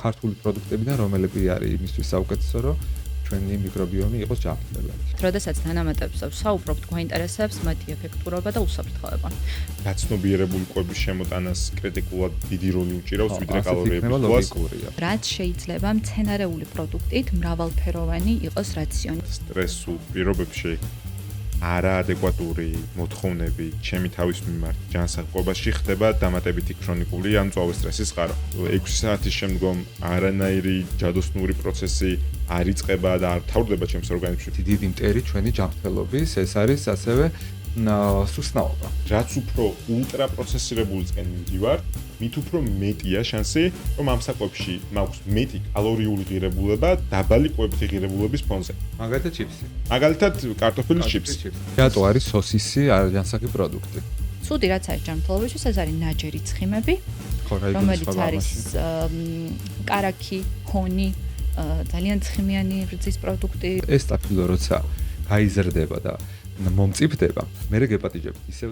ქართული პროდუქტებიდან რომელები არის იმისთვის საუკეთესო, რომ ჩვენი მიკრობიომი იყოს ჯანმრთელები. როდესაც დანამატებს საუბრობთ, გვაინტერესებს მათი ეფექტურობა და უსაფრთხოება. გაცნობიერებული კვების შემოტანას კრიტიკულად დიდი როლი უჭირავს ვიდრე კალორიების თვალს. რაც შეიძლება მცენარეული პროდუქტით მრავალფეროვანი იყოს რაციონი. სტრესულ პირობებში არაადეკვატური მოთხოვნები ჩემი თავის მიმართ ჯანსაღყოფაში ხდება დამატებითი ქრონიკული ან მწვავე სტრესის წყარო. 6 საათის შემდგომ არანაირი ჯადოსნური პროცესი არ იწყება და არ თავდება ჩემს ორგანიზმში. დიდი მტერი ჩვენი ჯანმრთელობის, ეს არის ასევე სუსტნაობა. რაც უფრო ულტრაპროცესირებულისკენ მივდივართ, მით უფრო მეტია შანსი, რომ ამ საკვებში მაქვს მეტი კალორიული ღირებულება დაბალი კვებითი ღირებულების ფონზე. მაგალითად ჩიპსი. მაგალითად კარტოფილის ჩიპსი. რატო არის სოსისი არაჯანსაღი პროდუქტი? ცუდი რაც არის ჯანმრთელობისთვის, ეს არის ნაჯერი ცხიმები, რომელიც არის კარაქი, ჰონი, ძალიან ცხიმიანი რძის პროდუქტი. ეს სტაფილო როცა გაიზრდება და მომწიფდება, მერე გეპატიჟებით ისევ.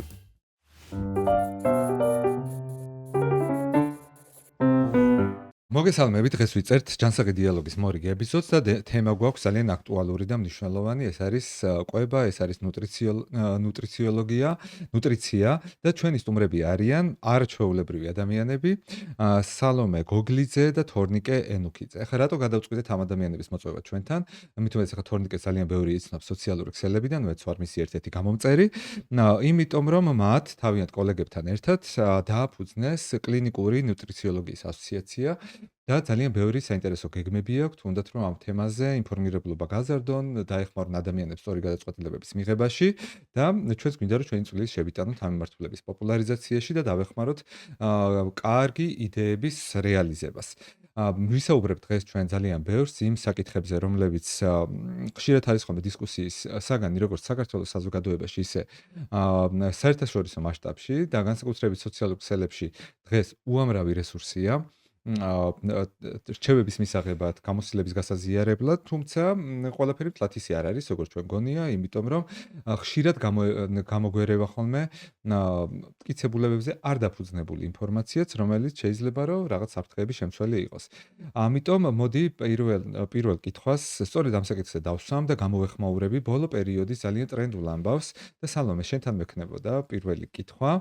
მოგესალმებით, დღეს ვიწერთ ჯანსაღი დიალოგის მორიგ ეპიზოდს და თემა გვაქვს ძალიან აქტუალური და მნიშვნელოვანი, ეს არის კვება, ეს არის ნუტრიციოლოგია, ნუტრიცია და ჩვენი სტუმრები არიან არაჩვეულებრივი ადამიანები, სალომე გოგლიძე და თორნიკე ენუქიძე. ეხლა რატო გადავწყვიტეთ ამ ადამიანების მოწვევა ჩვენთან? მით უმეტეს ეხლა თორნიკე ძალიან ბევრი იცნობს სოციალური ქსელებიდან, მეც ვარ მისი ერთ-ერთი გამომწერი. იმიტომ რომ მათ თავიანთ კოლეგებთან ერთად დააფუძნეს კლინიკური ნუტრიციოლოგიის ასოციაცია. და ძალიან ბევრი საინტერესო გეგმები აქვთ, თუნდაც რომ ამ თემაზე ინფორმირებლობა გაზარდონ, დაეხმარონ ადამიანებს სწორი გადაწყვეტილებების მიღებაში და ჩვენს გვინდა რომ ჩვენი წვლილი შევიტანოთ ამ მიმართულების პოპულარიზაციაში და დავეხმაროთ კარგი იდეების რეალიზებას. ვისაუბრებთ დღეს ჩვენ ძალიან ბევრს იმ საკითხებზე, რომლებიც ხშირად არის ხოლმე დისკუსიის საგანი, როგორც საქართველოს საზოგადოებაში, ისე საერთაშორისო მასშტაბში და განსაკუთრებით სოციალურ ქსელებში დღეს უამრავი რესურსია. რჩევების მისაღებად, გამოცდილების გასაზიარებლად, თუმცა ყველაფერი მთლად ისე არ არის, როგორც ჩვენ გონია, იმიტომ რომ ხშირად გამოგვერევა ხოლმე მტკიცებულებებზე არ დაფუძნებული ინფორმაციაც, რომელიც შეიძლება რომ რაღაც საფრთხეების შემცველი იყოს. ამიტომ მოდი პირველ კითხვას სწორედ ამ საკითხზე დავსვამ და გამოვეხმაურები ბოლო პერიოდის ძალიან ტრენდულ ამბავს და სალომე, შენთან მექნებოდა პირველი კითხვა.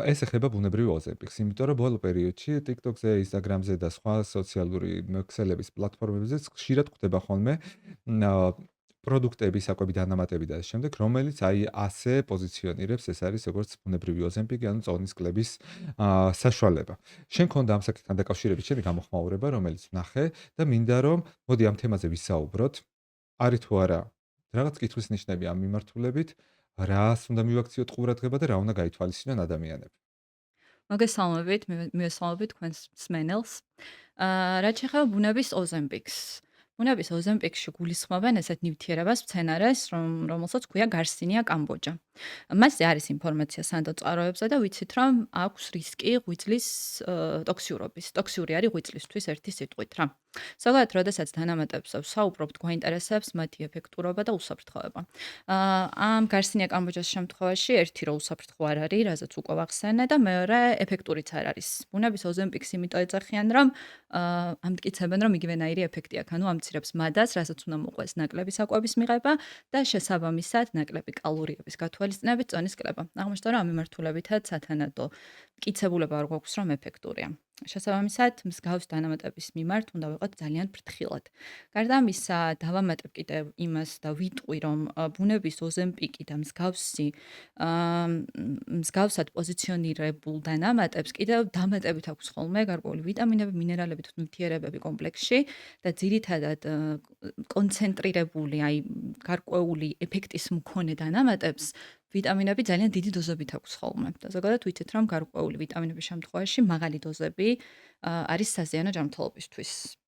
ეს ეხება ბუნებრივ ოზემპიქს, იმიტომ რომ ბოლო პერიოდში TikTok-ზე, Instagram-ზე და სხვა სოციალური ქსელების პლატფორმებზე ხშირად გვხვდება ხოლმე პროდუქტები, საკვები დანამატები და ამ შემდეგ, რომელიც აი ასე პოზიციონირებს, ეს არის როგორც ბუნებრივი ოზემპიკი, ანუ წონის კლების საშუალება. შენ გქონდა ამ საკითხთან დაკავშირებით შენი გამოხმაურება, რომელიც ვნახე და მინდა რომ მოდი ამ თემაზე ვისაუბროთ. არის თუ არა რაღაც კითხვის ნიშნები ამ მიმართულებით, რას უნდა მივაქციოთ ყურადღება და რა უნდა გაითვალისწინონ ადამიანები. მოგესალმებით, მივესალმებით თქვენს მსმენელს. რაც შეეხება ბუნების ოზემპიქს. ბუნების ოზემპიქში გულისხმობენ ესეთ ნივთიერებას, მცენარეს, რომელსაც ქვია გარსინია კამბოჯა. მასზე არის ინფორმაცია სანდო წყაროებზე და ვიცით, რომ აქვს რისკი ღვიძლის ტოქსიურობის. ტოქსიური არის ღვიძლისთვის ერთი სიტყვით რა. ზოგადად, როდესაც დანამატებს საუბრობთ, გვაინტერესებს მათი ეფექტურობა და უსაფრთხოება. ამ გარსინია კამბოჯას შემთხვევაში ერთი რო უსაფრთხო არ არის, რაზეც უკვე ვახსენე და მეორე ეფექტურიც არ არის. ბუნების ოზემპიქს იმიტომ ეძახიან, რომ ამტკიცებენ, რომ იგივენაირი ეფექტი აქვს, ანუ ამცირებს მადას, რასაც უნდა მოყვეს ნაკლები საკვების მიღება და შესაბამისად ნაკლები კალორიების გათვალისწინებით წონის კლება. აღმოჩნდა, რომ ამ მიმართულებითაც სათანადო მტკიცებულება არ გვაქვს, რომ ეფექტურია. შესაბამისად, მსგავს დანამატების მიმართ უნდა ვიყოთ ძალიან ფრთხილად. გარდა ამისა, დავამატებ კიდევ იმას და ვიტყვი, რომ ბუნების ოზემპიკი და მსგავსად პოზიციონირებულ დანამატებს კიდევ დამატებით აქვს ხოლმე გარკვეული ვიტამინები, მინერალები, ნივთიერებები კომპლექსში და ძირითადად კონცენტრირებული, აი გარკვეული ეფექტის მქონე დანამატებს ვიტამინები ძალიან დიდი დოზებით აქვს ხოლმე და ზოგადად ვიცით, რომ გარკვეული ვიტამინების შემთხვევაში მაღალი დოზები არის საზიანო ჯანმრთელობისთვის.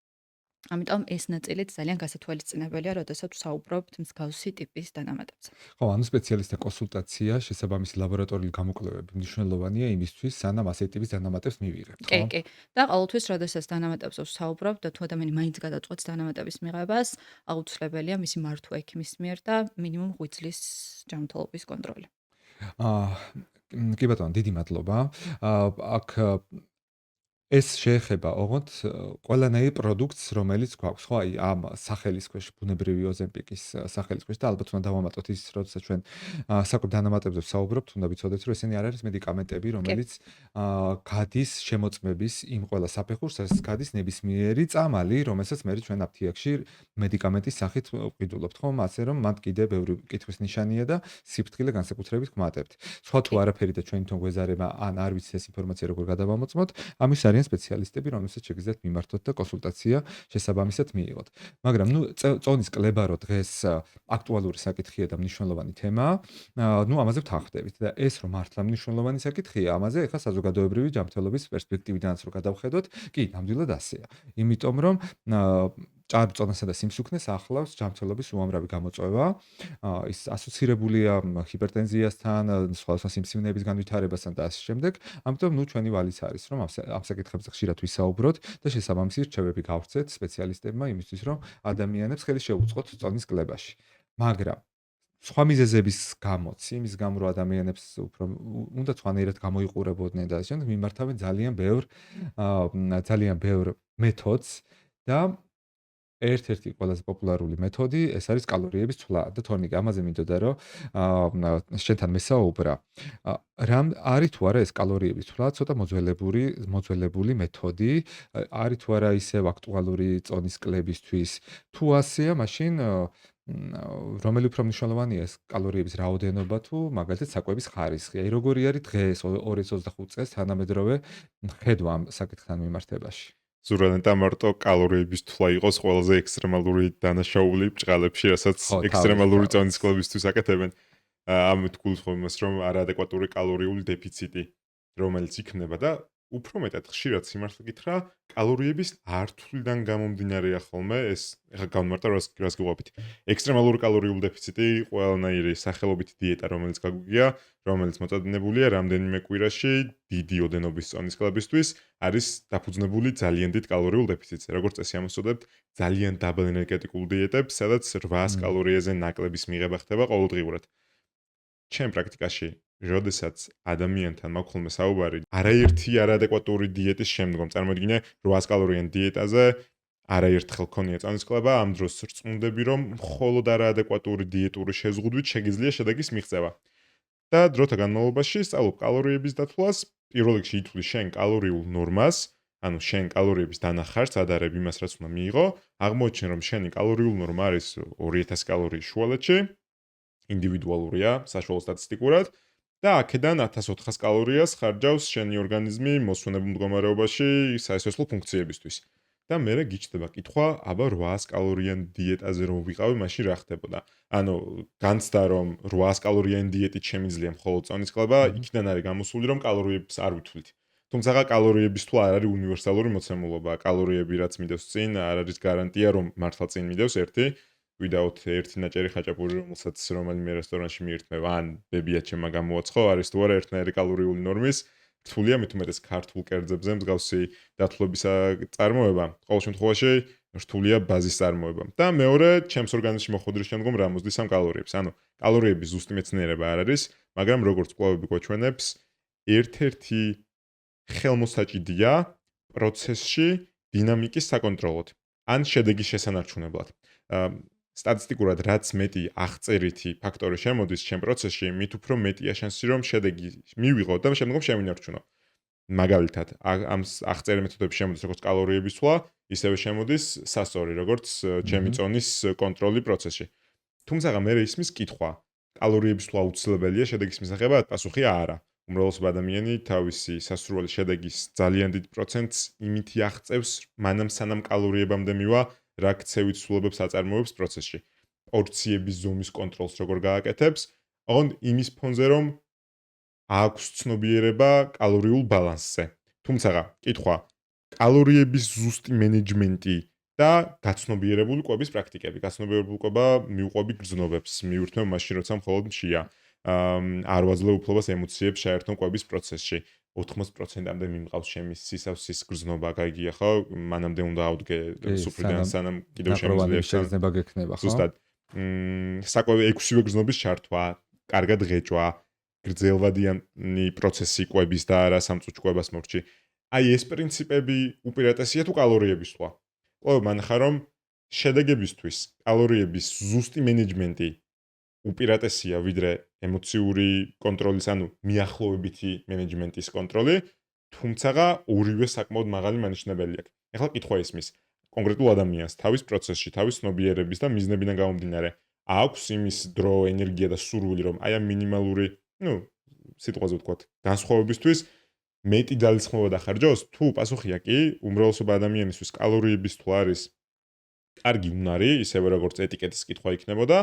ამიტომ ეს ნაწილიც ძალიან გასათვალისწინებელია, როდესაც ვსაუბრობთ მსგავსი ტიპის დანამატებზე. ხო, ანუ სპეციალისტთა კონსულტაცია, შესაბამისი ლაბორატორიული გამოკვლევები მნიშვნელოვანია იმისთვის, სანამ ასეთი ტიპის დანამატებს მივიღებთ, ხო? კი. და ყოველთვის, როდესაც დანამატებზე ვსაუბრობთ და თუ ადამიანი მაინც გადაწყვეტს დანამატების მიღებას, აუცილებელია მისი მართვა ექიმის მიერ და მინიმუმ ღვიძლის ჯანმრთელობის კონტროლი. კი ბატონო, დიდი მადლობა. აქ ეს შეეხება ოღონდ ყველანაირ პროდუქტს, რომელიც გვაქვს, ხო, აი ამ სახელის ქვეშ, ბუნებრივი ოზემპიკის სახელის ქვეშ და ალბათ უნდა დავამატოთ ის, როდესაც ჩვენ საკვებ დანამატებზე ვსაუბრობთ, უნდა ვიცოდეთ, რომ ესენი არ არის მედიკამენტები, რომელიც გადის შემოწმების იმ ყველა საფეხურს, რასაც გადის ნებისმიერი წამალი, რომელსაც მე ჩვენ აფთიაქში მედიკამენტის სახით ვყიდულობთ, ხო, ასე რომ მათ კიდე ბევრი კითხვის ნიშანია და სიფრთხილე განსაკუთრებით გვმატებთ. სხვა თუ არაფერი და ჩვენი თვითონ გვეზარება, ან არ ვიცით ეს ინფორმაცია როგორ გადავამოწმოთ, ამის არიან სპეციალისტები, რომელსაც შეგიძლიათ მიმართოთ და კონსულტაცია შესაბამისად მიიღოთ. მაგრამ წონის კლება რო დღეს აქტუალური საკითხია და მნიშვნელოვანი თემაა, ამაზე ვთანხმდებით და ეს რომ მართლა მნიშვნელოვანი საკითხია, ამაზე ეხლა საზოგადოებრივი ჯანმრთელობის პერსპექტივიდანაც რო გადავხედოთ, კი, ნამდვილად ასეა. იმიტომ რომ ჭარბწონასა და სიმსუქნეს ახლავს ჯანმრთელობის უამრავი გამოწვევა, ის ასოცირებულია ჰიპერტენზიასთან, სხვადასხვა სიმსივნეების განვითარებასთან და ასე შემდეგ. ამიტომ ჩვენი ვალიც არის, რომ ამ საკითხებზე ხშირად ვისაუბროთ და შესაბამისი რჩევები გავვრცეთ სპეციალისტებმა იმისთვის, რომ ადამიანებს ხელი შეუწყოთ წონის კლებაში. მაგრამ სხვა მიზეზების გამოც, იმის გამო რომ ადამიანებს უფრო უნდა სხვანაირად გამოიყურებოდნენ და ასე შემდეგ, მიმართავენ ძალიან ბევრ მეთოდს და ერთ-ერთი ყველაზე პოპულარული მეთოდი ეს არის კალორიების ცვლა და თორნიკე ამაზე მინდოდა რომ შენთან მესაუბრა. რამ არის თუ არა ეს კალორიების ცვლა ცოტა მოძველებული მეთოდი, არის თუ არა ისევ აქტუალური წონის კლებისთვის. თუ ასეა, მაშინ რომელი უფრო მნიშვნელოვანია ეს კალორიების რაოდენობა თუ მაგალითად საკვების ხარისხი. აი როგორი არის დღეს 2025 წელს თანამედროვე ხედვა ამ საკითხთან მიმართებაში? ზურანეტა მარტო კალორიების თვლა იყოს ყველაზე ექსტრემალური დანაშაული ბჭყალებში, რასაც ექსტრემალური წონის კლებისთვის აკეთებენ. ამით გულისხმობ იმას, რომ არაადეკვატური კალორიული დეფიციტი, რომელიც იქნება და უფრო მეტად ხშირად სიმართლე გითხრა, კალორიების ართვლიდან გამომდინარეა ხოლმე ეს, ეხლა გავმარტა რას გიყვებით. ექსტრემალური კალორიული დეფიციტი ყველანაირი სახელობითი დიეტა, რომელიც გაგვიგია, რომელიც მოწადინებულია რამდენიმე კვირაში დიდი ოდენობის წონის კლებისთვის, არის დაფუძნებული ძალიან დიდ კალორიულ დეფიციტზე. როგორც წესი ამოსწოდებთ ძალიან დაბალ ენერგეტიკულ დიეტებს, სადაც 800 კალორიაზე ნაკლების მიღება ხდება ყოველდღიურად. ჩემ პრაქტიკაში, როდესაც ადამიანთან მაქვს ხოლმე საუბარი, არაერთი არაადეკვატური დიეტის შემდგომ, წარმოიდგინე 800 კალორიიან დიეტაზე, არაერთხელ ქონია წონის კლება, ამ დროს რწმუნდები, რომ მხოლოდ არაადეკვატური დიეტური შეზღუდვით შეგიძლია შედეგის მიღწევა. და დროთა განმავლობაში სწავლობ კალორიების დათვლას, პირველ რიგში ითვლი შენ კალორიულ ნორმას, ანუ შენ კალორიების დანახარს ადარებ იმას, რაც უნდა მიიღო, აღმოჩენ, რომ შენი კალორიულ ნორმა არის 2000 კალორიის შუალედში, ინდივიდუალურია, საშუალო სტატისტიკურად და აქედან 1400 კალორიას ხარჯავს შენი ორგანიზმი მოსვენებულ მდგომარეობაში საესვეცლო ფუნქციებისთვის. და მერე გიჩნდება კითხვა, აბა 800 კალორიან დიეტაზე რომ ვიყავი, მაშინ რა ხდებოდა? ანუ განცდა რომ 800 კალორიან დიეტით შემიძლია მხოლოდ წონის კლება, იქიდან არის გამოსული რომ კალორიებს არ ვითვლით. თუმცა კალორიების თვლა არ არის უნივერსალური მოცემულობა. კალორიები რაც მიდევს წინ, არ არის გარანტია რომ მართლა წინ მიდევს ერთი. ვიდაოთ ერთი ნაჭერი ხაჭაპური, რომელსაც რომელიმე რესტორანში მიირთმევა, ან ბებიაჩემმა გამოაცხო, არის თუ არა ერთნაირი კალორიული ნორმის, რთულია მით უმეტეს ქართულ კერძებზე მსგავსი დათვლების წარმოება. ყოველ შემთხვევაში რთულია ბაზის წარმოება. და მეორე, ჩემს ორგანიზმში მოხვედრის შემდგომ რა მოსდის ამ კალორიებს. ანუ კალორიების ზუსტი მეცნიერება არ არის, მაგრამ როგორც კვლევები გვაჩვენებს, ერთ-ერთი ხელმოსაჭიდია პროცესში დინამიკის საკონტროლოდ, ან შედეგის შესანარჩუნებლად. სტატისტიკურად რაც მეტი აღწერითი ფაქტორი შემოდის ჩემ პროცესში, მით უფრო მეტია შანსი რომ შედეგი მივიღო და შემდგომ შევინარჩუნო. მაგალითად, ამ აღწერე მეთოდებში შემოდის როგორც კალორიების ცვლა, ისევე შემოდის სასწორი, როგორც ჩემი წონის კონტროლი პროცესში. თუმცა მე ისმის კითხვა, კალორიების ცვლა უცილებელია შედეგის მისაღებად? პასუხი არა. უმრავლესობა ადამიანი თავისი სასურველი შედეგის ძალიან დიდ პროცენტს იმით აღწევს, მანამ სანამ კალორიებამდე მივა რა ქცევით სრულობებს აწარმოებს პროცესში. პორციების ზომის კონტროლს როგორ გააკეთებს, ოღონდ იმის ფონზე რომ აქვს ცნობიერება კალორიულ ბალანსზე. თუმცა კითხვა, კალორიების ზუსტი მენეჯმენტი და გაცნობიერებული კვების პრაქტიკები. გაცნობიერებული კვება მიუყვები გრძნობებს, მიურთმევ მაშინ როცა მხოლოდ მშია. არ ვაძლევ უფლებას ემოციებს შეერთონ კვების პროცესში. 80%-მდე მიმყავს ჩემი სისავსის გრძნობა, გაიგია ხო? მანამდე უნდა ავდგე სუფრიდან სანამ კიდევ შემიძლია გექნება, ხო? ზუსტად. საკვები 6-ვე გრძნობის ჩართვა, კარგად ღეჭვა, გრძელვადიანი პროცესი კვების და არა სამწუჩ კვებას მორჩი. აი ეს პრინციპები უპირატესია თუ კალორიების თვა. ყოველ მანახა რომ შედეგებისთვის კალორიების ზუსტი მენეჯმენტი უპირატესია ვიდრე ემოციური კონტროლის, ანუ მიახლოებითი მენეჯმენტის კონტროლი, თუმცა ორივე საკმაოდ მაღალი მანიშნებელი აქვს. ეხლა კითხვა ისმის, კონკრეტულ ადამიანს თავის პროცესში, თავის ცნობიერების და მიზნებიდან გამომდინარე, აქვს იმის დრო, ენერგია და სურვილი, რომ აი ამ მინიმალური, სიტყვაზე ვთქვათ, განსხვავებისთვის მეტი ძალისხმევა დახარჯოს? თუ პასუხია კი, უმრავლესობა ადამიანისთვის კალორიების თვა არის კარგი უნარი, ისევე როგორც ეტიკეტის კითხვა იქნებოდა,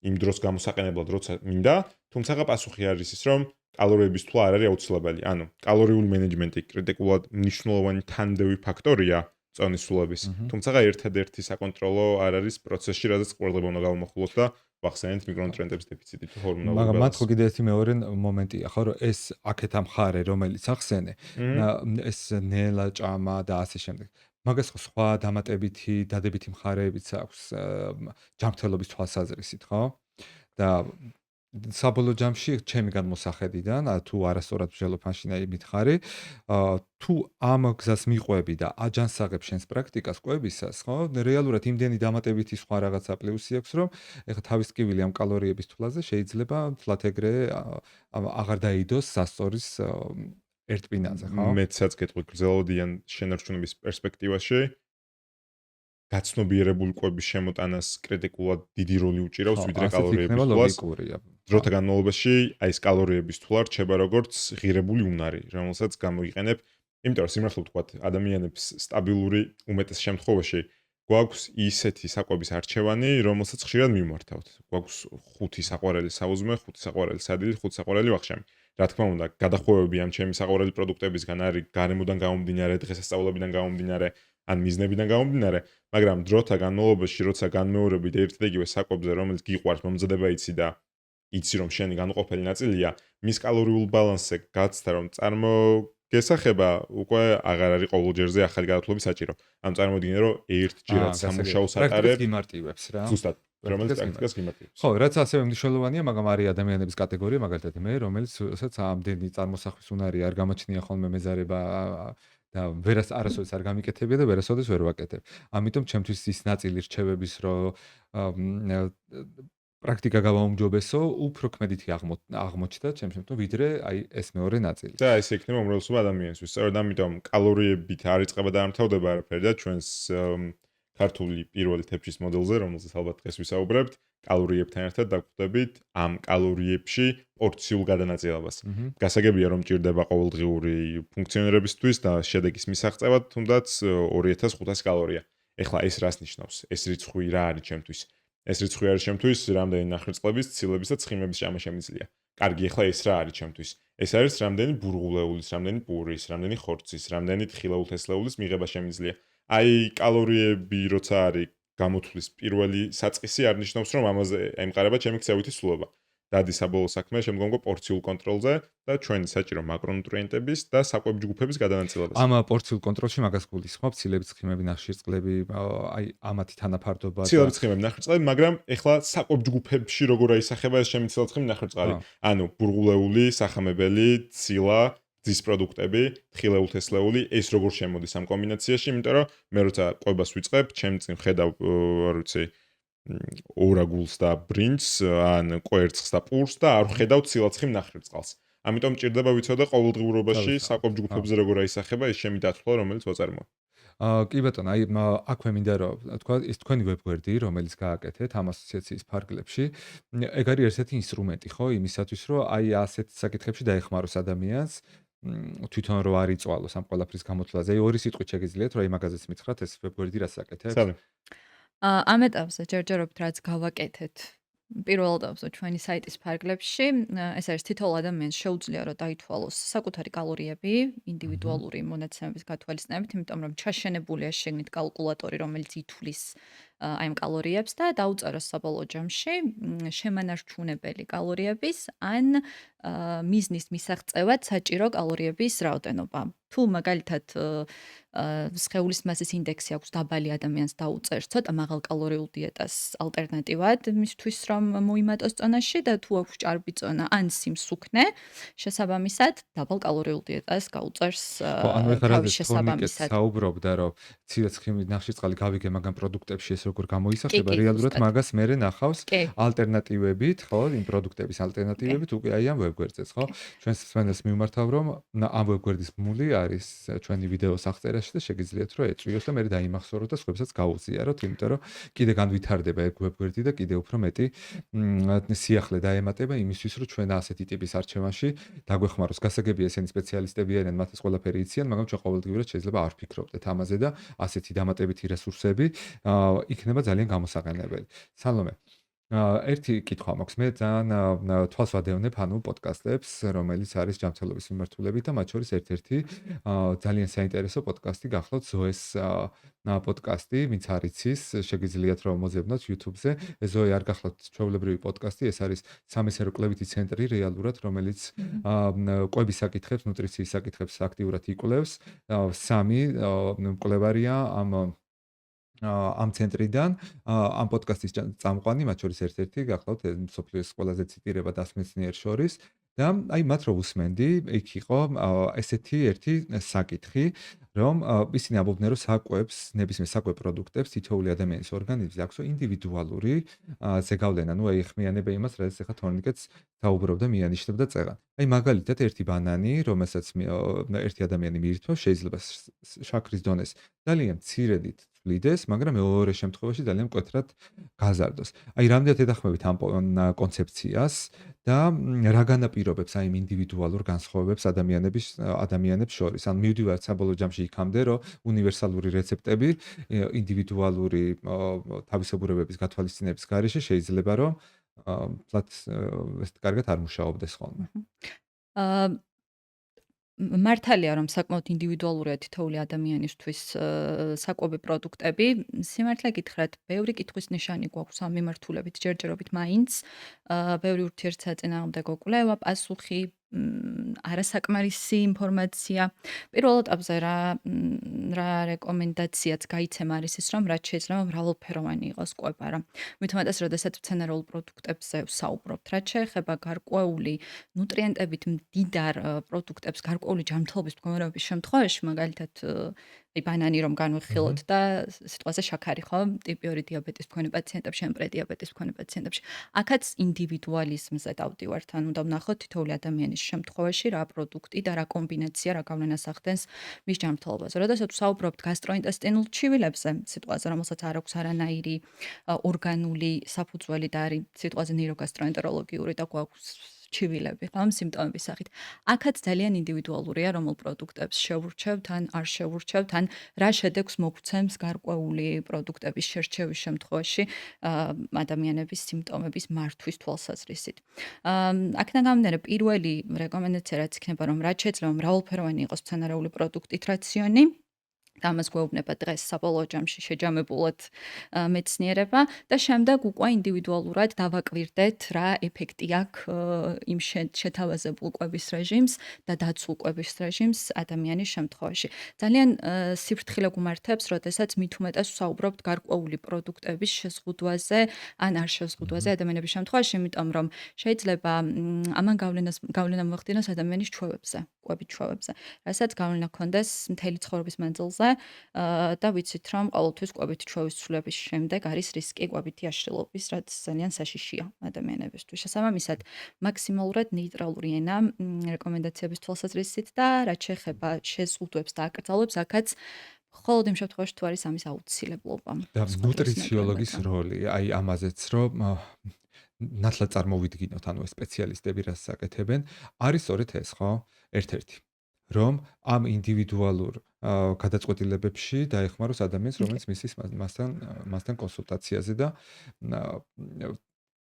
იმ დროს გამოსაყენებლად როცა მინდა, თუმცა პასუხი არის ის, რომ კალორიების თვა არ არის აუცილებელი. ანუ კალორიული მენეჯმენტი კრიტიკულად მნიშვნელოვანი თანდევი ფაქტორია წონის სულების, თუმცა ერთადერთი საკონტროლო არ არის პროცესში, რადგან ყურადღება უნდა გავამახვილოთ და ვახსენეთ მიკრონუტრიენტების დეფიციტი თუ ჰორმონული მაგრამ ბალანსი. მათ ხო კიდე ერთი მეორე მომენტია, ხო რომ ეს აქეთ ამ ხარე, რომელიც ახსენე, ეს ნელა ჭამა და ასე შემდეგ. მაგას ხო სხვა დამატებითი, დადებითი მხარეებიც აქვს ჯანმრთელობის თვალსაზრისით, ხო? და საბოლოო ჯამში ჩემი განმოსახედიდან, თუ არასწორად ვშელობ მაშინაი მითხარი, თუ ამ გზას მიყვები და აჯანსაღებ შენს პრაქტიკას კვებისას, ხო? რეალურად იმდენი დამატებითი სხვა რაღაცა პლუსი აქვს, რომ ეხლა თავის ტკივილი ამ კალორიების თვლაზე შეიძლება თლათ ეგრე აღარ დაიდოს სასწორის ერთ პინაზე, ხო? მეცაც კეთყვი გრძელვადიან შენარჩუნების პერსპექტივაში გაცნობიერებული კვების შემოტანას კრიტიკულად დიდი როლი უჭირავს ვიდრე კალორიების თვლას. დროთა განმავლობაში აი ეს კალორიების თვლა რჩება როგორც ღირებული უნარი, რომელსაც გამოიყენებ, იმიტომ რომ სიმართლე ვთქვათ, ადამიანებს სტაბილური უმეტეს შემთხვევაში გვაქვს ისეთი საკვების არჩევანი, რომელსაც ხშირად მივმართავთ. გვაქვს 5 საყვარელი საუზმე, 5 საყვარელი სადილით, 5 საყვარელი ვახშამი. რა თქმა უნდა, გადახვევები ამ ჩემი საყვარელი პროდუქტებისგან არის გარემოდან გამომდინარე, დღესასწაულებიდან გამომდინარე, ან მიზნებიდან გამომდინარე, მაგრამ დროთა განმავლობაში, როცა განმეორებით ერთ და იგივე საკვებზე, რომელიც გიყვარს, მომზადება იცი და იცი რომ შენი განუყოფელი ნაწილია, მის კალორიულ ბალანსზე გაცდა რომ წარმოგესახება, უკვე აღარ არის ყოველჯერზე ახალი გადათვლები საჭირო. ანუ წარმოვიდგინე რომ ერთჯერად სამუშაოს ატარებ იმარტივებს რა. ზუსტად, რომელიც პრაქტიკას გიმარტივებს. ხო, რაც ასევე მნიშვნელოვანია, მაგრამ არის ადამიანების კატეგორია, მაგალითად მე, რომელსაც ამდენი წარმოსახვის უნარი არ გამოჩნია ხოლმე მეზარება და არასოდეს არ გამიკეთებია და ვერასოდეს ვერ ვაკეთებ. ამიტომ ჩემთვის ის ნაწილი რჩევების, რომ პრაქტიკა გავაუმჯობესო, უფრო ქმედითი აღმოჩნდა ჩემს შემთხვევაში, ვიდრე აი ეს მეორე ნაწილი. და ეს იქნება უმრავლესობა ადამიანისთვის. სწორედ ამიტომ კალორიებით არ იწყება და არ მთავრდება არაფერი და ჩვენს ქართული პირველი თეფშის მოდელზე, რომელზეც ალბათ დღეს ვისაუბრებთ, კალორიებთან ერთად დაგვხვდებით ამ კალორიებში პორციულ გადანაწილებას. გასაგებია რომ ჭირდება ყოველდღიური ფუნქციონირებისთვის და შედეგის მისაღწევად თუნდაც 2500 კალორია. ეხლა ეს რას ნიშნავს? ეს რიცხვი რა არის ჩემთვის? ეს რიცხვი არის ჩემთვის რამდენი ნახრწლების, ცილების და ცხიმების ჭამა შემიძლია. კარგი, ეხლა ეს რა არის ჩემთვის? ეს არის რამდენი ბურღულეულის, რამდენი პურის, რამდენი ხორცის, რამდენი თხილაუთესლეულის მიღება შემიძლია. აი კალორიები როცა არის გამოთვლის პირველი საწყისი არ ნიშნავს რომ ამაზე ემყარება ჩემი ქცევითი სულობა. დადის საბოლოო საქმე შემდგომ პორციულ კონტროლზე და ჩვენი საჭირო მაკრონუტრიენტების და საკვებ ჯგუფების გადანაწილებას. ამ პორციულ კონტროლში მაგას გულისხმობ, ცილების, ცხიმები, ნახშირწყლები, აი ამათი თანაფარდობა და ცილების, ცხიმები, ნახშირწყლები, მაგრამ ეხლა საკვებ ჯგუფებში როგორ აისახება ეს ჩემი ცილა-ცხიმი, ნახშირწყალი. ანუ ბურღულეული, სახამებელი, ცილა, ძის პროდუქტები, თხილაუთესლეული, ეს როგორ შემოდის ამ კომბინაციაში, იმიტომ რომ მე როცა კვებას ვიწყებ, ჩემ წინ ხედავ, არ ვიცი, ორაგულს და ბრინჯს, ან კვერცხს და პურს და არ ხედავ ცილა-ცხიმ ნახშირწყალს. ამიტომ ჭირდება ვიცოდე ყოველდღიურობაში საკვებ ჯგუფებზე როგორ აისახება ეს ჩემი დათვლა, რომელიც ვაწარმოებ. კი ბატონო, აი აქვე მინდა რომ თქვა ის თქვენი ვებგვერდი, რომელიც გააკეთეთ ამ ასოციაციის ფარგლებში, ეგ არის ერთ-ერთი ინსტრუმენტი, ხო, იმისათვის, რომ აი ასეთ საკითხებში დაეხმაროს ადამიანს, თვითონ რო არ იწვალოს ამ ყველაფრის გამოთვლაზე. აი ორი სიტყვით შეგიძლიათ, რომ აი მაგაზეც მითხრათ, ეს ვებგვერდი რას აკეთებს? ამ ეტაპზე ჯერჯერობით რაც გავაკეთეთ პირველ ეტაპზე ჩვენი საიტის ფარგლებში, ეს არის თითოეულ ადამიანს შეუძლია რომ დაითვალოს საკუთარი კალორიები ინდივიდუალური მონაცემების გათვალისწინებით, იმიტომ რომ ჩაშენებულია შეგნით კალკულატორი, რომელიც ითვლის აი ამ კალორიებს და დაუწეროს საბოლოო ჯამში შემანარჩუნებელი კალორიების ან მიზნის მისაღწევად საჭირო კალორიების რაოდენობა. თუ მაგალითად სხეულის მასის ინდექსი აქვს დაბალი ადამიანს დაუწერს ცოტა მაღალკალორიულ დიეტას ალტერნატივად მისთვის რომ მოიმატოს წონაში და თუ აქვს ჭარბი წონა ან სიმსუქნე შესაბამისად დაბალკალორიულ დიეტას გაუწერს ხო, ანუ ეხლა თავის რადგან თონიკეთ შესაბამისად. საუბრობდა, რომ ცირაც ხიმით ნახშირწყალი გავიგე, მაგრამ პროდუქტებში ეს როგორ კი, გამოისახება, კი, რეალურად ზუსტად. მაგას მერე ნახავს კი, ალტერნატივებით, ხო, იმ პროდუქტების ალტერნატივებით უკვე აი ამ ვებგვერდზეც, ხო? კი. ჩვენს მსმენელს მიმართავ, რომ ამ ვებგვერდის ბმული არის ჩვენი ვიდეოს აღწერაში და შეგიძლიათ რომ ეწვიოს და მერე დაიმახსოვროთ და სხვებსაც გაუზიაროთ, იმიტომ რომ კიდე განვითარდება ეგ ვებგვერდი და კიდე უფრო მეტი სიახლე დაემატება იმისთვის, რომ ჩვენ ასეთი ტიპის არჩევანში დაგვეხმაროს. გასაგებია ესენი სპეციალისტები არიან, მათ ეს ყველაფერი იციან, მაგრამ ჩვენ ყოველდღიურად შეიძლება არ ვფიქრობდეთ ამაზე და ასეთი დამატებითი რესურსები იქნება ძალიან გამოსაყენებელი. სალომე, ერთი კითხვა მაქვს. მე ძალიან თვალს ვადევნებ ანუ პოდკასტებს, რომელიც არის ჯანმრთელობის მიმართულებით და მათ შორის ერთ-ერთი ძალიან საინტერესო პოდკასტი გახლავთ ზოეს პოდკასტი, ვინც არ იცის, შეგიძლიათ რომ მოზიებნოთ YouTube-ზე. ზოე არ გახლავთ ჩვეულებრივი პოდკასტი, ეს არის სამეცნიერო კვლევითი ცენტრი რეალურად, რომელიც კვების საკითხებს, ნუტრიციის საკითხებს აქტიურად იკვლევს. სამი მკვლევარია ამ ცენტრიდან ამ პოდკასტის წამყვანი, მათ შორის ერთ-ერთი გახლავთ მსოფლიოს ყველაზე ციტირება დასმეცნიერ შორის და აი მათ რო უსმენდი, იქ იყო ესეთი ერთი საკითხი, რომ ისინი ამბობდნენ, რომ საკვებს, ნებისმიერ საკვებ პროდუქტებს თითოეული ადამიანის ორგანიზმზე აქვს ინდივიდუალური ზეგავლენა. ნუ აი ხმიანება იმას, რაც ეხა თორნიკეთს დაუბრობდა, მიანიშნებდა წეღან. აი მაგალითად ერთი ბანანი, რომელსაც ერთი ადამიანი მიირთმევს, შეიძლება შაქრის დონეს ძალიან მცირედით ვლიდეს, მაგრამ მეორე შემთხვევაში ძალიან მკვეთრად გაზარდოს. აი რამდენად ეთანხმებით ამ კონცეფციას და რა განაპირობებს აი იმ ინდივიდუალურ განსხვავებებს ადამიანებს შორის. ან მივდივართ საბოლოო ჯამში იქამდე, რომ უნივერსალური რეცეპტები ინდივიდუალური თავისებურებების გათვალისწინების გარეშე შეიძლება რომ თლათ ეს კარგად არ მუშაობდეს ხოლმე. აა მართალია რომ საკმაოდ ინდივიდუალურია თითოეული ადამიანისთვის საკვები პროდუქტები. სიმართლე გითხრათ, ბევრი კითხვის ნიშანი გვაქვს ამ მიმართულებით ჯერჯერობით მაინც. ბევრი ურთიერთსაწინააღმდეგო კვლევა, პასუხი, არასაკმარისი ინფორმაცია. პირველ ეტაპზე რა რეკომენდაციაც გაიცემა არის ის, რომ რაც შეიძლება მრავალფეროვანი იყოს კვება რა. მით უმეტეს, როდესაც მცენარეულ პროდუქტებზე ვსაუბრობთ, რაც შეეხება გარკვეული ნუტრიენტებით მდიდარ პროდუქტებს, გარკვეული ჯანმრთელობის მდგომარეობის შემთხვევაში, მაგალითად აი ბანანი რომ განვიხილოთ და სიტყვაზე შაქარი ხო, ტიპი 2 დიაბეტის მქონე პაციენტებში, ან პრედიაბეტის მქონე პაციენტებში. აქაც ინდივიდუალიზმზე დავდივართ, ანუ უნდა ვნახოთ თითოეული ადამიანის შემთხვევაში რა პროდუქტი და რა კომბინაცია რა გავლენას ახდენს მის ჯანმრთელობაზე. როდესაც ვსაუბრობთ გასტროინტესტინულ ჩივილებზე, სიტყვაზე, რომელსაც არ აქვს არანაირი ორგანული საფუძველი და არის სიტყვაზე ნეიროგასტროენტეროლოგიური და გვაქვს ჩივილები, ხო, სიმპტომების სახით. აქაც ძალიან ინდივიდუალურია, რომელ პროდუქტებს შევურჩევთ, ან არ შევურჩევთ, ან რა შედეგს მოგცემს გარკვეული პროდუქტების შერჩევის შემთხვევაში ადამიანების სიმპტომების მართვის თვალსაზრისით. აქედან გამომდინარე, პირველი რეკომენდაცია რაც იქნება, რომ რაც შეიძლება მრავალფეროვანი იყოს მცენარეული პროდუქტით რაციონი. ამას გვეუბნება დღეს საბოლოო ჯამში შეჯამებულად მეცნიერება და შემდეგ უკვე ინდივიდუალურად დავაკვირდეთ რა ეფექტი აქვს იმ შეთავაზებულ კვების რეჟიმს და დაცულ კვების რეჟიმს ადამიანის შემთხვევაში. ძალიან სიფრთხილე გუმართებს, როდესაც მით უმეტეს ვსაუბრობთ გარკვეული პროდუქტების შეზღუდვაზე ან არ შეზღუდვაზე ადამიანების შემთხვევაში, იმიტომ რომ შეიძლება ამან გავლენა მოახდინოს ადამიანის ჩვევებზე, კვების ჩვევებზე, რასაც გავლენა ჰქონდეს მთელი ცხოვრების მანძილზე და ვიცით რომ ყოველთვის კვებითი ჩვევის ცვლილების შემდეგ არის რისკი კვებითი აშლილობის, რაც ძალიან საშიშია ადამიანებისთვის. შესაბამისად, მაქსიმალურად ნეიტრალური ენა რეკომენდაციების თვალსაზრისით და რაც შეეხება შეზღუდვებს და აკრძალვებს, აქაც მხოლოდ იმ შემთხვევაში თუ არის ამის აუცილებლობა. და ნუტრიციოლოგის როლი, აი ამაზეც რომ ნათლად წარმოვიდგინოთ, ანუ სპეციალისტები რას აკეთებენ, არის სწორედ ეს, ხო? ერთ-ერთი რომ ამ ინდივიდუალურ გადაწყვეტილებებში დაეხმაროს ადამიანს, რომელიც მისის მასთან კონსულტაციაზე და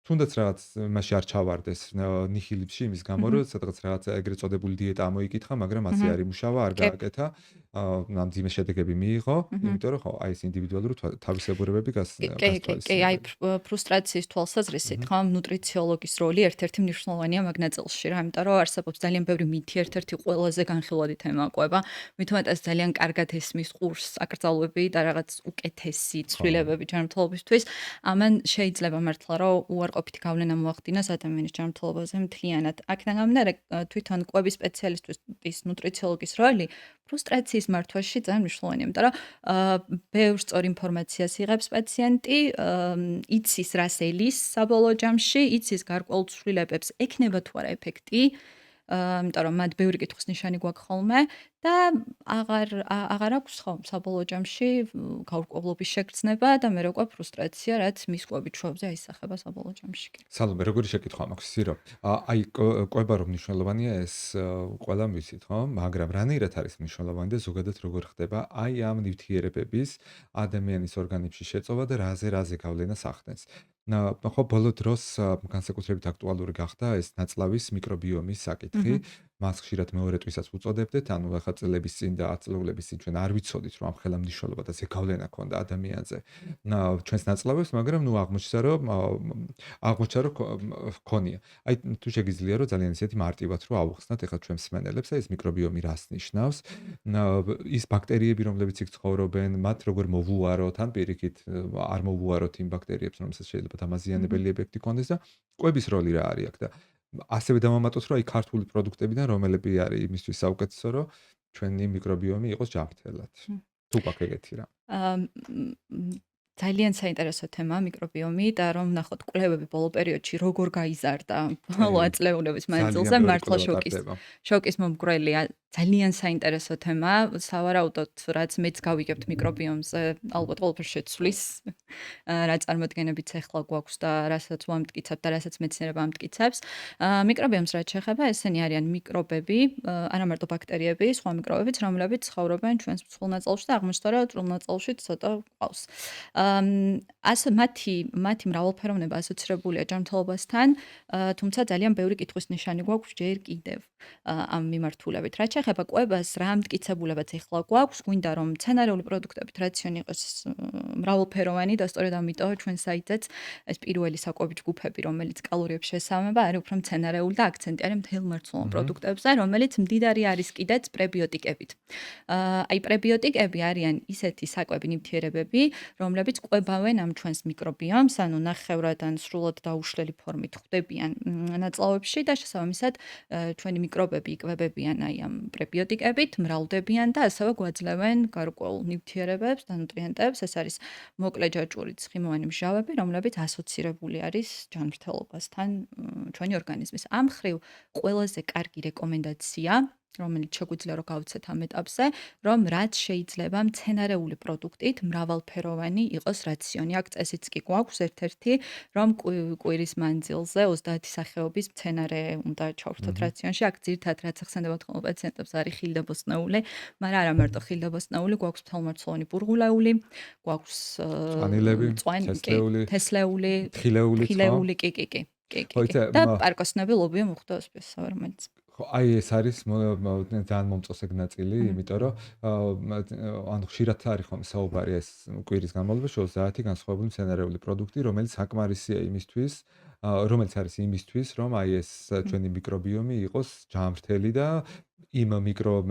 თუნდაც რაღაც მასში არ ჩავარდეს ნიჰილიზმში იმის გამო, მჰმ. რომ სადღაც რაღაც ეგრეთ წოდებული დიეტა ამოიკითხა, მაგრამ ასე მჰმ. არ იმუშავა, არ კი. გააკეთა, მძიმე შედეგები მიიღო, მჰმ. იმიტომ რომ ხო, აი ეს ინდივიდუალური თავისებურებები კი, აი გასთვალისწინებენ. ფრუსტრაციის თვალსაზრისით, მჰმ. ხო, ნუტრიციოლოგის როლი ერთ-ერთი მნიშვნელოვანია მაგ ნაწილში რა, იმიტომ რომ არსებობს ძალიან ბევრი მითი, ერთ-ერთი ყველაზე განხილვადი თემა ყვება, მით უმეტეს ძალიან კარგად ესმის ყურს აკრძალვები და რაღაც უკეთესი ცვლილებები ჯანმრთელობისთვის. ამან შეიძლება მართლა რომ უარყოფითი გავლენა მოახდინოს ადამიანის ჯანმრთელობაზე მთლიანად. აქედან გამომდინარე, თვითონ კვების სპეციალისტის ნუტრიციოლოგის როლი ფრუსტრაციის მართვაში ძალიან მნიშვნელოვანია, იმიტომ რომ ბევრ სწორ ინფორმაციას იღებს პაციენტი, იცის რას ელის საბოლოო ჯამში, იცის გარკვეულ ცვლილებებს ექნება თუ არა ეფექტი, იმიტომ რომ მათ ბევრი კითხვის ნიშანი გვაქვს ხოლმე და აღარ აქვს ხო საბოლოო ჯამში გაურკვევლობის შეგრძნება და მე როგორ ფრუსტრაცია, რაც მის კვებით შუებზე აისახება საბოლოო ჯამში. სალომე, როგორი შეკითხვა მაქვს სირო? აი კვება რომ მნიშვნელოვანია ეს ყველამ ვიცით, ხო? მაგრამ რანაირად არის მნიშვნელოვანი და ზოგადად როგორ ხდება აი ამ ნივთიერებების ადამიანის ორგანიზმში შეწოვა და რაზე გავლენას ახდენს. ხო, ბოლო დროს განსაკუთრებით აქტუალური გახდა ეს ნაწლავის მიკრობიომის საკითხი. მას ხშირად მეორე თვისაც უწოდებდეთ, ანუ ახლა წლების წინ და 10 წლების წინ ჩვენ არ ვიცოდით, რომ ამ ხელა მნიშვნელობა და ზეგავლენა ქონდა ადამიანზე. ჩვენს ნაწლავებს, მაგრამ ნუ აღმოჩნდა რომ ქონია. აი თუ შეგიძლია რომ ძალიან ისეთი მარტივად რომ ავხსნათ ახლა ჩვენ მსმენელებს, აი ეს მიკრობიომი რას ნიშნავს, ის ბაქტერიები, რომლებიც იქ ცხოვრობენ, მათ როგორ მოვუაროთ, ან პირიქით არ მოვუაროთ იმ ბაქტერიებს, რომელსაც შეიძლება დამაზიანებელი ეფექტი ქონდეს და კვების როლი რა არის აქ და ასევე დავამატოთ, რომ აი ქართული პროდუქტებიდან რომელები არის იმისთვის საუკეთესო, რომ ჩვენი მიკრობიომი იყოს ჯანმრთელად. თუ გაქვს ეგეთი რა. ძალიან საინტერესო თემაა მიკრობიომი და რომ ნახოთ კვლევები ბოლო პერიოდში როგორ გაიზარდა ბოლო აწლეულების მანძილზე, მართლა შოკის მომგვრელია. ძალიან საინტერესო თემაა, სავარაუდოდ, რაც მეც გავიგებთ მიკრობიომზე, ალბათ ყველაფერს შეცვლის, რა წარმოდგენებიც ახლა გვაქვს და რასაც ვამტკიცებთ და რასაც მეცნიერება ამტკიცებს. მიკრობიომს რაც შეეხება, ესენი არიან მიკრობები, არა მარტო ბაქტერიები, სხვა მიკრობებიც, რომლებიც ცხოვრობენ ჩვენს მსხვილ ნაწლავში და აღმოჩნდა, რომ წვრილ ნაწლავში ცოტა ყავს. ასე მათი მრავალფეროვნება ასოცირებულია ჯანმრთელობასთან, თუმცა ძალიან ბევრი კითხვის ნიშანი გვაქვს ჯერ კიდევ ამ მიმართულებით. რაც შეეხება კვებას, რა ამტკიცებულებაც ახლა გვაქვს, გვინდა რომ მცენარეული პროდუქტებით რაციონი იყოს მრავალფეროვანი და სწორედ ამიტომ ჩვენ საიტზეც ეს პირველი საკვები ჯგუფები, რომელიც კალორიებს შესაბამება, არის უფრო მცენარეული და აქცენტი არის მთელმარცვლოვან პროდუქტებზე, რომელიც მდიდარი არის კიდეც პრებიოტიკებით. აი პრებიოტიკები არიან ისეთი საკვები ნივთიერებები, რომლებიც კვებავენ ამ ჩვენს მიკრობიომს, ანუ ნახევრად ან სრულად დაუშლელი ფორმით ხვდებიან ნაწლავებში და შესაბამისად ჩვენი მიკრობები იკვებებიან აი ამ პრებიოტიკებით, მრავლდებიან და ასევე გვაძლევენ გარკვეულ ნივთიერებებს და ნუტრიენტებს. ეს არის მოკლეჯაჭვური ცხიმოვანი მჟავები, რომლებიც ასოცირებული არის ჯანმრთელობასთან ჩვენი ორგანიზმის. ამ მხრივ ყველაზე კარგი რეკომენდაცია რომელიც შეგვიძლია რომ გავცეთ ამ ეტაპზე, რომ რაც შეიძლება მცენარეული პროდუქტით მრავალფეროვანი იყოს რაციონი. აქ წესიც კი გვაქვს ერთ-ერთი, რომ კვირის მანძილზე 30 სახეობის მცენარე უნდა ჩავერთოთ რაციონში. აქ ძირითადად რაც ახსენდებათ ხოლმე პაციენტებს არის ხილდაბოსტნეული, მაგრამ არა მარტო ხილდაბოსტნეული, გვაქვს მთელმარცვლოვანი ბურღულაული, გვაქვს თესლეული, ხილეული, კი. და პარკოსნები ლობიო მოხდა სპეციალურმაც. ხო, აი ეს არის ძალიან მომწონს ეგ ნაწილი, იმიტომ რომ ანუ ხშირად არის ხოლმე საუბარი ეს კვირის განმავლობაში 30 განსხვავებული მცენარეული პროდუქტი, რომელიც საკმარისია იმისთვის, რომელიც არის იმისთვის, რომ აი ეს ჩვენი მიკრობიომი იყოს ჯანმრთელი და იმ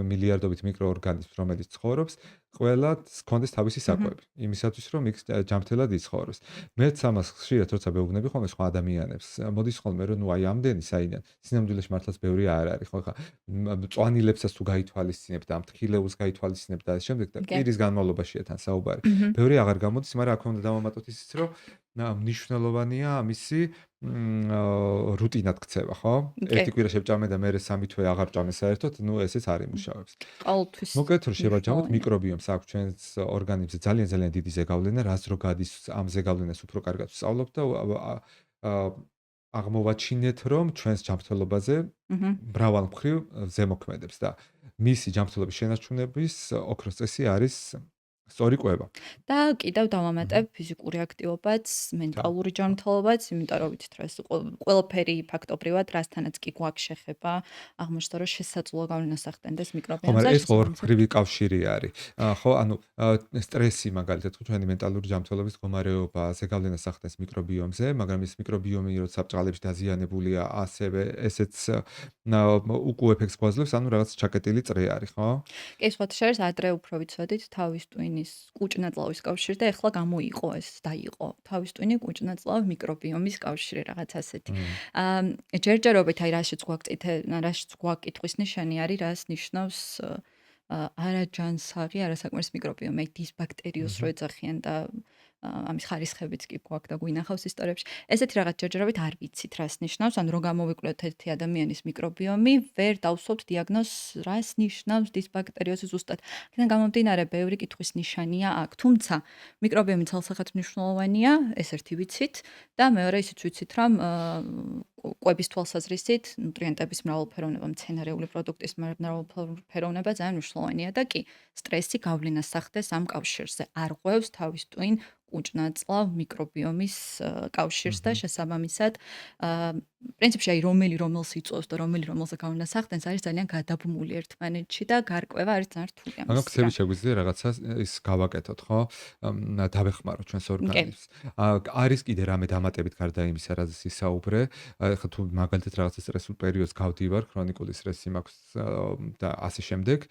მილიარდობით მიკროორგანიზმს, რომელიც ცხოვრობს, ყველას ჰქონდეს თავისი საკვები. იმისათვის, რომ იქ ჯანმრთელად იცხოვროს. მეც ამას ხშირად როცა ვეუბნები ხოლმე სხვა ადამიანებს, მოდის ხოლმე რომ ნუ აი ამდენი საიდან სინამდვილეში მართლაც ბევრი არ არის, ხო ხა მწვანილებსაც თუ გაითვალისწინებთ, ამ თხილეულს გაითვალისწინებთ და ამ შემდეგ და კვირის განმავლობაშია თან საუბარი. ბევრი აღარ გამოდის, მაგრამ აქ უნდა დავამატოთ ისიც, რომ მნიშვნელოვანია ამისი რუტინად ქცევა, ხო? ერთი კვირა შევჭამე და მე სამი თვე აღარ ვჭამე საერთოდ, ნუ ესეც არ იმუშავებს. ყოველთვის. მოკლედ რომ შევაჯამოთ მიკრობიომს აქვს ჩვენს ორგანიზმზე ძალიან დიდი ზეგავლენა, რაც რო გადის ამ ზეგავლენას უფრო კარგად ვსწავლობ და აღმოვაჩინეთ, რომ ჩვენს ჯანმრთელობაზე მრავალ მხრივ ზემოქმედებს და მისი ჯანმრთელობის შენარჩუნების ოქროს წესი არის სწორი კვება. და კიდევ დავამატებ ფიზიკური აქტივობაც, მენტალური ჯანმრთელობაც, იმიტომ რომ ვიცით რა ეს ყველაფერი ფაქტობრივად რასთანაც კი გვაქვს შეხება, აღმოჩნდა რომ შესაძლოა გავლენას ახდენდეს ხო, მიკრობიომზე. მაგრამ ეს ყოველგვარი კავშირი არის. ხო, ანუ სტრესი მაგალითად თუ ჩვენი მენტალური ჯანმრთელობის მდგომარეობა ზეგავლენას ახდენს მიკრობიომზე, მაგრამ ეს მიკრობიომი როცა ბჭყალებში დაზიანებულია, ასევე ესეც უკუ ეფექტს გვაძლევს, ანუ რაღაც ჩაკეტილი წრე არის, ხო? კი, სხვათა შორის ადრე უფრო ვიცოდით თავის ტვინის კუჭ-ნაწლავის კავშირი და ეხლა გამოიყო ეს, დაიყო თავის ტვინი კუჭ-ნაწლავ მიკრობიომის კავშირი, რაღაც ასეთი. ჯერჯერობით აი რაშიც გვაქვს კითხვის ნიშანი არის, რას ნიშნავს არაჯანსაღი, არასაკმარის მიკრობიომი, აი დისბაქტერიოზს რო ეძახიან და ამის ხარისხებიც კი გვაქვს და გვინახავს ისტორიებში. ესეთი რაღაც ჯერჯერობით არ ვიცით, რას ნიშნავს, ან რო გამოვიკვლიოთ ერთი ადამიანის მიკრობიომი, ვერ დავსვათ დიაგნოზს, რას ნიშნავს დისბაქტერიოზი ზუსტად. აქედან გამომდინარე, ბევრი კითხვის ნიშანია აქ. თუმცა მიკრობიომი ძალსახად მნიშვნელოვანია, ეს ერთი ვიცით და მეორე ისიც ვიცით, რომ კვების თვალსაზრისით ნუტრიენტების მრავალფეროვნება, მცენარეული პროდუქტის მრავალფეროვნება ძალიან მნიშვნელოვანია და კი, სტრესი გავლენას ახდენს ამ კავშირზე. არ ღვევს თავის ტვინ კუჭ-ნაწლავ მიკრობიომის კავშირს და შესაბამისად, პრინციპში აი რომელს იწვევს და რომელზე გავლენას ახდენს არის ძალიან გადაბმული ერთმანეთში და გარკვევა არის ძალიან რთული ამის. მაგრამ ხსები შეგვიძლია რაღაცა ის გავაკეთოთ, ხო? დავეხმაროთ ჩვენს ორგანიზმს. არის კიდე რამე დამატებით გარდა იმისა, რაზეც ისაუბრე, ხა თუ მაგალითად რაღაცა სტრესულ პერიოდს გავდივარ, ქრონიკული სტრესი მაქვს და ასე შემდეგ.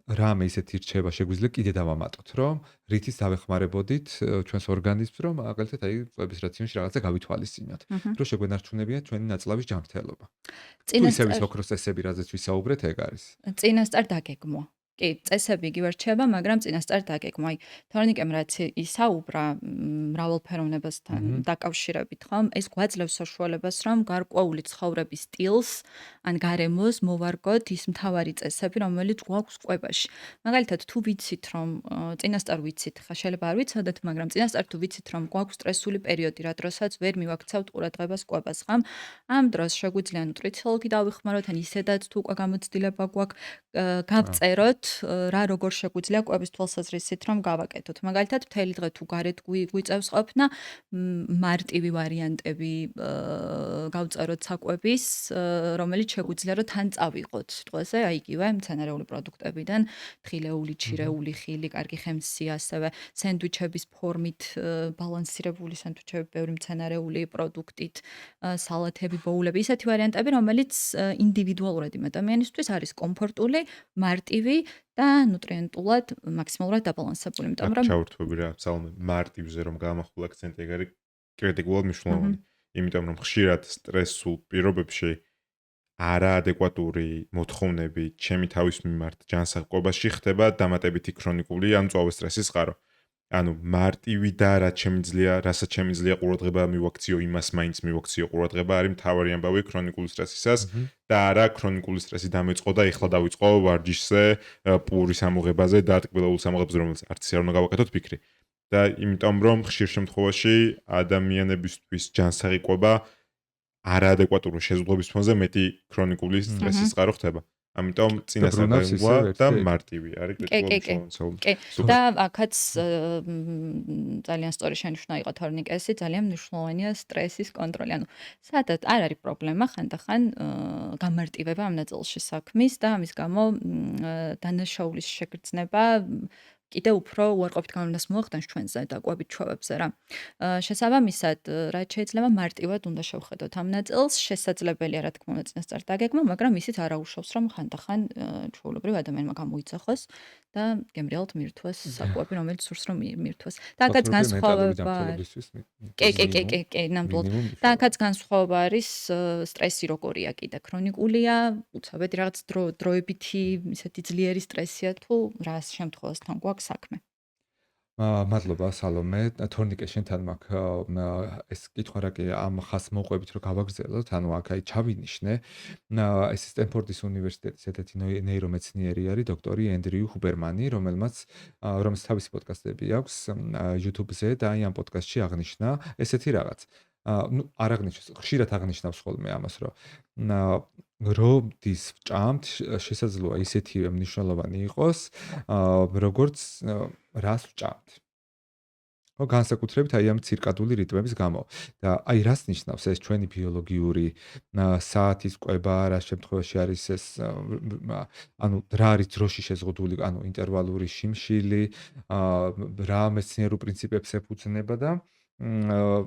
რამე ისეთი რჩება შეგვიძლია კიდე დავამატოთ, რომ რითიც დავეხმარებოდით ჩვენს ორგანიზმს, რომ მაგალითად აი კვების რაციონში რაღაცა გავითვალისწინოთ, რომ შეგვენარჩუნებინა ჩვენი ნაწლავის ჯანმრთელობა. თუ ისევ ის ოქროს წესები, რაზეც ვისაუბრეთ, ეგ არის. წინასწარ დაგეგმვა. კი, წესები იგივე რჩება, მაგრამ წინასწარ დაგეგმვა. აი, თორნიკემ რაც ისაუბრა მრავალფეროვნებასთან დაკავშირებით, ხომ? ეს გვაძლევს საშუალებას, რომ გარკვეული ცხოვრების სტილს ან გარემოს მოვარგოთ ის მთავარი წესები, რომელიც გვაქვს კვებაში. მაგალითად, თუ ვიცით, რომ წინასწარ ვიცით, ხა შეიძლება არ ვიცოდეთ, მაგრამ წინასწარ თუ ვიცით, რომ გვაქვს სტრესული პერიოდი, რა დროსაც ვერ მივაქცევთ ყურადღებას კვებას, ხომ? ამ დროს შეგვიძლია ნუტრიციოლოგი დავიხმაროთ, ან ისედაც თუ უკვე გამოცდილება გვაქვს, გავწეროთ რა როგორ შეგვიძლია კვების თვალსაზრისით რომ გავაკეთოთ. მაგალითად, მთელი დღე თუ გარეთ გვიწევს ყოფნა, მარტივი ვარიანტები გავწეროთ საკვების, რომელიც შეგვიძლია რომ თან წავიღოთ სიტყვაზე, აი იგივე მცენარეული პროდუქტებიდან, თხილეული, ჩირეული, ხილი, კარგი ხემსი, ასევე სენდვიჩების ფორმით ბალანსირებული სენდვიჩები, ბევრი მცენარეული პროდუქტით, სალათები, ბოულები, ისეთი ვარიანტები, რომელიც ინდივიდუალურად იმ ადამიანისთვის არის კომფორტული, მარტივი და ნუტრიენტულად მაქსიმალურად დაბალანსებული, იმიტომ რომ ჩაურთვები რა, სალმე მარტივზე რომ გამახვილ აქცენტი ეგ არის კრიტიკულად მნიშვნელოვანი. იმიტომ რომ ხშირად სტრესულ პირობებში არაადეკვატური მოთხოვნები ჩემი თავის მიმართ ჯანსაღ კვებაში ხდება დამატებითი ქრონიკული ან მწვავე სტრესის წყარო. ანუ მარტივი და რასაც შემიძლია ყურადღება მივაქციო, იმას მაინც მივაქციო ყურადღება არის მთავარი ამბავი ქრონიკული სტრესისას და არა ქრონიკული სტრესი დამეწყო და ეხლა დავიწყო ვარჯიშზე, პურის ამოღებაზე და ტკბილეულ სამოღებაზე, რომელიც არც არ უნდა გავაკეთოთ ფიქრი. და იმიტომ რომ ხშირ შემთხვევაში ადამიანებისთვის ჯანსაღი კვება არაადეკვატური შეზღუდვების ფონზე მეტი ქრონიკული სტრესის წყარო ხდება. ამიტომ წინასწარ დაგეგმვა და მარტივი არის კი, და აქაც ძალიან სწორი შენიშვნა იყო თორნიკესი, ძალიან მნიშვნელოვანია სტრესის კონტროლი. ანუ სადაც არ არის პრობლემა, ხანდახან გამარტივება ამ ნაწილში საქმის და ამის გამო დანაშაულის შეგრძნება კიდევ უფრო უარყოფით გავლენას მოახდენს ჩვენზე და კვებით ჩვევებზე რა. შესაბამისად, რაც შეიძლება მარტივად უნდა შევხედოთ ამ ნაწილს, შესაძლებელია რა თქმა უნდა წინასწარ დაგეგმა, მაგრამ ისიც არ აუშავს, რომ ხანდახან ჩვეულებრივ ადამიანმა გამოიცახოს და გემრიელად მირთვეს საკვები, რომელიც სურს რომ მირთვეს. და აქაც განსხვავება კი, ნამდვილად. და აქაც განსხვავება არის სტრესი როგორია კიდე ქრონიკულია, უცებად რაღაც დროებითი ისეთი ძლიერი სტრესია თუ რა შემთხვევასთან გვაქვს საქმე. მადლობა სალომე, თორნიკე შენთან მაქვს ეს კითხვა რა კი ამ ხას მოყვებით რომ გავაგრძელოთ, ანუ აქ აი ჩავინიშნე, ეს სტენფორდის უნივერსიტეტის ერთ-ერთი ნეირომეცნიერი არის დოქტორი ენდრიუ ჰუბერმანი, რომელმაც თავისი პოდკასტები აქვს YouTube-ზე და აი ამ პოდკასტში აღნიშნა ესეთი რაღაც. ნუ არ აღნიშნავს, ხშირად აღნიშნავს ხოლმე ამას, რომ დის ჭამთ შესაძლოა ისეთივე მნიშვნელოვანი იყოს, როგორც რას ჭამთ. განსაკუთრებით აი ამ ცირკადული რიტმების გამო. და აი რას ნიშნავს ეს ჩვენი ბიოლოგიური საათის კვება, რა შემთხვევაში არის ეს ანუ რა არის დროში შეზღუდული, ანუ ინტერვალური შიმშილი, რა მეცნიერულ პრინციპებს ეფუძნება და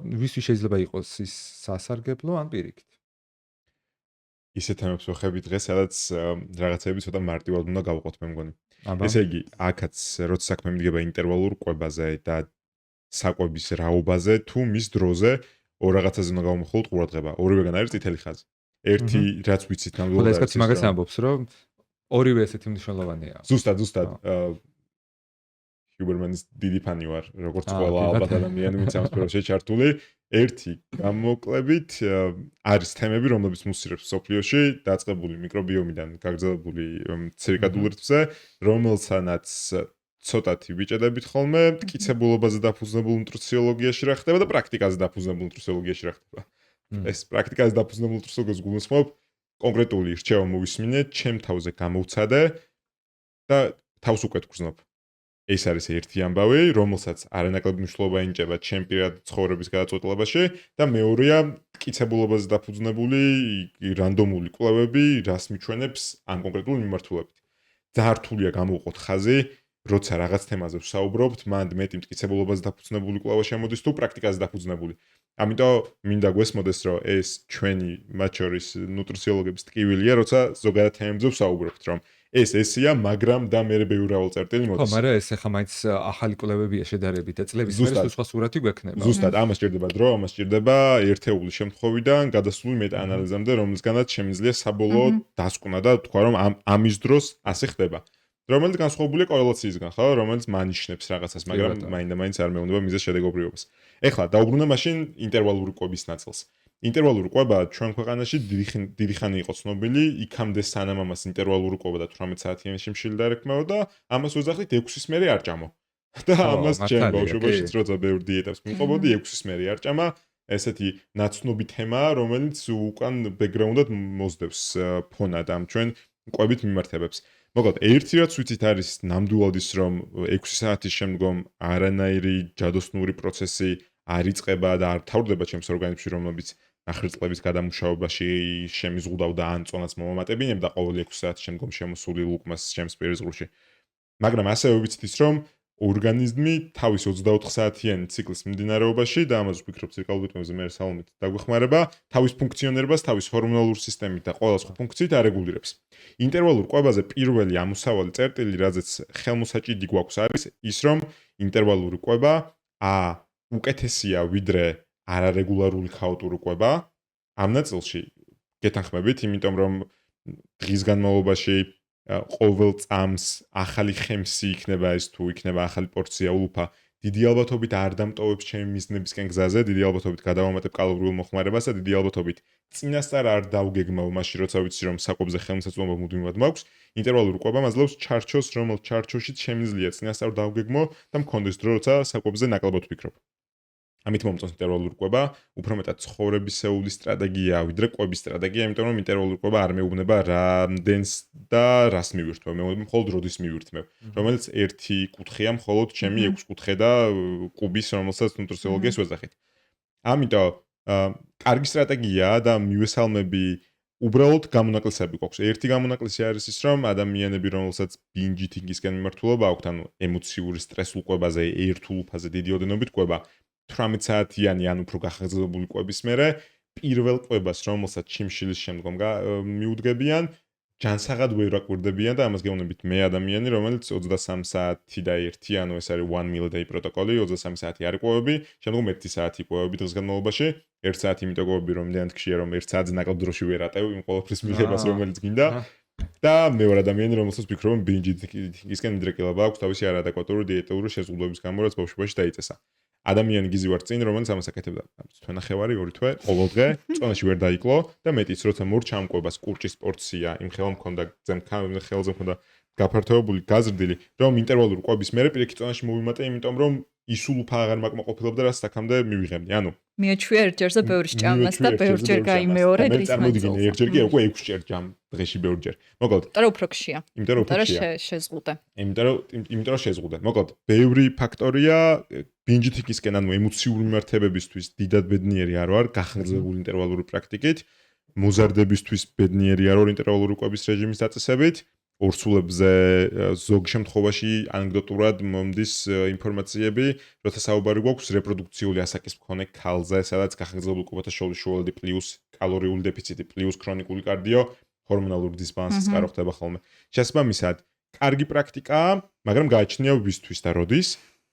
ვისთვის შეიძლება იყოს ის სასარგებლო ან პირიქით. ისეთ თემებს ვხები დღეს, სადაც რაღაცები ცოტა მარტივად უნდა გავყოთ მე მგონი. აბა. ესე იგი, აქაც როცა საქმე მიდგება ინტერვალურ კვებაზე და საკვების რაობაზე თუ მის დროზე ორ რაღაცაზე უნდა გავმოხულოთ ყურადღება. ორივეგან არის წითელი ხაზი. ერთი რაც ვიცით ხო და ნამდვილად ეს კაცი მაგას ამბობს, რომ ორივე ესეთი მნიშვნელოვანია. ზუსტად ჰიუბერმანის დიდი ფანი ვარ, როგორც ყველა ალბათ ადამიანი, ვინც ამ სფეროში ჩართული. ერთი გამოკლებით არის თემები, რომლებიც მუსირებს სოფლიოში, დაწყებული მიკრობიომიდან გაგრძელებული ცირკადულ რიტმზე, რომელსაც ცოტათი ვიჭედებით ხოლმე, მტკიცებულობაზე დაფუძნებულ ნუტრიციოლოგიაში რა ხდება და პრაქტიკაზე დაფუძნებულ ნუტრიციოლოგიაში რა ხდება. ეს პრაქტიკაზე დაფუძნებულ ნუტრიციოლოგიას გულისხმობ, კონკრეტული რჩევა მოვისმინე, ჩემ თავზე გამოვცადე და თავს უკეთ გრძნობ. ეს არის ერთი ამბავი, რომელსაც არანაკლებ მნიშვნელობა ენიჭება ჩემ პირად ცხოვრების გადაწყვეტილებაში და მეორეა მტკიცებულობაზე დაფუძნებული რანდომული კვლევები, რას მიჩვენებს ამ კონკრეტულ მიმართულებით. ძალიან რთულია გამოვყოთ ხაზი, როცა რაღაც თემაზე ვსაუბრობთ, მანდ მეტი მტკიცებულობაზე დაფუძნებული კვლევა შემოდის თუ პრაქტიკაზე დაფუძნებული. ამიტომ მინდა გვესმოდეს, რომ ეს ჩვენი მათ შორის ნუტრიციოლოგების ტკივილია, როცა ზოგადად თემებზე ვსაუბრობთ, რომ ესია, მაგრამ და მე ბევრი რავალწერტილი მოდის. ხო, მაგრამ ეს ახლა მაინც ახალი კვლევებია შედარებით და წლების მერე სხვა სურათი გვექნება. ზუსტად, ამას სჭირდება დრო, ამას სჭირდება ერთეული შემთხვევიდან გადასული მეტაანალიზამდე, რომელისგანაც შემიძლია საბოლოო დასკვნა და თქვა, რომ ამის დროს ასე ხდება. რომელიც განსხვავებულია კორელაციისგან, ხო, რომელიც მანიშნებს რაღაცას, მაგრამ მაინდა-მაინც არ მეუბნება მიზეს შედეგობრივობას. ეხლა დაუბრუნდა მაშინ ინტერვალური კვების ნაწილს. ინტერვალური კვება ჩვენ ქვეყანაში დიდი ხანი იყო ცნობილი, იქამდე სანამ ამას ინტერვალური კვება და 18 საათიანი შიმშილი დაერქმეოდა, ამას ვეძახით 6-ის მერე არ ჭამო. და ამას ჩემ ბავშვობაშიც როცა ბევრ დიეტებს მივყობოდი, 6-ის მერე არ ჭამა, ესეთი ნაცნობი თემაა, რომელიც უკან ბექგრაუნდად მოსდევს ფონად ამ ჩვენ კვებით მიმართებებს. მოკლედ, ერთი რაც ვიცით არის ნამდვილად ის, რომ 6 საათის შემდგომ არანაირი ჯადოსნური პროცესი არ იწყება და არ თავდება ჩემს ორგანიზმში, რომელიც ნახშირწყლების გადამუშავებაში შემიზღუდავდა ან წონას მომამატებინებდა ყოველ 6 საათის შემდგომ შემოსული ლუკმას ჩემს პირისგულში. მაგრამ ასევე ვიცით ის, რომ ორგანიზმი თავის 24 საათიანი ციკლის მიმდინარეობაში და ამას ვფიქრობ ცირკადულ რიტმებზე მე სალომით დაგვეხმარება, თავის ფუნქციონირებას, თავის ჰორმონალურ სისტემით და ყველა სხვა ფუნქციით არეგულირებს. ინტერვალურ კვებაზე პირველი ამოსავალი წერტილი, რაზეც ხელმოსაჭიდი გვაქვს არის ის, რომ ინტერვალური კვება უკეთესია ვიდრე არარეგულარული ქაოტური კვება. ამ ნაწილში გეთანხმებით, იმიტომ რომ დღის განმავლობაში ყოველ წამს ახალი ხემსი იქნება ეს თუ იქნება ახალი პორცია ულუფა, დიდი ალბათობით არ დამტოვებს ჩემი მიზნებისკენ გზაზე, დიდი ალბათობით გადავამატებ კალორიულ მოხმარებას და დიდი ალბათობით წინასწარ არ დავგეგმავ მაშინ, როცა ვიცი რომ საკვებზე ხელმისაწვდომობა მუდმივად მაქვს. ინტერვალური კვება მაძლევს ჩარჩოს, რომელიც ჩარჩოშიც შემიძლია წინასწარ დავგეგმო და მქონდეს დრო, როცა საკვებზე ნაკლებად ვფიქრობ. ამით მომწონს ინტერვალური კვება, უფრო მეტად ცხოვრებისეული სტრატეგია, ვიდრე კვების სტრატეგია, იმიტომ რომ ინტერვალური კვება არ მეუბნება რამდენს და რას მივირთმევ, მეუბნება მხოლოდ როდის მივირთმევ, რომელიც ერთი კუთხეა მხოლოდ ჩემი 6 კუთხე და კუბის, რომელსაც ნუტრიციოლოგიას ვეძახით. ამიტომ კარგი სტრატეგიაა და მივესალმები უბრალოდ გამონაკლისები გვაქვს. ერთი გამონაკლისი არის ის, რომ ადამიანები, რომელსაც binge eating-ისკენ მიმართულობა აქვთ, ანუ ემოციური სტრესულ კვებაზე, ერთულ უფაზე დიდი ოდენობით კვება 18 საათიანი ან უფრო გახაზებული კვების მერე პირველ კვებას, რომელსაც შიმშილის შემდგომ მიუდგებიან, ჯანსაღად ვერ აკვირდებიან და ამას გეუბნებით მე ადამიანი, რომელიც 23 საათი და 1, ანუ ეს არის 1 meal a day პროტოკოლი, 23 საათი არ ყვევები, შემდგომ 1 საათი ყვევები დღის განმავლობაში, 1 საათი იმიტომ ყვევები, რომ მდენად ხშირია, რომ 1 საათზე ნაკლებ დროში ვერ ატევ იმ ყოველფრის მიღებას, რომელიც გინდა. და მე ვარ ადამიანი, რომელსაც ვფიქრობ, რომ binge eating-ისკენ მიდრეკილება აქვს თავისი არადეკვატური დიეტური შეზღუდვების გამო, რაც ბავშვობაში დაიწესა. ადამიანი გიზი ვარ წინ, რომელიც ამას აკეთებდა. თვენახევარი 2 თვე, ყოველ დღე, წონაში ვერ დაიკლო და მეტიც, როცა მორჩა ამ კვებას კურჭის პორცია, იმ ხელს მქონდა, ხელზე მქონდა გაფართოებული, გაზრდილი, რომ ინტერვალური კვების მერე პირიქით ზონაში მოვიმატე, იმიტომ რომ ისულ უფა აღარ მაკმაყოფილობდა, რაც აქამდე მივიღებდი. ანუ მიეჩვია ერთჯერზე ბევრი სჭამას და ბევრჯერ გაიმეორე მე დრის წარმოიდგინე მანძილზე. ერთჯერ კი უკვე 6 ჯერ ჯამ დღეში ბევრჯერ. მოკლედ, იმიტომ რომ უფრო ხშია. იმიტომ რომ უფრო ხშია. შეზღუდე. იმიტომ რომ შეზღუდე. მოკლედ, ბევრი ფაქტორია ბინჯითიკისკენ, ანუ ემოციური მიმართებებისთვის დიდად ბედნიერი არ ვარ, გახანგრძლებული ინტერვალური პრაქტიკით, მოზარდებისთვის ბედნიერი არ ვარ ინტერვალური კვების რეჟიმის დაწესებით. ორსულებზე ზოგ შემთხვევაში ანეკდოტურად მომდის ინფორმაციები, როცა საუბარი გვაქვს რეპროდუქციული ასაკის მქონე ქალზე, სადაც გახანგრძლებული კვებათა შოულდი პლუს კალორიული დეფიციტი პლუს ქრონიკული კარდიო ჰორმონალური დისბალანსის წყარო ხდება ხოლმე. შესაბამისად, კარგი პრაქტიკაა, მაგრამ გააჩნია ვისთვის და როდის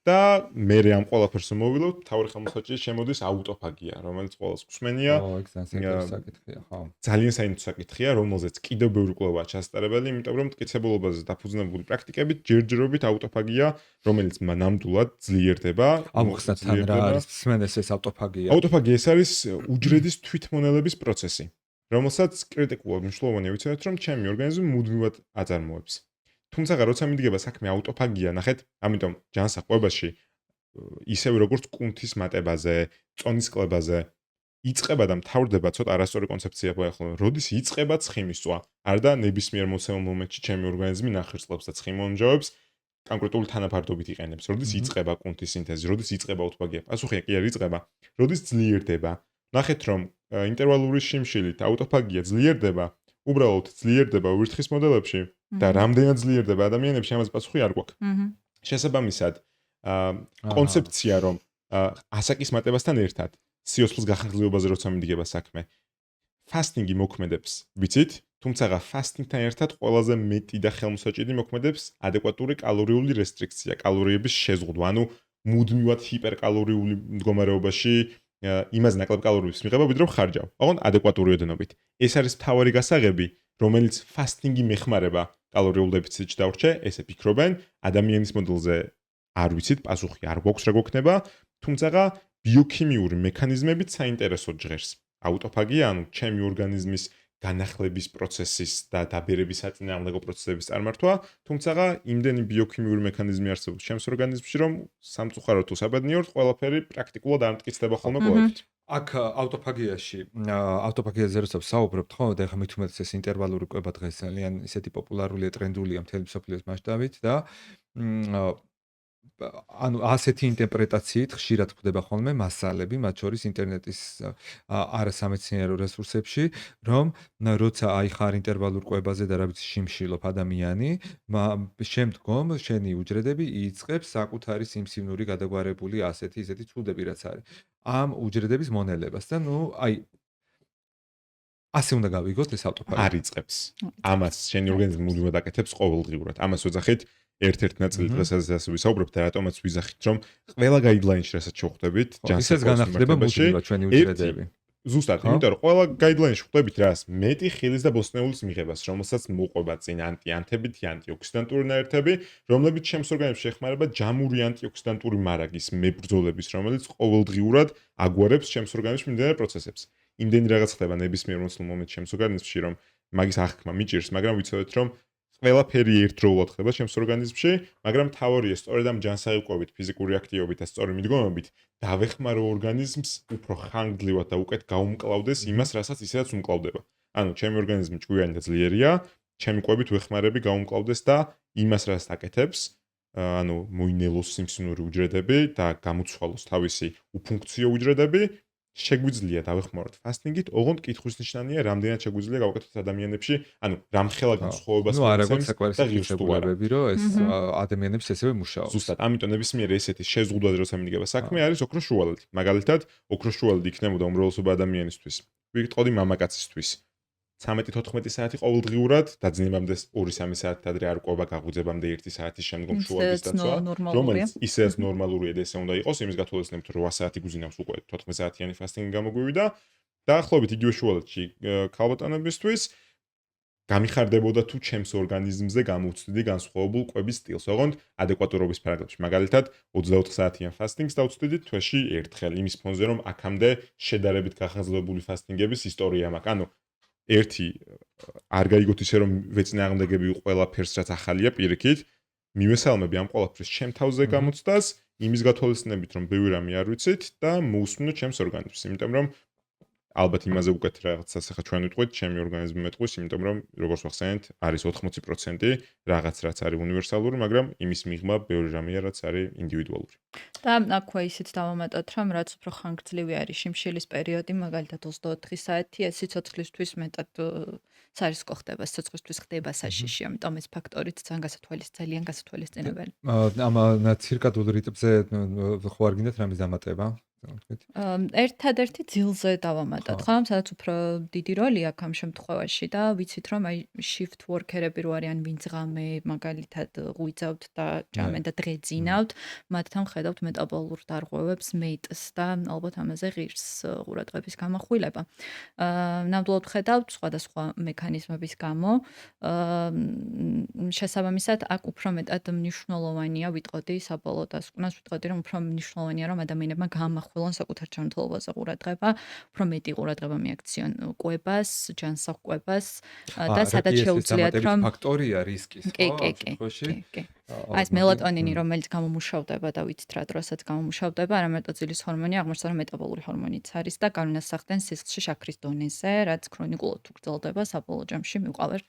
და მე ამ ყველაფერს მოვილობ, თავი ხელმოსაჭრელი შემოდის აუტოფაგია, რომელიც ყველას გსმენია. ეგ ძალიან საკითხია, ხო. ძალიან საინტერესო საკითხია, რომელზეც კიდევ ბევრი კვლევაა ჩასწარებელი, იმიტომ რომ მტკიცებულობაზე დაფუძნებული პრაქტიკებით ჯერჯერობით აუტოფაგია, რომელიც ნამდვილად ძლიერდება. ამოხსნათ თან რა არის სმენელს ეს აუტოფაგია? აუტოფაგია ეს არის უჯრედის თვითმონელების პროცესი, რომელსაც კრიტიკულად მნიშვნელოვანია ვიცოდეთ, რომ ჩემი ორგანიზმი მუდმივად აწარმოებს. თუმცა როცა მიდგება საქმე აუტოფაგია, ნახეთ, ამიტომ ჯანსაღ-კვებაში ისევე როგორც კუნთის მატებაზე, წონის კლებაზე იწყება და მთავრდება ცოტა არასწორი კონცეფცია მოახდინო. როდის იწყება ცხიმის წვა? არ და ნებისმიერ მოცემულ მომენტში ჩემი ორგანიზმი ნახირწყლებს და ცხიმონჯოებს კონკრეტული თანაფარდობით იყენებს. როდის იწყება კუნთის სინთეზი? როდის იწყება აუტოფაგია? პასუხია კი არ იწყება. როდის ძლიერდება? ნახეთ რომ ინტერვალური შიმშილით აუტოფაგია ძლიერდება, უბრალოდ ძლიერდება ვირთხის მოდელებში და რამდენად ძლიერდება ადამიანებში, ამაზე პასუხი არ გვაქვს. შესაბამისად, კონცეფცია რომ ასაკის მატებასთან ერთად სიოსლის გახანგრძლივებაზე როცა მიდგება საქმე, ფასტინგი მოქმედებს, ვიცით? თუმცა ფასტინგთან ერთად ყველაზე მეტი და ხელმოსაჭირი მოქმედებს ადეკვატური კალორიული რესტრიქცია, კალორიების შეზღუდვა, ანუ მუდმივად ჰიპერკალორიული მდგომარეობაში იმას ნაკლებ კალორიების მიღება, ვიდრე ხარჯავ. ოღონდ ადეკვატური ოდენობით. ეს არის მთავარი გასაღები, რომელიც ფასტინგი მეხმარება კალორიულ დეფიციტში დავრჩე, ესე ფიქრობენ, ადამიანის მოდელზე არ ვიცით, პასუხი არ გვაქვს რა გვექნება, თუმცა ბიოქიმიური მექანიზმებით საინტერესო ჟღერს. აუტოფაგია, ანუ ჩემი ორგანიზმის განახლების პროცესის და დაბერების საწინააღმდეგო პროცესების წარმართვა, თუმცა იმდენი ბიოქიმიური მექანიზმი არსებობს ჩემს ორგანიზმში, რომ სამწუხაროდ თუ საბედნიეროდ ყველაფერი პრაქტიკულად არ მტკიცდება ხოლმე კვლევით. აქ აუტოფაგიაზე როცა საუბრობთ, ხო, და ეხლა მით უმეტეს ეს ინტერვალური კვება დღეს ძალიან ისეთი პოპულარულია, ტრენდულია მთელი მსოფლიოს მასშტაბით და ანუ ასეთი ინტერპრეტაციით ხშირად ხდება ხოლმე მასალები, მათ შორის ინტერნეტის არასამეცნიერო რესურსებში, რომ როცა აიხარ ინტერვალურ კვებაზე და რა ვიცი შიმშილობ ადამიანი, შემდგომ შენი უჯრედები იწყებს საკუთარი სიმსივნური გადაგვარებული ასეთი ისეთი ცუდები რაც არის. ამ უჯრედების მონელებას და ასე უნდა გავიგოთ ეს აუტოფაგია. არ იწყებს. ამას შენი ორგანიზმი მუდმივად აკეთებს ყოველდღიურად. ამას ვეძახით ერთ-ერთ ნაწილი დღესაც ასე ვისაუბრებთ და რატომაც ვიზახით რომ ყველა გაიდლაინში რასაც შევხვდებით ჯანსაღ განახდება მუდმივად ჩვენი უჯრედები. ზუსტად, იმიტომ რომ ყველა გაიდლაინში ხვდებით რას მეტი ხილის და ბოსტნეულის მიღებას, რომელსაც მოყვება წინ ანტიანთებითი, ანტიოქსიდანტური ნაერთები, რომლებიც ჩემს ორგანიზმს ეხმარება ჯამური ანტიოქსიდანტური მარაგის მებრძოლების, რომელიც ყოველდღიურად აგვარებს ჩემს ორგანიზმში მიმდინარე პროცესებს. იმდენი რაღაც ხდება ნებისმიერ მოსულ მომენტში ჩემს ორგანიზმში, რომ მაგის აღქმა მიჭირს, მაგრამ ვიცოდეთ რომ ყველაფერი ერთდროულად ხდება ჩემს ორგანიზმში, მაგრამ თავარია სწორედ ამ ჯანსაღი კვებით, ფიზიკური აქტივობით და სწორი მიდგომებით დავეხმარო ორგანიზმს უფრო ხანგრძლივად და უკეთ გაუმკლავდეს იმას, რასაც ისედაც უმკლავდება. ანუ ჩემი ორგანიზმი ჭკვიანი და ძლიერია, ჩემი კვებით ვეხმარები გაუმკლავდეს და იმას, რაც აკეთებს, ანუ მოინელოს სიმსივნური უჯრედები და გამოცვალოს თავისი უფუნქციო უჯრედები, შეგვიძლია დავეხმაროთ ფასტინგით, ოღონდ კითხვის ნიშანია, რამდენად შეგვიძლია გავაკეთოთ ადამიანებში, ანუ რამხელა განსხვავებას მოიცემს და ღირსშესანიშნაობები, რომ ეს ადამიანებს ესევე მუშაობს. ზუსტად, ამიტომ ნებისმიერ ესეთი შეზღუდვაზე როცა მიდგება საქმე, არის ოქროს შუალედი. მაგალითად, ოქროს შუალედი იქნებოდა უმრავლესობა ადამიანისთვის. ვიტყოდი მამაკაცისთვის. 13-14 საათი ყოველდღიურად დაძინებამდე 2-3 საათი ადრე არ ყვება გაღვიძებამდე 1 საათის შემდგომ შუალედის დაცვა, რომელიც ისედაც ნორმალურია და ესე უნდა იყოს, იმის გათვალისწინებით 8 საათი გუზინავს უკვე 14 საათიანი ფასტინგი გამოგვივიდა და ახლობით იგივე შუალედში ქალბატონებისთვის გამიხარდებოდა თუ ჩემს ორგანიზმზე გამოვცდი განსხვავებულ კვების სტილს, ოღონდ ადეკვატურობის პარაგრაფში. მაგალითად, 24 საათიან ფასტინგს დავწვდით თვეში ერთხელ, იმის ფონზე რომ აქამდე შედარებით გახაზლებული ფასტინგების ისტორია მაქვს. ანუ ერთი არ გაიგოთ ისე რომ ვეწინააღმდეგები ყველაფერს რაც ახალია პირიქით მივესალმები ამ ყველაფრის ჩემ თავზე გამოცდას იმის გათვალისწინებით რომ ბევრი რამე არ ვიცით და მოусმინო ჩემს ორგანიზმს იმიტომ რომ ალბათ იმაზე უკეთ რაღაცას ახლა ჩვენ ვიტყვით ჩემი ორგანიზმი მეტყვის იმიტომ რომ როგორც ვახსენეთ არის 80% რაღაც რაც არის უნივერსალური მაგრამ იმის მიღმა ბევრი რამეა რაც არის ინდივიდუალური და აქვე ისიც დავამატოთ, რომ რაც უფრო ხანგრძლივი არის შიმშილის პერიოდი, მაგალითად 24 საათი, ეს სიცოცხლისთვის მეტად სარისკო ხდება, სიცოცხლისთვის ხდება საშიში, ამიტომ ეს ფაქტორიც ძალიან გასათვალისწინებელი. ამ ცირკადულ რიტმზე ხო არ გინდათ რამის დამატება? ერთადერთი ძილზე დავამატოთ, ხო? სადაც უფრო დიდი როლი აქვს ამ შემთხვევაში და ვიცით რომ აი shift worker-ები რო არიან ვინც ღამე მაგალითად ღვიძავთ და ჭამენ და დღეძინავთ, მათთან ხედავთ მეტაბოლურ დარღვევებს, მეტს და ალბათ ამაზე ღირს ყურადღების გამახვილება. ნამდვილად ხედავთ სხვადასხვა მექანიზმების გამო. შესაბამისად, აქ უფრო მეტად მნიშვნელოვანია ვიტყოდი საბოლოო დასკვნას, ვიტყოდი რომ უფრო მნიშვნელოვანია რომ ადამიანებმა გაამახვილონ საკუთარ ჯანმრთელობაზე ყურადღება, უფრო მეტი ყურადღება მიაქციონ კვებას, ჯანსაღკვებას და სადაც შეუძლიათ რომ ფაქტორია რისკის, ხო? კი. აი ეს მელატონინი, რომელიც გამომუშავდება და ვიცით რა დროსაც გამომუშავდება, არამარტო ძილის ჰორმონი, აღმოჩნდა რომ მეტაბოლური ჰორმონიც არის და განასახდენ სისხლში შაქრის დონეზე, რაც ქრონიკულად თუ გრძელდება, საბოლოო ჯამში მივყავართ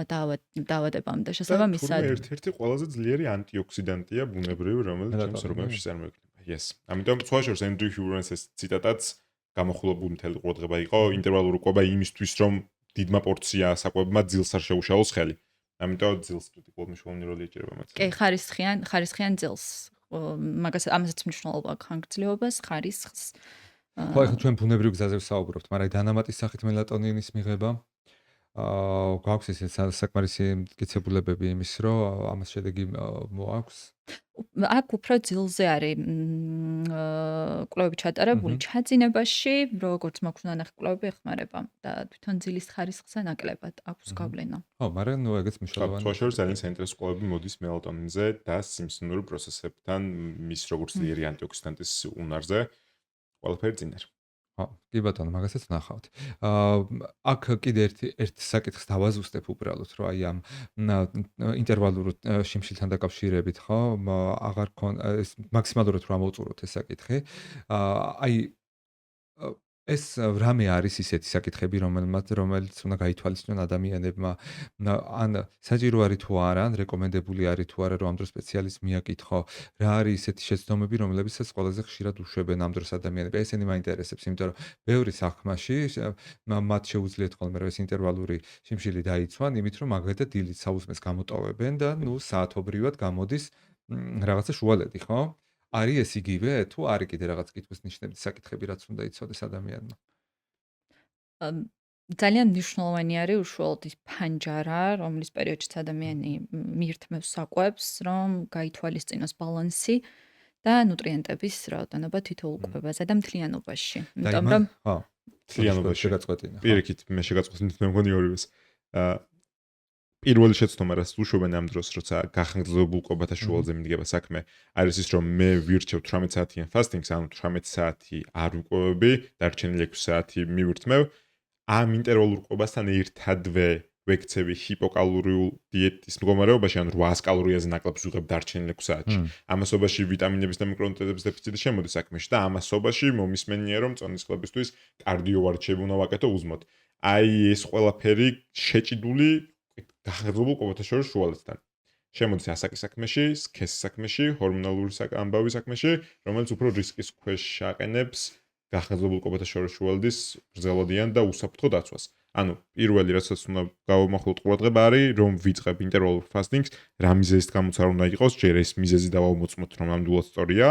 დაავადებამდე. შესაბამისად, ერთ-ერთი ყველაზე ძლიერი ანტიოქსიდანტია ბუნებრივი, რომელიც ჩემს ორგანიზმში წარმოიქმნება. Yes. ამიტომ სხვა შორის Andrew Huberman-ის ციტატაც გამახვილებული მთელი ყურადღება იყო ინტერვალური კვება იმისთვის, რომ დიდმა პორცია საკვებმა ძილს არ შეუშალოს ხელი. ამიტომ ძილს კრიტიკულად მნიშვნელოვანი როლი ეჭირება მათ. კი, ხარისხიან ძილს. მაგას ამასაც მნიშვნელობა აქვს ხანგრძლივობას, ხარისხს. ხო, ახლა ჩვენ ბუნებრივ გზაზე ვსაუბრობთ, მაგრამ დანამატის სახით მელატონინის მიღება გვაქვს ესე საკმარისი მტკიცებულებები იმის, რომ ამას შედეგი მოაქვს. აქ უფრო ძილზე არის კვლევები ჩატარებული ჩაძინებაში, როგორც მაქვს ნანახი კვლევები ეხმარება და თვითონ ძილის ხარისხზე ნაკლებად აქვს გავლენა. ხო, მაგრამ ნუ ეგეც მნიშვნელოვანია. სხვა შორის ძალიან საინტერესო კვლევები მოდის მელატონინზე და სიმსივნური პროცესებთან მის როგორც ძლიერი ანტიოქსიდანტის უნარზე ყველაფერი წინ არის. ხო, კი ბატონო, მაგასაც ნახავთ. აქ კიდე ერთ საკითხს დავაზუსტებ უბრალოდ, რომ აი ამ ინტერვალურ შიმშილთან დაკავშირებით, ხო, აღარ ეს მაქსიმალურად რა მოვწუროთ ეს საკითხი. აი ეს რამე არის ისეთი საკითხები, რომელიც უნდა გაითვალისწინონ ადამიანებმა, ან საჭირო არის თუ არა, ან რეკომენდებული არის თუ არა, რომ ამ დროს სპეციალისტს მიაკითხო, რა არის ისეთი შეცდომები, რომლებიცაც ყველაზე ხშირად უშვებენ ამ დროს ადამიანები. ესენი მაინტერესებს, იმიტომ რომ ბევრი საქმაში მათ შეუძლიათ ხოლმე რომ ეს ინტერვალური შიმშილი დაიცვან, იმით რომ მაგალითად დილით საუზმეს გამოტოვებენ და ნუ საათობრივად გამოდის რაღაცა შუალედი, ხო? არის ეს იგივე თუ არის კიდე რაღაც კითხვის ნიშნები საკითხები რაც უნდა იცოდეს ადამიანმა ძალიან მნიშვნელოვანი არის უშუალოდ ის ფანჯარა, რომლის პერიოდშიც ადამიანი მიირთმევს საკვებს, რომ გაითვალისწინოს ბალანსი და ნუტრიენტების რაოდენობა თითოეულ კვებაზე და მთლიანობაში. იმიტომ რომ ხო, მთლიანობაში შეგაწყვეტინა. პირიქით მე შეგაწყვეტინეთ მე მგონი ორივეს. პირველი შეცდომა რაც უშვებენ ამ დროს, როცა გახანგრძლივებულ კვებათა შუალზე მიდგება საქმე, არის ის რომ მე ვირჩევ 18 საათიან ფასტინგს, ანუ 18 საათი არ ვიკვებები, დარჩენილი 6 საათი მივირთმევ. ამ ინტერვალურ კვებასთან ერთადვე ვექცევი ჰიპოკალორიულ დიეტის მდგომარეობაში, ანუ 800 კალორიაზე ნაკლებს ვიღებ დარჩენილ 6 საათში. ამასობაში ვიტამინების და მიკრონუტრიენტების დეფიციტი შემოდის საქმეში და ამასობაში მომისმენია რომ წონის კლებისთვის კარდიოვარჩები უნდა ვაკეთო უზმოდ. აი ეს ყველაფერი შეჭიდული გახანგრძლივებულ კვებათა შორის შუალედთან. შემოდის ასაკის საქმეში, სქესის საქმეში, ჰორმონალური ამბავი საქმეში, რომელიც უფრო რისკის ქვეშ აყენებს გახანგრძლივებულ კვებათა შორის შუალედის გრძელვადიან და უსაფრთხო დაცვას. ანუ პირველი რასაც უნდა გავამახვილოთ ყურადღება არის რომ ვიწყებ ინტერვალურ ფასტინგს, რა მიზეზით გამოც არ უნდა იყოს, ჯერ ეს მიზეზი დავამოწმოთ რომ ნამდვილად სწორია.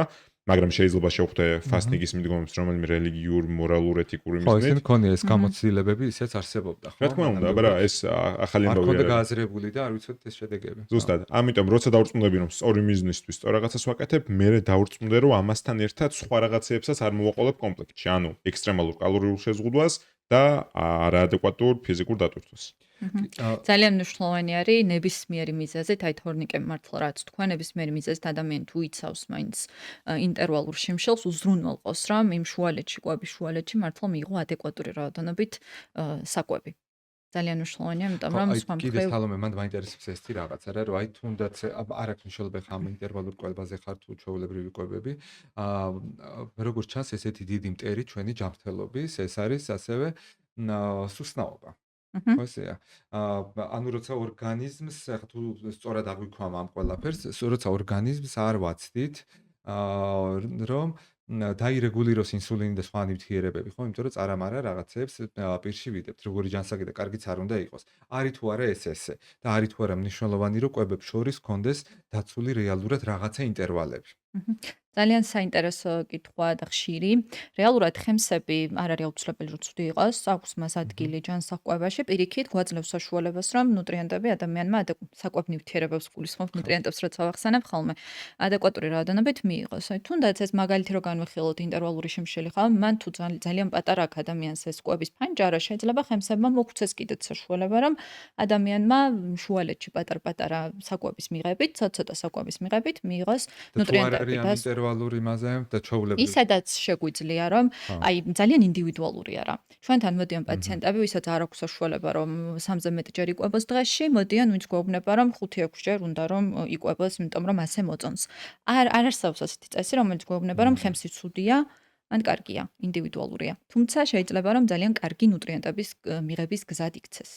მაგრამ შეიძლება შევხვდე ფასტინგის მიდგომებს რომელიმე რელიგიურ, მორალურ, ეთიკური მიზნით. ხო, ისინი ქონია ეს გამოცდილებები, ისეც არსებობდა, ხო? რა თქმა უნდა, მაგრამ ეს ახალი ამბავია. არ ქონდა გააზრებული და არ ვიცოდით ეს შედეგები. ზუსტად. ამიტომ როცა დავრწმუნდები რომ სწორი მიზნისთვის სწორ რაღაცას ვაკეთებ, მე დავვრწმუნდე რომ ამასთან ერთად სხვა რაღაცეებსაც არ მოვაყოლებ კომპლექტში, ანუ ექსტრემალურ კალორიულ შეზღუდვას და არაადეკვატურ ფიზიკურ დატვირთვას. ძალიან მნიშვნელოვანი არის ნებისმიერი მიზეზით, აი თორნიკემ მართლა რაც თქვა, ნებისმიერი მიზეზით ადამიანი თუ იცავს მაინც ინტერვალურ შიმშილს, უზრუნველყოს, რომ იმ შუალედში, კვების შუალედში მართლა მიიღო ადეკვატური რაოდენობით საკვები. ძალიან მნიშვნელოვანია, იმიტომ რომ სხვა კიდე მხრივ სალომე მან მაინტერესებს ეს რაღაცა რა, რომ აი თუნდაც არ აქვს მნიშვნელობა ხა ამ ინტერვალურ კვებაზე ხარ თუ ჩვეულებრივი კვებები. როგორც ჩანს, ესეთი დიდი მტერი ჩვენი ჯანმრთელობის, ეს არის ასევე სუსტნაობა. ხო ესეა. ანუ როცა ორგანიზმს ხა თუ სწორად აღვიქვამ ამ ყველაფერს, როცა ორგანიზმს არ ვაცდით, რომ დაირეგულიროს ინსულინი და სხვა ნივთიერებები, ხო? იმიტომ რომ წარამარა რაღაცებს პირში ვიდებთ, როგორი ჯანსაღი და კარგიც არ უნდა იყოს. არის თუ არა ეს და არის თუ არა მნიშვნელოვანი, რომ კვებებს შორის კონდეს დაცული რეალურად რაღაცა ინტერვალები. ძალიან საინტერესო კითხვა და ხშირი. რეალურად ხემსები არ არის აუცილებელი რომ ცუდი იყოს, აქვს მას ადგილი ჯანსაღ-კვებაში, პირიქით გვაძლევს საშუალებას, რომ ნუტრიენტები ადამიანმა საკვებ ნივთიერებებს გულისხმობ ნუტრიენტებს, როცა ვახსენებ ხოლმე, ადეკვატური რაოდენობით მიიღოს. აი თუნდაც ეს მაგალითი რო განვიხილოთ ინტერვალური შიმშილი ხარ, მან თუ ძალიან პატარა აქ ადამიანს ეს კვების ფანჯარა, შეიძლება ხემსებმა მოგვცეს კიდეც საშუალება, რომ ადამიანმა შუალედში პატარ-პატარა საკვების მიღებით, ცოტ-ცოტა საკვების მიღებით მიიღოს ნუტრიენტები და ინტერვალური მასე და ჩვეულებრივი ისედაც შეგვიძლია რომ აი ძალიან ინდივიდუალურია რა. ჩვენთან მოდიან პაციენტები, ვისაც არ აქვს საშუალება რომ 3-ზე მეტჯერ იკვებოს დღეში, მოდიან ვინც გვეუბნება რომ 5-6 ჯერ უნდა რომ იკვებოს, იმიტომ რომ ასე მოწონს. არ არსებობს ასეთი წესი, რომელიც გვეუბნება რომ ხემსი ცუდია, ან კარგია, ინდივიდუალურია. თუმცა შეიძლება რომ ძალიან კარგი ნუტრიენტების მიღების გზად იქცეს.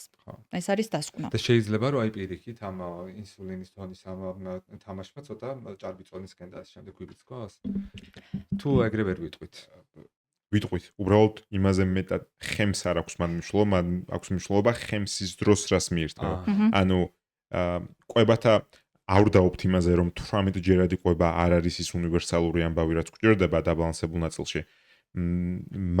ეს არის დასკვნა. და შეიძლება რომ აი პირიქით ამ ინსულინის დონის ამ თამაშმა ცოტა ჭარბიწონისკენ და ამ შემდეგ ვიბიძგოს? თუ ეგრე ვერ ვიტყვით. ვიტყვით, უბრალოდ იმაზე მეტად ხემს არ აქვს მან მნიშვნელობა, მან აქვს მნიშვნელობა ხემსის დროს რას მიირთმევა. ანუ კვებათა არ დავობთ იმაზე, რომ 18 ჯერადი კვება არ არის ის უნივერსალური ამბავი, რაც გვჭირდება დაბალანსებულ ნაწილში.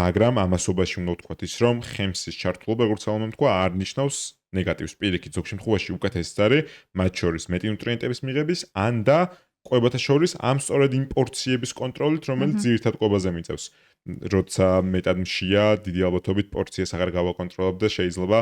მაგრამ ამასობაში უნდა ვთქვათ ის, რომ ხემსის ჩართულობა, როგორც სალომემ თქვა, არ ნიშნავს ნეგატივს. პირიქით, ზოგ შემთხვევაში უკეთესიც არის, მათ შორის მეტი ნუტრიენტების მიღების, ან და კვებათა შორის ამ სწორედ იმ პორციების კონტროლით, რომელიც ძირითად კვებაზე მიწევს. როცა მეტად მშია, დიდი ალბათობით პორციას აღარ გავაკონტროლებ და შეიძლება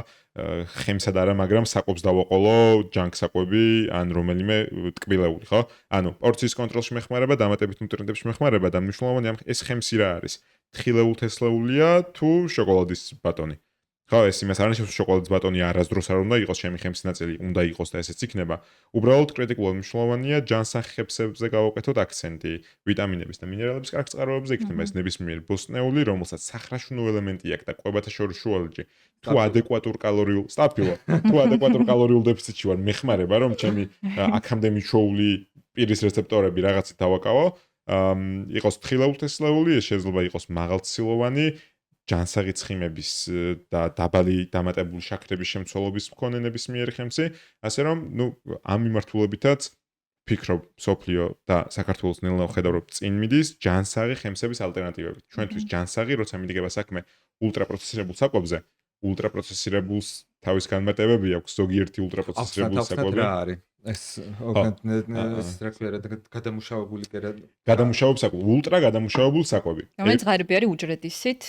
ხემსად არა, მაგრამ საკვებს დავაყოლო, ჯანკ საკვები, ან რომელიმე ტკბილეული, ხო? ანუ პორციის კონტროლში მეხმარება, დამატებით ნუტრიენტებში მეხმარება და მნიშვნელოვანი ეს ხემსი რა არის? თხილეულ-თესლეულია თუ შოკოლადის ბატონი? ხო, ეს იმას არ ნიშნავს, რომ შოკოლადის ბატონი არასდროს არ უნდა იყოს, ჩემი ხემსის ნაწილი უნდა იყოს და ესეც იქნება. უბრალოდ კრიტიკულად მნიშვნელოვანია ჯანსაღ ხემსებზე გავაკეთოთ აქცენტი. ვიტამინების და მინერალების კარგ წყაროებზე იქნება ეს ნებისმიერი ბოსტნეული, რომელსაც სახრაშუნო ელემენტი აქვს და კვებათა შორის შუალედში. თუ ადეკვატურ კალორიულ სტაფილო, თუ ადეკვატურ კალორიულ დეფიციტში ვარ, მეხმარება რომ ჩემი აქამდე მიჩვეული პირის რეცეპტორები რაღაცით დავაკავო, იყოს თხილეულ-თესლეული, ეს შეიძლება იყოს მაღალცილოვანი ჯანსაღი ცხიმების და დაბალი დამატებული შაქრების შემცველობის მქონე ნებისმიერი ხემსი, ასე რომ, ამ მიმართულებითაც ფიქრობ, სოფლიო და საქართველოს ნელ-ნელა ხედავ, რომ წინ მიდის ჯანსაღი ხემსების ალტერნატივებით. ჩვენთვის ჯანსაღი, როცა მიდგება საქმე ულტრაპროცესირებულ საკვებზე, ულტრაპროცესირებულს თავის განმარტებები აქვს, ზოგიერთი ულტრაპროცესირებული საკვები. რა არის? ეს რა ქვია, გადამუშავებული კერა. გადამუშავებული საკვები, ულტრა გადამუშავებული საკვები. რომელიც ღარიბი არის უჯრედისით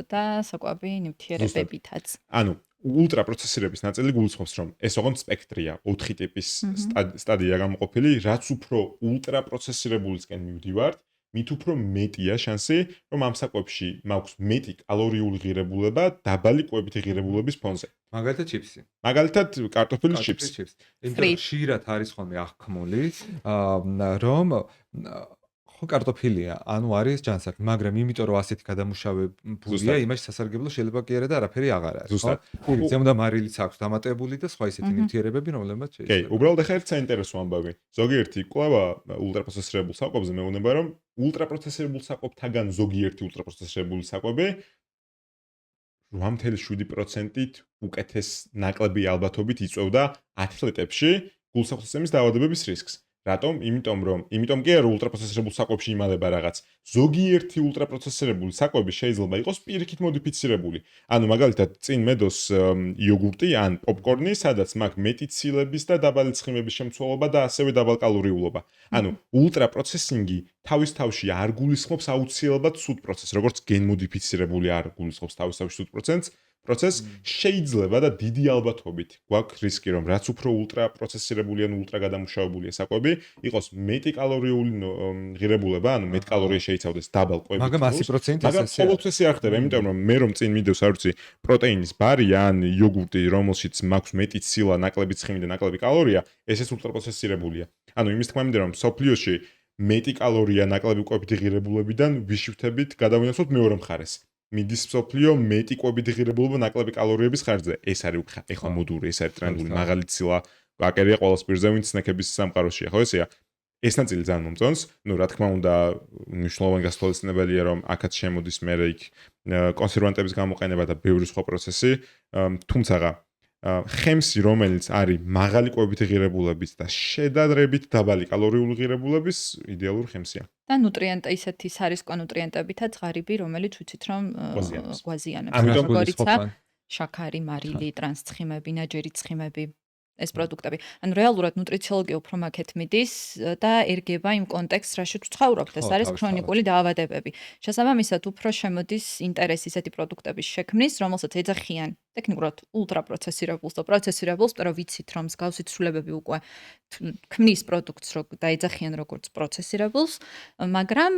და საკვები ნივთიერებებითაც. ანუ ულტრაპროცესირების ნაწილი გულისხმობს, რომ ეს ოღონდ სპექტრია, 4 ტიპის სტადია გამოყოფილი, რაც უფრო ულტრაპროცესირებულისკენ მივდივართ, მით უფრო მეტია შანსი, რომ ამ საკვებში მაქვს მეტი კალორიული ღირებულება დაბალი კვებითი ღირებულების ფონზე. მაგალითად ჩიფსი. მაგალითად კარტოფილის ჩიფსი. იმიტომ რომ ხშირად არის ხოლმე აღქმული, რომ ხო კარტოფილია, ანუ არის ჯანსაღი, მაგრამ იმიტომ რომ ასეთი გადამუშავებულია, იმაში სასარგებლო შეიძლება კი არა და არაფერი აღარ არის, ხო? ზემოდან მარილიც აქვს დამატებული და სხვა ისეთი ნივთიერებები, რომლებმაც შეიძლება. კი, უბრალოდ ახლა ერთ საინტერესო ამბავი. ზოგიერთი კვლევა ულტრაპროცესირებულ საკვებზე მეუბნება, რომ ულტრაპროცესირებულ საკვებთაგან ზოგიერთი ულტრაპროცესირებული საკვები 8.7%-ით უკეთეს ნაკლები ალბათობით იწვევდა ათლეტებში გულსახოსისმის დაავადებების რისკს. რატომ? იმიტომ კი არა ულტრაპროცესირებულ საკვებში იმალება რაღაც. ზოგიერთი ულტრაპროცესირებული საკვები შეიძლება იყოს პირიქით მოდიფიცირებული. ანუ მაგალითად წინ მედოს იოგურტი ან პოპკორნი, სადაც მაქვს მეტი ცილების და დაბალი ცხიმების შემცველობა და ასევე დაბალკალორიულობა. ანუ ულტრაპროცესინგი თავის თავში არ გულისხმობს აუცილებლად სუდ პროცესს, როგორც გენმოდიფიცირებული არ გულისხმობს თავის თავში სუდ პროცესს, პროცესს შეიძლება და დიდი ალბათობით გვაქვს რისკი რომ რაც უფრო ულტრა პროცესირებული ან ულტრა გადამუშავებულია საკვები იყოს მეტი კალორიული ღირებულება, ანუ მეტ კალორიას შეიცავდეს დაბალ კვებით. მაგრამ 100% მაგრამ ესე ყოველთვის არ ხდება, იმიტომ რომ მე რომ წინ მიდევს არ ვიცი პროტეინის ბარი ან იოგურტი, რომელშიც მაქვს მეტი ცილა, ნაკლები ცხიმი და ნაკლები კალორია, ესეც ულტრა პროცესირებულია. ანუ იმის თქმა მინდა რომ სოფლიოში მეტი კალორია ნაკლები კვებითი ღირებულებიდან ვიშიფთებით გადავინაცვლოთ მეორე მხარეს. მიდის სოფლიო მეტი კვებითი ღირებულება ნაკლები კალორიების ხარჯზე. ეს არის ეხლა მოდური, ეს არის ტრენდული, მაღალი ცილა, აკერია ყოველს პირზე, ვინც სნექების სამყაროშია, ხო ესეა? ეს ნაწილი ძალიან მომწონს. ნუ რა თქმა უნდა, მნიშვნელოვანი გასათვალისწინებელია, რომ აქაც შემოდის მერე იქ კონსერვანტების გამოყენება და ბევრი სხვა პროცესი, თუმცა ხემსი, რომელიც არის მაღალი კვებითი ღირებულების და შედარებით დაბალი კალორიული ღირებულების იდეალური ხემსია. და ნუტრიენტი ისეთი სარისკო ნუტრიენტებითაც ღარიბი, რომელიც ვიცით რომ გვაზიანებს. ამიტომ როგორიცა შაქარი, მარილი, ტრანსცხიმები, ნაჯერი ცხიმები, ეს პროდუქტები. ანუ რეალურად ნუტრიციოლოგია უფრო მაგეთ მიდის და ერგება იმ კონტექსტს, რაშიც ვცხოვრობთ. ეს არის ქრონიკული დაავადებები. შესაბამისად, უფრო შემოდის ინტერესი ისეთი პროდუქტების შექმნის, რომელსაც ეძახიან ტექნიკურად ულტრაპროცესირებულს და პროცესირებულს, però ვიცით რომ მსგავსი ცვლილებები უკვე ქმნის პროდუქტს და ეძახიან როგორც პროცესირებულს, მაგრამ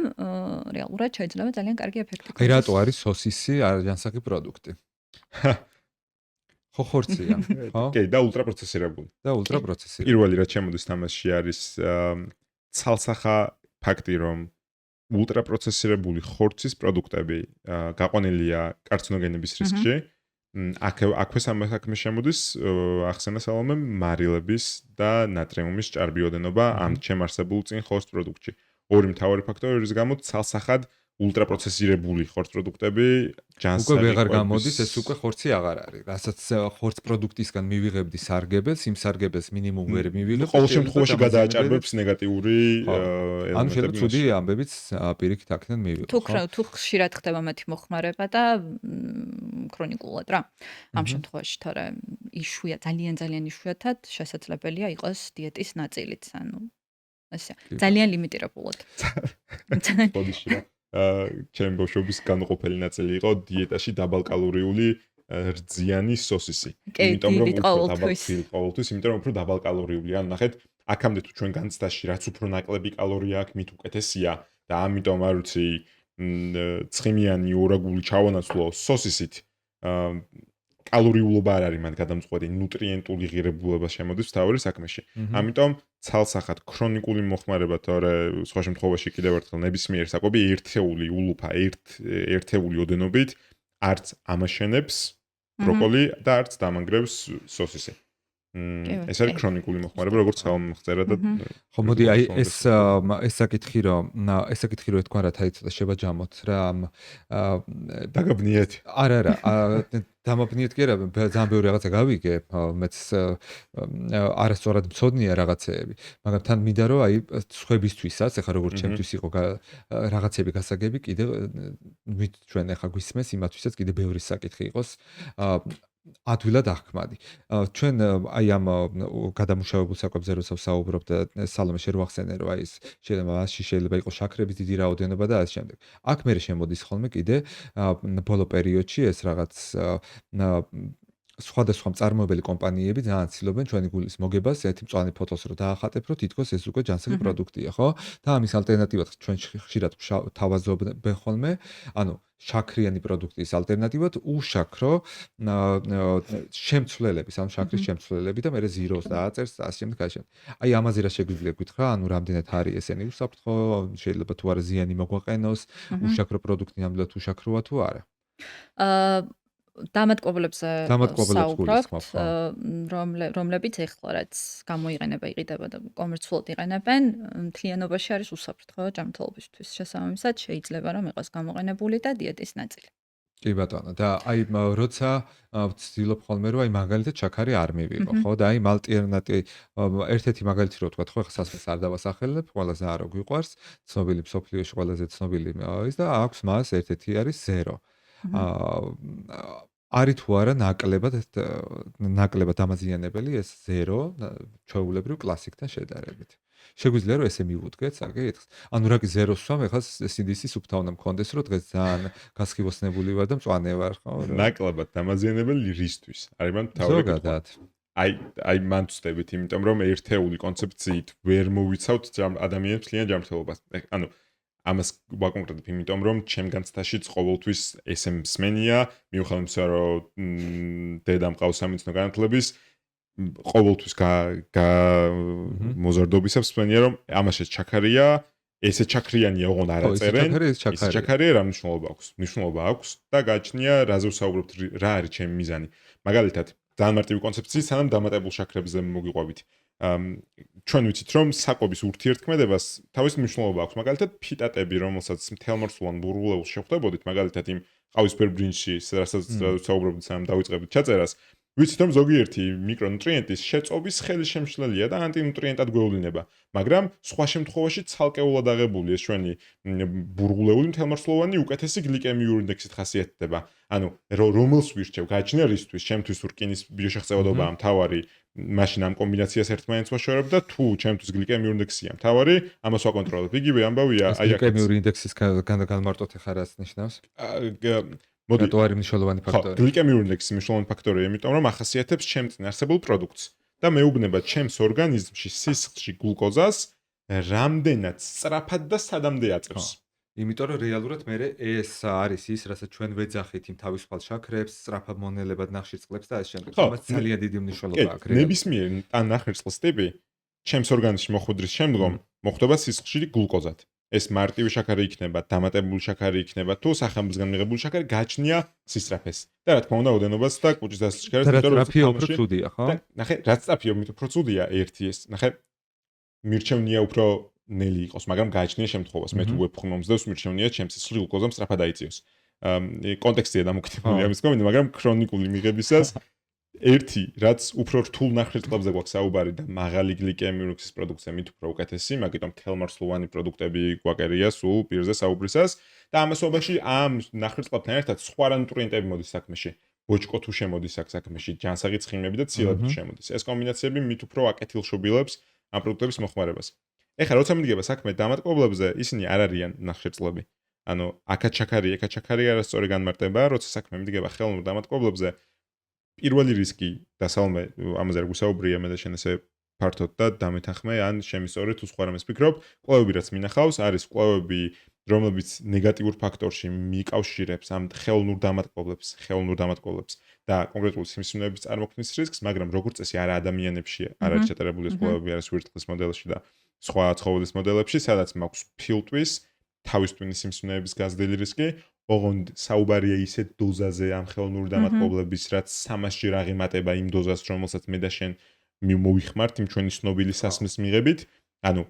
რეალურად შეიძლება ძალიან კარგი ეფექტი აი რატო არის სოსისი არაჯანსაღი პროდუქტი? ხო ხორცია, ხო? კი, და ულტრაპროცესირებული. და ულტრაპროცესირებული. პირველი რაც შემოდის თამაში არის ცალსახა ფაქტი, რომ ულტრაპროცესირებული ხორცის პროდუქტები გაყვანილია კარცინოგენების რისკში. აქვე საქმე შემოდის ახსენა სალომე მარილების და ნატრიუმის ჭარბიოდენობა ამ ჩემ არსებულ წინ ხორცს პროდუქტში. ორი მთავარი ფაქტორი, რის გამოც ცალსახად ულტრაპროცესირებული ხორცს პროდუქტები ჯანსაღი უკვე ვეღარ გამოდის, ეს უკვე ხორცი აღარ არის. რასაც ხორცს პროდუქტისგან მივიღებდი სარგებელს, იმ სარგებელს მინიმუმ ვერ მივიღებ. ყოველ შემთხვევაში გადააჭარბებს ნეგატიური ელემენტები. ანუ შეიძლება ცუდი ამბებიც პირიქით აქედან მივიღო. თუ ხშირად ხდება მათი მოხმარება და ქრონიკულად რა. ამ შემთხვევაში თორე ძალიან იშვიათად შესაძლებელია იყოს დიეტის ნაწილიც, ანუ ასე ძალიან ლიმიტირებულად. ბოდიში რა. ჩემი ბავშვობის განუყოფელი ნაწილი იყო დიეტაში დაბალკალორიული რძიანი სოსისი. იმიტომ რომ ყოველთვის, იმიტომ რომ უფრო დაბალკალორიულია. ანუ ნახეთ, აქამდე თუ ჩვენ განცდაში რაც უფრო ნაკლები კალორია აქვს, მით უკეთესია და ამიტომ არ ვიცი, ცხიმიანი ორაგული ჩავანაცვლო სოსისით. კალორიულობა არ არის მან გადამწყვეტი, ნუტრიენტული ღირებულება შემოდის თავი საქმეში. ამიტომ ცალსახად ქრონიკული მოხმარება თორე სხვა შემთხვევაში კიდევ ერთხელ ნებისმიერ საკვები ერთეული ულუფა ერთეული ოდენობით არც ამაშენებს ბროკოლი და არც დამანგრევს სოსისი. ეს არის ქრონიკული მოხმარება, როგორც ხწერა და ხო მოდი აი ეს საკითხი რომ თქვა რა თაი ცოტა შევაჯამოთ რა დაგაბნიეთ. არა დამაბნიეთ კი არა ძალიან ბევრი რაღაცა გავიგე მეც არასწორად მცოდნია რაღაცეები მაგრამ თან მინდა რომ აი სხვებისთვისაც ეხლა როგორც ჩემთვის იყო რაღაცები გასაგები კიდე ჩვენ ეხლა გვისმეს იმათვისაც კიდე ბევრი საკითხი იყოს ადვილად აღქმადი. ჩვენ აი ამ გადამუშავებულ საკვებზე როცა ვსაუბრობ და სალომე შევახსენე რომ აი ეს შეიძლება იყოს შაქრების დიდი რაოდენობა და ასე შემდეგ. აქ მე შემოდის ხოლმე კიდე ბოლო პერიოდში ეს რაღაც სხვადასხვა მწარმოებელი კომპანიები ძალიან ცდილობენ ჩვენი გულის მოგებას ერთი მწვანე ფოტოს რო დაახატებ რომ თითქოს ეს უკვე ჯანსაღი პროდუქტია, ხო? და ამის ალტერნატივად ჩვენ ხშირად თავაზობენ ხოლმე, ანუ შაქრიანი პროდუქტის ალტერნატივად უშაქრო შემცვლელების, ანუ შაქრის შემცვლელები და მე ზიროს დააწერს და ასე შემდეგ ასე. აი ამაზე რა შეგვიძლია გითხრა, ანუ რამდენად არის ესენი უსაფრთხო, შეიძლება თუ არა ზიანი მოგვაყენოს, უშაქრო პროდუქტი ნამდვილად უშაქროა თუ არა. დამატკობლებზე გულისხმობ, რომლებიც ეხლა რაც გამოიყენება იყიდება და კომერციულად იყენებენ, მთლიანობაში არის უსაფრთხო ჯანმრთელობისთვის. შესაბამისად შეიძლება რომ იყოს გამოყენებული და დიეტის ნაწილი. კი ბატონო და აი როცა ვცდილობ ხოლმე რომ აი მაგალითად შაქარი არ მივიღო, ხო? და აი ერთ-ერთი მაგალითი რო ვთქვა, ხო, ხა სასმელს არ დავასახელებ, ყველაზე არ გვიყვარს, ცნობილი მსოფლიოში ყველაზე ცნობილი ის და აქვს მას ერთ-ერთი არის ზერო. არის თუ არა ნაკლებად დამაზიანებელი ეს ზერო ჩვეულებრივ კლასიკთან შედარებით. შეგვიძლია რომ ესე მივუდგეთ საკითხს. ანუ რა კი 0-ს ვამ, ეხლა CDC-ს უფთა უნდა მქონდეს, რომ დღეს ძალიან გასხივოსნებული ვარ და მწვანე ვარ, ხო? ნაკლებად დამაზიანებელი რისთვის? არის მან თავი ზოგადად. აი მან ვწდებით, იმიტომ რომ ერთეული კონცეფციით ვერ მოვიცავთ ადამიანებს ძალიან ჯანმრთელობას. ანუ ამას ვაკონკრეტებ, იმიტომ რომ ჩემგან ცდაშიც ყოველთვის ესე მსმენია, მიუხედავად იმისა, რომ დედა მყავს სამეცნიერო განათლების, ყოველთვის მოზარდობისა მსმენია, რომ ამაშიც ჩაქარია, ესე ჩაქრიანია, ოღონდ არ აწერენ. ესე ჩაქარია რა მნიშვნელობა აქვს? მნიშვნელობა აქვს და გააჩნია რაზე ვსაუბრობთ, რა არის ჩემი მიზანი. მაგალითად, ძალიან მარტივი კონცეფციის სანამ დამატებულ შაქრებზე მოგიყვებით. ჩვენ ვიცით რომ საკვების ურთიერთქმედებას თავისი მნიშვნელობა აქვს. მაგალითად, ფიტატები, რომელსაც მთელმორსულან ბურღულებულს შეხვდებოდით, მაგალითად იმ ყავისფერ ბრინჯში, რასაც ვსაუბრობთ სანამ დავიწყებით ჩაწერას, ვიცით რომ ზოგიერთი მიკრონუტრიენტის შეწობის ხელი შემშლელია და ანტინუტრიენტად გვევლინება, მაგრამ სხვა შემთხვევაში ცალკეულად აღებული ეს ჩვენი ბურღულეული მთელმორსულოვანი უკეთესი გლიკემიური ინდექსით ხასიათდება. ანუ რომელს ვირჩევ, გააჩნია რისთვის, ჩემთვის რკინის ბიოშეღწევადობაა მთავარი, მაშინ ამ კომბინაციას ერთმანეთს ვაშორებ და თუ ჩემთვის გლიკემიური ინდექსია მთავარი, ამას ვაკონტროლებ. იგივე ამბავია, აი გლიკემიური ინდექსის განმარტოთ ახლა რას ნიშნავს? მოდი, რატო არის მნიშვნელოვანი ფაქტორი? გლიკემიური ინდექსი მნიშვნელოვანი ფაქტორია, იმიტომ რომ ახასიათებს ჩემ წინ არსებულ პროდუქტს და მეუბნება ჩემს ორგანიზმში სისხლში გლუკოზას რამდენად სწრაფად და სადამდე აწევს. იმიტომ რომ რეალურად მე ეს არის ის, რასაც ჩვენ ვეძახით იმ თავისუფალ შაქრებს, სწრაფად მონელებად ნახშირწყლებს და ეს შემდეგ. ამას ძალიან დიდი მნიშვნელობა აქვს. ნებისმიერი ან ნახშირწყლის ტიპი ჩემს ორგანიზმში მოხვედრის შემდგომ მოხვდება სისხლში გლუკოზად. ეს მარტივი შაქარი იქნება, დამატებული შაქარი იქნება, თუ სახელმწიფოსგან მიღებული შაქარი გააჩნია სისწრაფეს. და რა თქმა უნდა, ოდენობას და კუჭის დასაწყისში, იმიტომ რომ სწრაფია უფრო ცუდია, ხო? ნახე, რაც სწრაფია, მით უფრო ცუდია ერთი ეს. ნახე, მირჩევნია უფრო ნელი იყოს, მაგრამ გააჩნია შემთხვევას. მე თუ ვეფხმ მომზდევს, მირჩევნია ჩემს სისხლში გლუკოზა სწრაფად აიწიოს. კონტექსტია დამოკიდებული ამის კომენტი, მაგრამ ქრონიკული მიღებისას ერთი, რაც უფრო რთულ ნახშირწყლებზე გვაქვს საუბარი და მაღალი გლიკემიური პროდუქცია მით უფრო უკეთესი, მაგიტომ თელმარსლოვანი პროდუქტები გვაკერია სულ პირზე საუბრისას და ამასობაში ამ ნახშირწყლებთან ერთად სხვა ნუტრიენტები მოდის საქმეში. ბოჭკო თუ შემოდის საქმეში, ჯანსაღი ცხიმები და ცილა თუ შემოდის. ეს კომბინაციები მით უფრო აკეთილშობილებს ამ პროდუქტების მოხმარებას. ეხლა როცა მიდგება საქმე დამატკობლებზე, ისინი არ არიან ნახშირწყლები. ანუ აქაც ჩაქარი არასწორი განმარტებაა, როცა საქმე მიდგება ხელოვნურ დამატკობლებზე. პირველი რისკი და სალმე ამაზე არ გვისაუბრია მე და შენ ესე ფართოდ და დამეთანხმე ან შემისწორი თუ სხვა რამეს ფიქრობ, კვლევები რაც მინახავს, არის კვლევები, რომლებიც ნეგატიურ ფაქტორში მიკავშირებს ამ ხელოვნურ დამატკობლებს და კონკრეტული სიმსივნეების წარმოქმნის რისკს, მაგრამ როგორც წესი არა ადამიანებში არ არის ჩატარებული ეს კვლევები, არის ვირტყლის მოდელში და სხვა ცხოველის მოდელებში, სადაც მაქვს ფილტვის თავის ტვინის სიმსივნეების გაზრდილი რისკი. ოღონდ საუბარია ისეთ დოზაზე ამ ხელოვნური დამატკობლების, რაც 300-ჯერ აღემატება იმ დოზას, რომელსაც მე და შენ მოვიხმართ იმ ჩვენი ცნობილი სასმის მიღებით. ანუ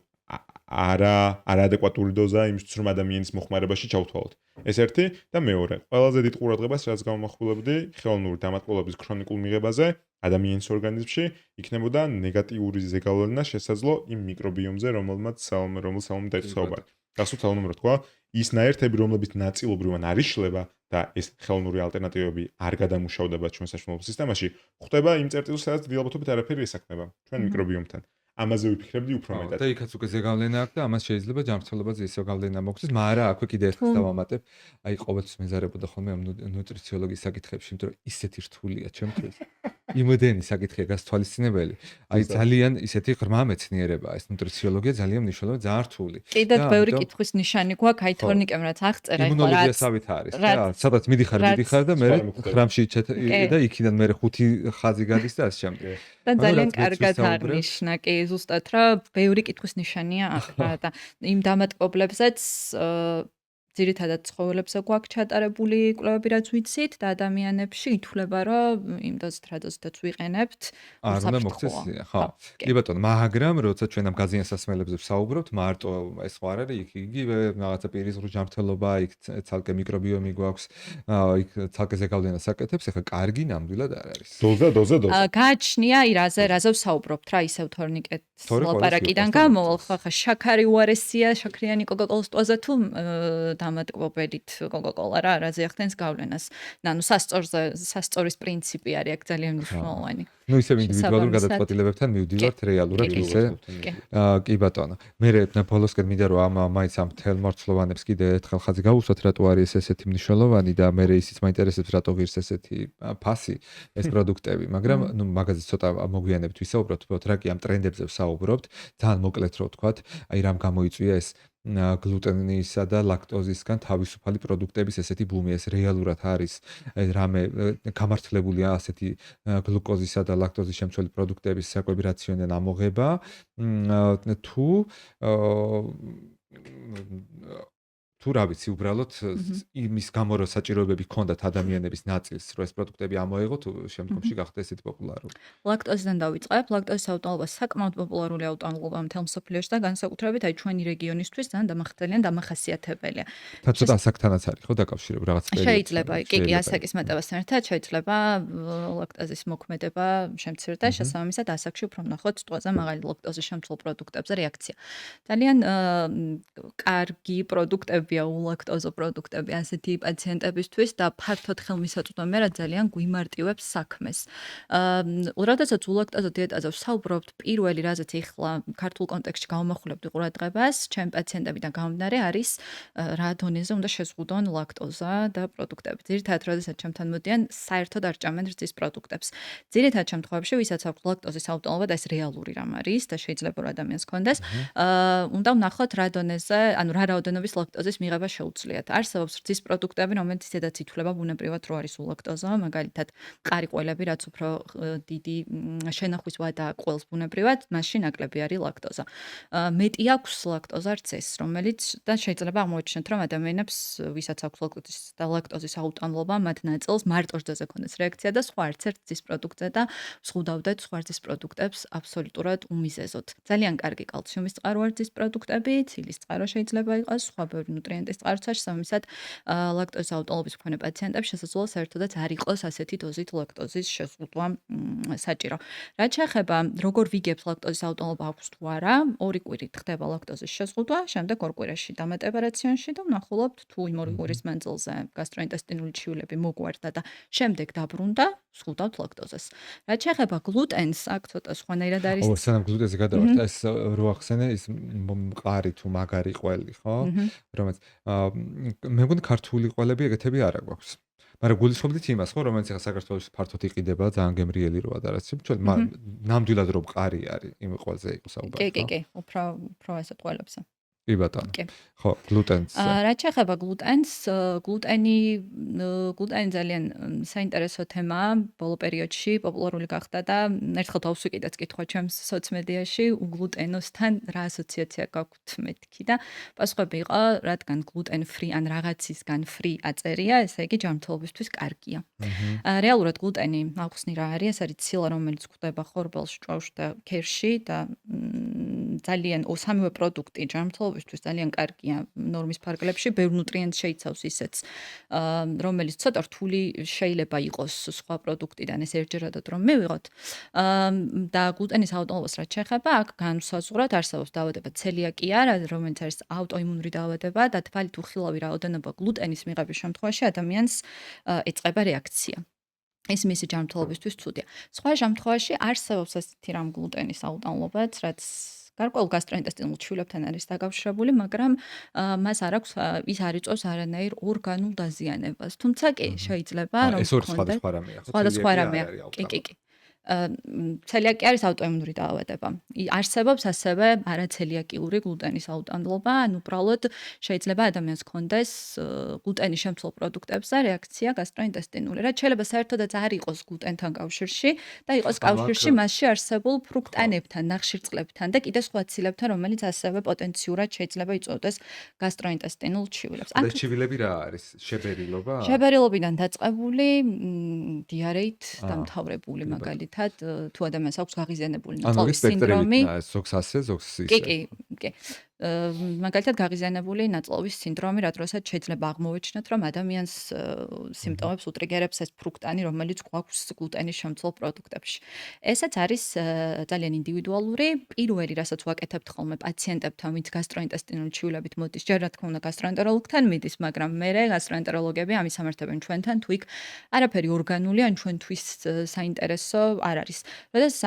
არაადეკვატური დოზა იმისთვის, რომ ადამიანის მოხმარებაში ჩავთვალოთ. ეს ერთი და მეორე, ყველაზე დიდ ყურადღებას რაც გამოვახვილებდი ხელოვნური დამატკობლების ქრონიკულ მიღებაზე ადამიანის ორგანიზმში იქნებოდა ნეგატიური ზეგავლენა შესაძლო იმ მიკრობიომზე, რომელსაც საუბარი. გასულ თავნუმრად თქვა, ის ნაერთები, რომლებიც ნაწილობრივ არ იშლება და ეს ხელოვნური ალტერნატივები არ გადამუშავდება ჩვენ საშუალო სისტემაში, ხვდება იმ წერტილს, სადაც დილაბათობით არაფერი ესაკნება ჩვენ მიკრობიომთან. ამაზე ვიფიქრებდი უფრო მეტად. და იქაც უკვე ზეგავლენა აქვს და ამას შეიძლება ჯანმრთელობაზე ისე გავლენა მოხდეს, მაგრამ აქვე კიდე ერთხელ დავამატებ, აი ყოველთვის მეზარებოდა ხოლმე ამ ნუტრიციოლოგიის საკითხებში, იმიტომ რომ ისეთი რთულია ჩემთვის. იმდენი საკითხია გასთვალისწინებელი. აი ძალიან ისეთი ღრმა მეცნიერებაა ეს ნუტრიციოლოგია, ძალიან მნიშვნელოვანი, ძალიან რთული. კიდევ ბევრი კითხვის ნიშანი გვაქვს, აი თორნიკემ რაც აღწერა, ეხლა იმუნოლოგია სავით არის და სადაც მიდიხარ და მე ხრამში და იქიდან მე 5 ხაზი გადის და ასე შემდეგ. და ძალიან კარგად აღნიშნა, კი, ზუსტად რა, ბევრი კითხვის ნიშანია აქ რა და იმ დამატკობლებზეც ძირითადად ცხოველებზე გვაქვს ჩატარებული კვლევები, რაც ვიცით და ადამიანებში ითვლება, რომ იმ დოზით რა დოზითაც ვიყენებთ. არ უნდა მოხდეს, ხო. კი ბატონო, მაგრამ როცა ჩვენ ამ გაზიან სასმელებზე ვსაუბრობთ, მარტო ეს ხო არ არის, იგივე რაღაცა პირისღრუ ჯანმრთელობა, იქ ცალკე მიკრობიომი გვაქვს, იქ ცალკე ზეგავლენას აკეთებს, ეხლა კარგი ნამდვილად არ არის. დოზა. გააჩნია, აი რაზე ვსაუბრობთ რა, ისევ თორნიკეტს ლაპარაკიდან გამოვალ, ხა შაქარი უარესია, შაქრიანი კოკაკოლის ტვაზე თუ დამატკბობებით Coca-Cola რა არაზე ახდენს გავლენას. ანუ სასწორის პრინციპი არის აქ ძალიან მნიშვნელოვანი. ნუ ისევ ინდივიდუალურ გადაწყვეტილებებთან მივდივართ რეალურად ისე. კი ბატონო. მე ბოლოსკენ მინდა რომ მაინც ამ თელმორცლოვანებს კიდე ერთხელ ხაზი გავუსვათ, რატო არის ესეთი მნიშვნელოვანი და მე ისიც მაინტერესებს რატო ღირს ესეთი ფასი ეს პროდუქტები, მაგრამ ნუ მაგაზე ცოტა მოგვიანებით ვისაუბროთ, უბრალოდ რა კი ამ ტრენდებზე ვსაუბრობთ, ძალიან მოკლედ რო ვთქვათ, აი რამ გამოიწვია ეს გლუტენისა და ლაქტოზისგან თავისუფალი პროდუქტების ესეთი ბუმი. ეს რეალურად არის რამე გამართლებულია ასეთი გლუკოზისა და ლაქტოზის შემცველი პროდუქტების საკვები რაციონიდან ამოღება თუ თუ რა ვიცი უბრალოდ იმის გამო რომ საჭიროებები ჰქონდათ ადამიანების ნაწილს რომ ეს პროდუქტები ამოეღოთ შემდგომში გახდა ესეთი პოპულარული. ლაქტოზიდან დავიწყებ. ლაქტოზის აუტანლობა საკმაოდ პოპულარული აუტანლობა მთელ მსოფლიოში და განსაკუთრებით აი ჩვენი რეგიონისთვის ძალიან დამახასიათებელია. თა ცოტა ასაკთანაც არის ხო დაკავშირება რაღაც პერიოდში. შეიძლება, კი, ასაკის მეტევასთან ერთად შეიძლება ლაქტოზის მოქმედება შემცირდა, შესაბამისად ასაკში უფრო ვნახოთ სტვაზე მაღალი ლაქტოზის შემცველ პროდუქტებზე რეაქცია. ძალიან კარგი პროდუქტებია ულაქტოზო პროდუქტები ასეთი პაციენტებისთვის და ფართოდ ხელმისაწვდომია რა ძალიან გვიმარტივებს საქმეს. როდესაც ულაქტოზო დიეტაზე ვსაუბრობთ, პირველი რაზეც ეხლა ქართულ კონტექსტში გავამახვილებდი ყურადღებას, ჩემი პაციენტებიდან გამომდინარე არის რა დონეზე უნდა შეზღუდონ ლაქტოზა და პროდუქტები. ძირითადად როდესაც ჩემთან მოდიან, საერთოდ არ ჭამენ რძის პროდუქტებს. ძირითადად შემთხვევებში, ვისაც აქვს ლაქტოზის აუტანლობა და ეს რეალური რამ არის და შეიძლება რომ ადამიანს ჰქონდეს, უნდა ვნახოთ რა დონეზე, ანუ რა რაოდენობის ლაქტოზის მიღება შეუძლიათ. არსებობს რძის პროდუქტები, რომელიც ისედაც ითვლება ბუნებრივად რო არის ულაქტოზა, მაგალითად მყარი ყველები, რაც უფრო დიდი შენახვის ვადა ყველს ბუნებრივად, მასში ნაკლები არის ლაქტოზა. მეტი აქვს ლაქტოზა რცეს, რომელიც და შეიძლება აღმოაჩინოთ, რომ ადამიანებს, ვისაც აქვს ლაქტოზის აუტანლობა, მათ ნაწილს მარტო რძეზე ქონდეს რეაქცია და სხვა არც ერთ რძის პროდუქტზე და ვსხუდავდეთ სხვა რძის პროდუქტებს აბსოლუტურად უმიზეზოდ. ძალიან კარგი კალციუმის წყარო არის რძის პროდუქტები, ცილის წყარო შეიძლება იყოს, სხვა ბევრი ნუტრიენტის წყაროც, შესაბამისად ლაქტოზის აუტანლობის მქონე პაციენტებს შესაძლოა საერთოდაც არ იყოს ასეთი დოზით ლაქტოზის შეზღუდვა საჭირო. რაც შეეხება როგორ ვიგებთ ლაქტოზის აუტანლობა აქვს თუ არა, 2 კვირით ხდება ლაქტოზის შეზღუდვა, შემდეგ 2 კვირაში დამატება რაციონში და ვნახულობთ თუ იმ 2 კვირის მანძილზე გასტროინტესტინული ჩივილები მოგვარდა და შემდეგ დაბრუნდა, ვსხუდავთ ლაქტოზას. რაც შეეხება გლუტენს, აქ ცოტა სხვანაირად არის. სანამ გლუტენზე გადავართ, ეს რო ახსენე ის მყარი თუ მაგარი ყველი, ხო? რომელიც მე მგონი ქართული ყველები ეგეთები არა გვაქვს. მაგრამ გულისხმობდით იმას, ხო, რომელიც ახლა საქართველოს ფართოდ იყიდება, ძალიან გემრიელი როა და რაც ჩვენ ნამდვილად რომ მყარი არის, იმ ყველზე იყო საუბარი. კი, უფრო ესეთ ყველებზე. კი ბატონო. ხო, გლუტენს. რაც შეეხება გლუტენს, გლუტენი ძალიან საინტერესო თემაა, ბოლო პერიოდში პოპულარული გახდა და ერთხელ დავსვიკიდეთ კითხვა ჩემს სოციმედიაში, უგლუტენოსთან რა ასოციაცია გაქვთ მეთქი და პასუხები იყო, რადგან gluten free ან რაღაცისგან free აწერია, ესე იგი ჯანმრთელობისთვის კარგია. რეალურად გლუტენი ახსნი რა არის, ეს არის ცილა, რომელიც გვხვდება ხორბალში, ჭვავში და ქერში და ძალიან სამივე პროდუქტი ჯანმრთელობისთვის ძალიან კარგია ნორმის ფარგლებში, ბევრ ნუტრიენტს შეიცავს ისეც, რომელიც ცოტა რთული შეიძლება იყოს სხვა პროდუქტიდან, ეს ერთჯერადად რომ მივიღოთ. და გლუტენის აუტანლობას რაც შეეხება, აქ განსაზღვრად არსებობს დაავადება ცელიაკია, რომელიც არის აუტოიმუნური დაავადება და თვალით უხილავი რაოდენობა გლუტენის მიღების შემთხვევაში ადამიანს ეწყება რეაქცია. ეს მისი ჯანმრთელობისთვის ცუდია. სხვა შემთხვევაში არსებობს ესეთი რამ გლუტენის აუტანლობაც, რაც გარკვეულ გასტროინტესტინულ ჩვილებთან არის დაკავშირებული, მაგრამ მას არ აქვს ის არ იწვევს არანაირ ორგანულ დაზიანებას. თუმცა კი შეიძლება რომ ეს ორი სხვადასხვა რამეა. სხვადასხვა რამეა. კი. ცელიაკია არის აუტოიმუნური დაავადება. არსებობს ასევე არაცელიაკიური გლუტენის აუტანლობა, ან უბრალოდ შეიძლება ადამიანს ჰქონდეს გლუტენის შემცველ პროდუქტებზე რეაქცია გასტროინტესტინული. რაც შეიძლება საერთოდაც არ იყოს გლუტენთან კავშირში და იყოს კავშირში მასში არსებულ ფრუქტანებთან, ნახშირწყლებთან და კიდე სხვა ცილებთან, რომელიც ასევე პოტენციურად შეიძლება იწვევდეს გასტროინტესტინულ ჩივილებს. და ჩივილები რა არის? შებერილობა? შებერილობიდან დაწყებული, დიარეით დამთავრებული მაგალითად თუ ადამიანს აქვს გაღიზიანებული ნაწლავის სინდრომი. ზოგს ასე, ზოგს ისე. კი. მაგალითად გაღიზიანებული ნაწლავის სინდრომი, რა დროსაც შეიძლება აღმოვაჩინოთ, რომ ადამიანს სიმპტომებს უტრიგერებს ეს ფრუქტანი, რომელიც გვაქვს გლუტენის შემცველ პროდუქტებში. ესაც არის ძალიან ინდივიდუალური. პირველი, რასაც ვაკეთებთ ხოლმე პაციენტებთან, ვინც გასტროინტესტინული ჩივილებით მოდის, ჯერ რა თქმა უნდა გასტროენტეროლოგთან მიდის, მაგრამ მერე გასტროენტეროლოგები ამისამართებენ ჩვენთან, თუ იქ არაფერი ორგანული ან ჩვენთვის საინტერესო არ არის. როდესაც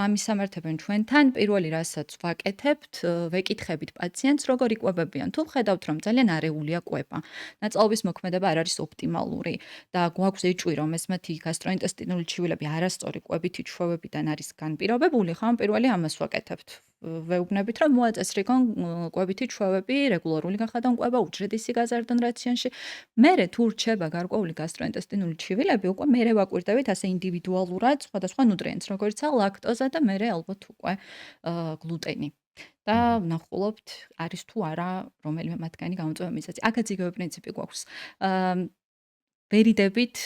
ამისამართებენ ჩვენთან, პირველი რასაც ვაკეთებთ, ვეკითხებით პაციენტს, როგორ იკვებებიან. თუ ხედავთ, რომ ძალიან არეულია კვება, ნაწლაობის მოქმედება არ არის ოპტიმალური და გვაქვს ეჭვი, რომ ეს მათი გასტროინტესტინული ჩივილები არასწორი კვებითი ჩვევებიდან არის განპირობებული, ხომ პირველი ამას ვაკეთებთ. ვეუბნებით, რომ მოაწესრიგონ კვებითი ჩვევები, რეგულარული გახადონ კვება, უჯრედისი გაზარდონ რაციონში. მერე თუ რჩება გარკვეული გასტროინტესტინული ჩივილები, უკვე მერე ვაკვირდებით ასე ინდივიდუალურად სხვადასხვა ნუტრიენტს, როგორიცაა ლაქტოზა და მერე ალბათ უკვე გლუტენი. და ვნახულობთ, არის თუ არა რომელიმე მათგანი გამოწვევა მიზეზი. აქაც იგივე პრინციპი გვაქვს. ვერიდებით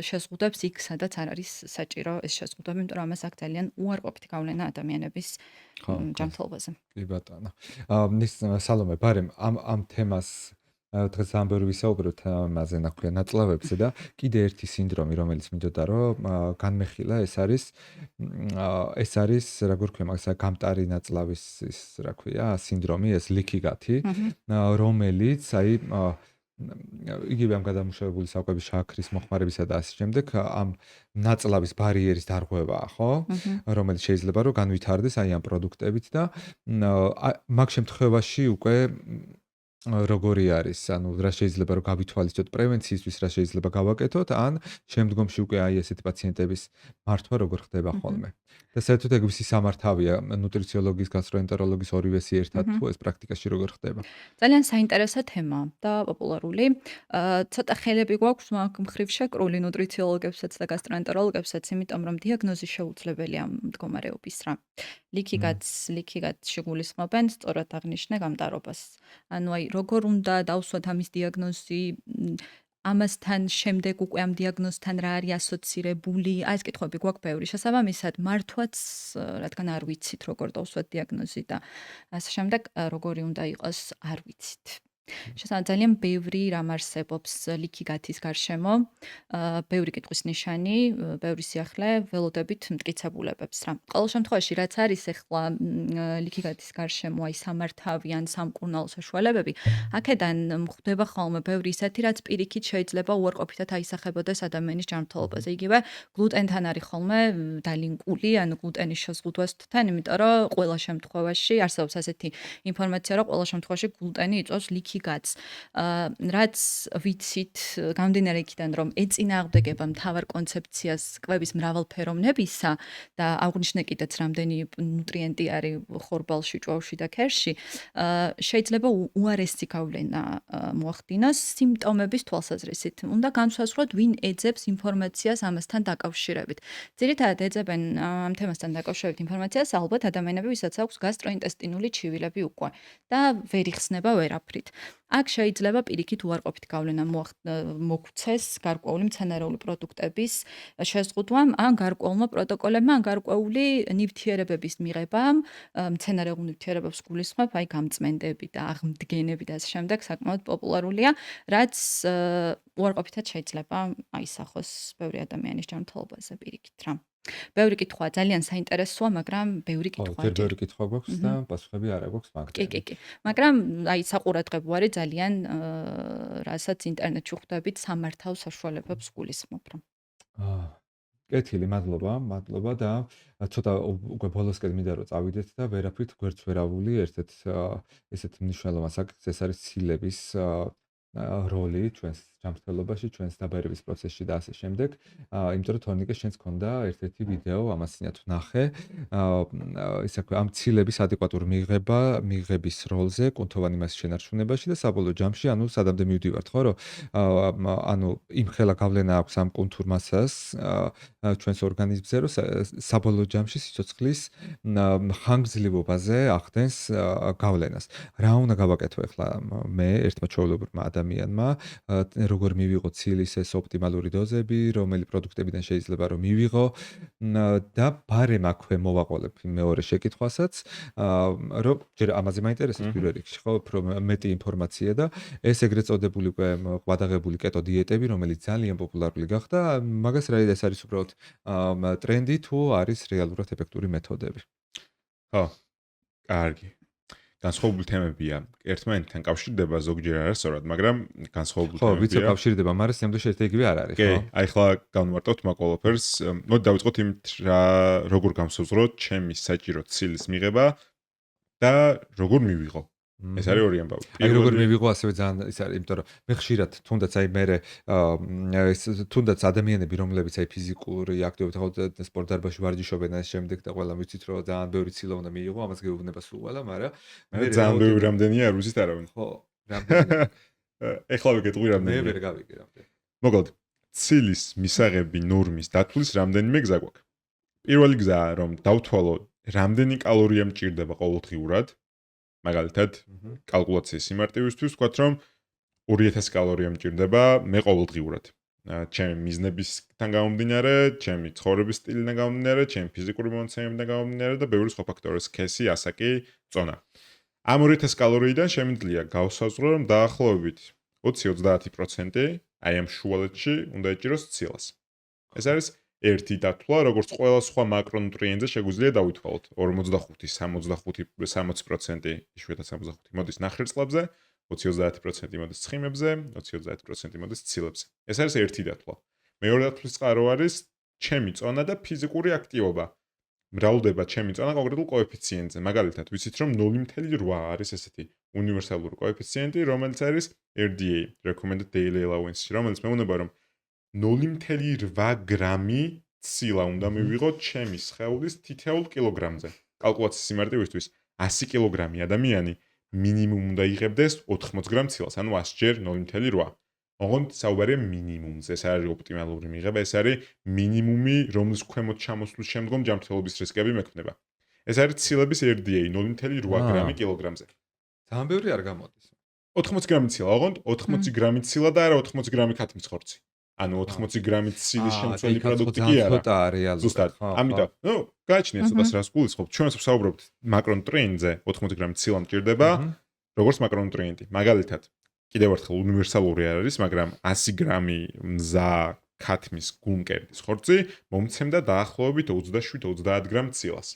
შეზღუდვებს იქ, სადაც არ არის საჭირო ეს შეზღუდვები, იმიტომ რომ ამას აქვს ძალიან უარყოფითი გავლენა ადამიანების ჯანმრთელობაზე. კი ბატონო. სალომე, ბარემ ამ თემას დღეს ძალიან ბევრი ვისაუბრებთ ამაზე, ნაქვია ნაწლავებზე და კიდე ერთი სინდრომი, რომელიც მინდოდა რომ განმეხილა, ეს არის, როგორ ქვია მაგას, გამტარი ნაწლავის ის, რა ქვია, სინდრომი, ეს ლიქიგათი, რომელიც აი იგივე ამ გადამუშავებული საკვების შაქრის მოხმარებისა და ასე შემდეგ ამ ნაწლავის ბარიერის დარღვევაა, ხო? რომელიც შეიძლება რომ განვითარდეს აი ამ პროდუქტებით და მაგ შემთხვევაში უკვე როგორი არის, ანუ რა შეიძლება რომ გავითვალისწინოთ პრევენციისთვის, რა შეიძლება გავაკეთოთ, ან შემდგომში უკვე აი ესეთი პაციენტების მართვა როგორ ხდება ხოლმე. და საერთოდ ეგ ვისი სამართავია, ნუტრიციოლოგის, გასტროენტეროლოგის ორივესი ერთად თუ ეს პრაქტიკაში როგორ ხდება? ძალიან საინტერესო თემა და პოპულარული. ცოტა ხელები გვაქვს მაგ მხრივ შეკრული ნუტრიციოლოგებსაც და გასტროენტეროლოგებსაც, იმიტომ რომ დიაგნოზი შეუძლებელია მდგომარეობის რა. ლიქიგათში გულისხმობენ სწორად აღნიშნე გამტარობას. ანუ აი როგორ უნდა დავსვათ ამის დიაგნოზი, ამასთან შემდეგ უკვე ამ დიაგნოზთან რა არის ასოცირებული, ეს კითხვები გვაქვს ბევრი. შესაბამისად, მართვაც რადგან არ ვიცით როგორ დავსვათ დიაგნოზი და ასე შემდეგ, როგორი უნდა იყოს, არ ვიცით. შესაბამისად, ძალიან ბევრი რამ არსებობს ლიქიგათის გარშემო, ბევრი კითხვის ნიშანი, ბევრი სიახლე ველოდებით მტკიცებულებებს რა. ყოველ შემთხვევაში, რაც არის ახლა ლიქიგათის გარშემო, აი სამართავიან სამკურნალო საშუალებები, აქედან მხდება ხოლმე ბევრი ისეთი, რაც პირიქით შეიძლება უარყოფითად აისახებოდეს ადამიანის ჯანმრთელობაზე. იგივე გლუტენთან არის ხოლმე დალინკული, ანუ გლუტენის შეზღუდვასთან, იმიტომ რომ ყველა შემთხვევაში არსებობს ასეთი ინფორმაცია, რომ ყველა შემთხვევაში გლუტენი იწვევს ლიქიგათს. რაც ვიცით, გამომდინარე იქიდან, რომ ეწინააღმდეგება მთავარ კონცეფციას კვების მრავალფეროვნებისა და აღვნიშნე კიდეც რამდენი ნუტრიენტი არის ხორბალში, ჭვავში და ქერში, შეიძლება უარესი გავლენა მოახდინოს სიმპტომების თვალსაზრისით. უნდა განსაზღვროთ, ვინ ეძებს ინფორმაციას ამასთან დაკავშირებით. ძირითადად ეძებენ ამ თემასთან დაკავშირებით ინფორმაციას ალბათ ადამიანები, ვისაც აქვს გასტროინტესტინული ჩივილები უკვე და ვერ იხსნება ვერაფრით. აქ შეიძლება პირიქით უარყოფითი გავლენა მოგვცეს გარკვეული მცენარეული პროდუქტების შეზღუდვამ, ან გარკვეულმა პროტოკოლებმა, ან გარკვეული ნივთიერებების მიღებამ, მცენარეული ნივთიერებებს გულისხმობ, აი გამწმენდები და აღმდგენები და ასე შემდეგ, საკმაოდ პოპულარულია, რაც უარყოფითად შეიძლება აისახოს ბევრი ადამიანის ჯანმრთელობაზე პირიქით რა. ბევრი კითხვა ძალიან საინტერესოა, მაგრამ ბევრი კითხვა ჯერ ბევრი კითხვა გვაქვს და პასუხები არა გვაქვს მაგდროულად. კი. მაგრამ აი საყურადღებო არის ძალიან რასაც ინტერნეტში ხვდებით სამართავ საშუალებებს გულისხმობ რა. კეთილი, მადლობა და ცოტა უკვე ბოლოსკენ მინდა რომ წავიდეთ და ვერაფრით გვერდს ვერავული ერთ-ერთ ესეთ მნიშვნელოვან საკითხს, ეს არის ცილების როლი ჩვენს ჯანმრთელობაში, ჩვენს დაბერების პროცესში და ასე შემდეგ. იმიტომ რომ თორნიკე შენს ქონდა ერთ-ერთი ვიდეო, ამასინათ ვნახე. ისე ვქვია, ამ ცილების ადეკვატურ მიღების როლზე, კუნთოვანი მასის შენარჩუნებაში და საბოლოო ჯამში, ანუ სადამდე მივდივართ, ხო, რომ ანუ იმხელა გავლენა აქვს ამ კუნთურ მასას ჩვენს ორგანიზმზე, რომ საბოლოო ჯამში სიცოცხლის ხანგრძლივობაზე ახდენს გავლენას. რა უნდა გავაკეთო ახლა მე ერთმა ჩვეულებრივმა ადამიანმა, როგორ მივიღო ცილის ეს ოპტიმალური დოზები, რომელი პროდუქტებიდან შეიძლება რომ მივიღო და ბარემ აქვე მოვაყოლებ მეორე შეკითხვასაც, რომ ჯერ ამაზე მაინტერესებს პირველ რიგში, ხო, უფრო მეტი ინფორმაცია და ეს ეგრეთ წოდებული უკვე ყვადაღებული კეტო დიეტები, რომელიც ძალიან პოპულარული გახდა, მაგას რა ეს არის უბრალოდ ტრენდი თუ არის რეალურად ეფექტური მეთოდები. ხო, კარგი. განსხვავებული თემებია. ერთმანეთთან კავშირდება ზოგჯერ არასწორად, მაგრამ განსხვავებული ხო, თემებია. ვიცი კავშირდება, მაგრამ სამდე შეიძლება იგივე არ არის, კი, ხო? აი ხლა განვარტავთ მაგ ყველაფერს. მოდი დავიწყოთ იმით, როგორ გამსაზღვროთ ჩემი საჭირო ცილის მიღება და როგორ მივიღო. ეს არის ორი ამბავი. აი როგორ მივიღო ასევე ძალიან ის არის, იმიტომ რომ მე ხშირად თუნდაც აი მე ეს თუნდაც ადამიანები, რომლებიც აი ფიზიკური აქტივობით ხო სპორტ დარბაზში ვარჯიშობენ და შემდეგ და ყველა ვიცით რომ ძალიან ბევრი ცილა უნდა მიიღო, ამას გეუბნება სულ ყველა, მაგრამ მე ძალიან ბევრი რამდენია არ ვიცით არავინ. ხო, რამდენი ეხლა ვიგეტყვი მე რამდენი. ვერ გავიგე რამდენი. მოგლოდ ცილის მისაღები ნორმის დათვლის რამდენიმე გზა გვაქვს. პირველი გზაა რომ დავთვალო რამდენი კალორია მჭირდება ყოველდღიურად. მაგალითად, კალკულაციის სიმარტივისთვის ვთქვათ, რომ 2000 კალორია მჭირდება მე ყოველდღიურად. ჩემი მიზნებისგან გამომდინარე, ჩემი ცხოვრების სტილიდან გამომდინარე, ჩემი ფიზიკური მონაცემებიდან გამომდინარე და ბევრი სხვა ფაქტორის სქესი, ასაკი, წონა. ამ 2000 კალორიიდან შემიძლია გავსაზღვრო, რომ დაახლოებით 20-30% აი ამ შუალედში უნდა ეჭიროს ცილას. ეს არის ერთი დათვლა, როგორც ყველა სხვა მაკრონუტრიენტზე შეგვიძლია დავითვალოთ. 45, 65, 60%, იშვიათად 65 მოდის ნახშირწყლებზე, 20-30% მოდის ცხიმებზე, 20-30% მოდის ცილებზე. ეს არის ერთი დათვლა. მეორე დათვლის წყარო არის ჩემი წონა და ფიზიკური აქტივობა. მრავლდება ჩემი წონა კონკრეტულ კოეფიციენტზე. მაგალითად, ვიცით რომ 0.8 არის ესეთი უნივერსალური კოეფიციენტი, რომელიც არის RDA, Recommended Daily Allowance, რომელიც მეუბნება რომ 0.8 გრამი ცილა უნდა მივიღოთ ჩემი სხეულის თითოეულ კილოგრამზე. კალკულაციის სიმარტივისთვის 100 კილოგრამი ადამიანი მინიმუმ უნდა იღებდეს 80 გრამ ცილას, ანუ 100 ჯერ 0.8. ოღონდ საუბარია მინიმუმზე, ეს არის ოპტიმალური მიღება, ეს არის მინიმუმი, რომლის ქვემოთ ჩამოსვლის შემდგომ ჯანმრთელობის რისკები მექმნება. ეს არის ცილების RDA 0.8 გრამი კილოგრამზე. ძალიან ბევრი არ გამოდის. 80 გრამი ცილა, ოღონდ 80 გრამი ცილა და არა 80 გრამი ქათმის ხორცი. ანუ 80 გრამი ცილის შემცველი პროდუქტი კი არა. ცოტა რეალურად. ზუსტად. ამიტომ, გააჩნია ცოტას რას გულისხმობ. ჩვენს ვსაუბრობთ მაკრონუტრიენტზე, 80 გრამი ცილა მჭირდება, როგორც მაკრონუტრიენტი. მაგალითად, კიდევ ერთხელ უნივერსალური არ არის, მაგრამ 100 გრამი მზა ქათმის გულმკერდის ხორცი მომცემდა დაახლოებით 27-30 გრამ ცილას.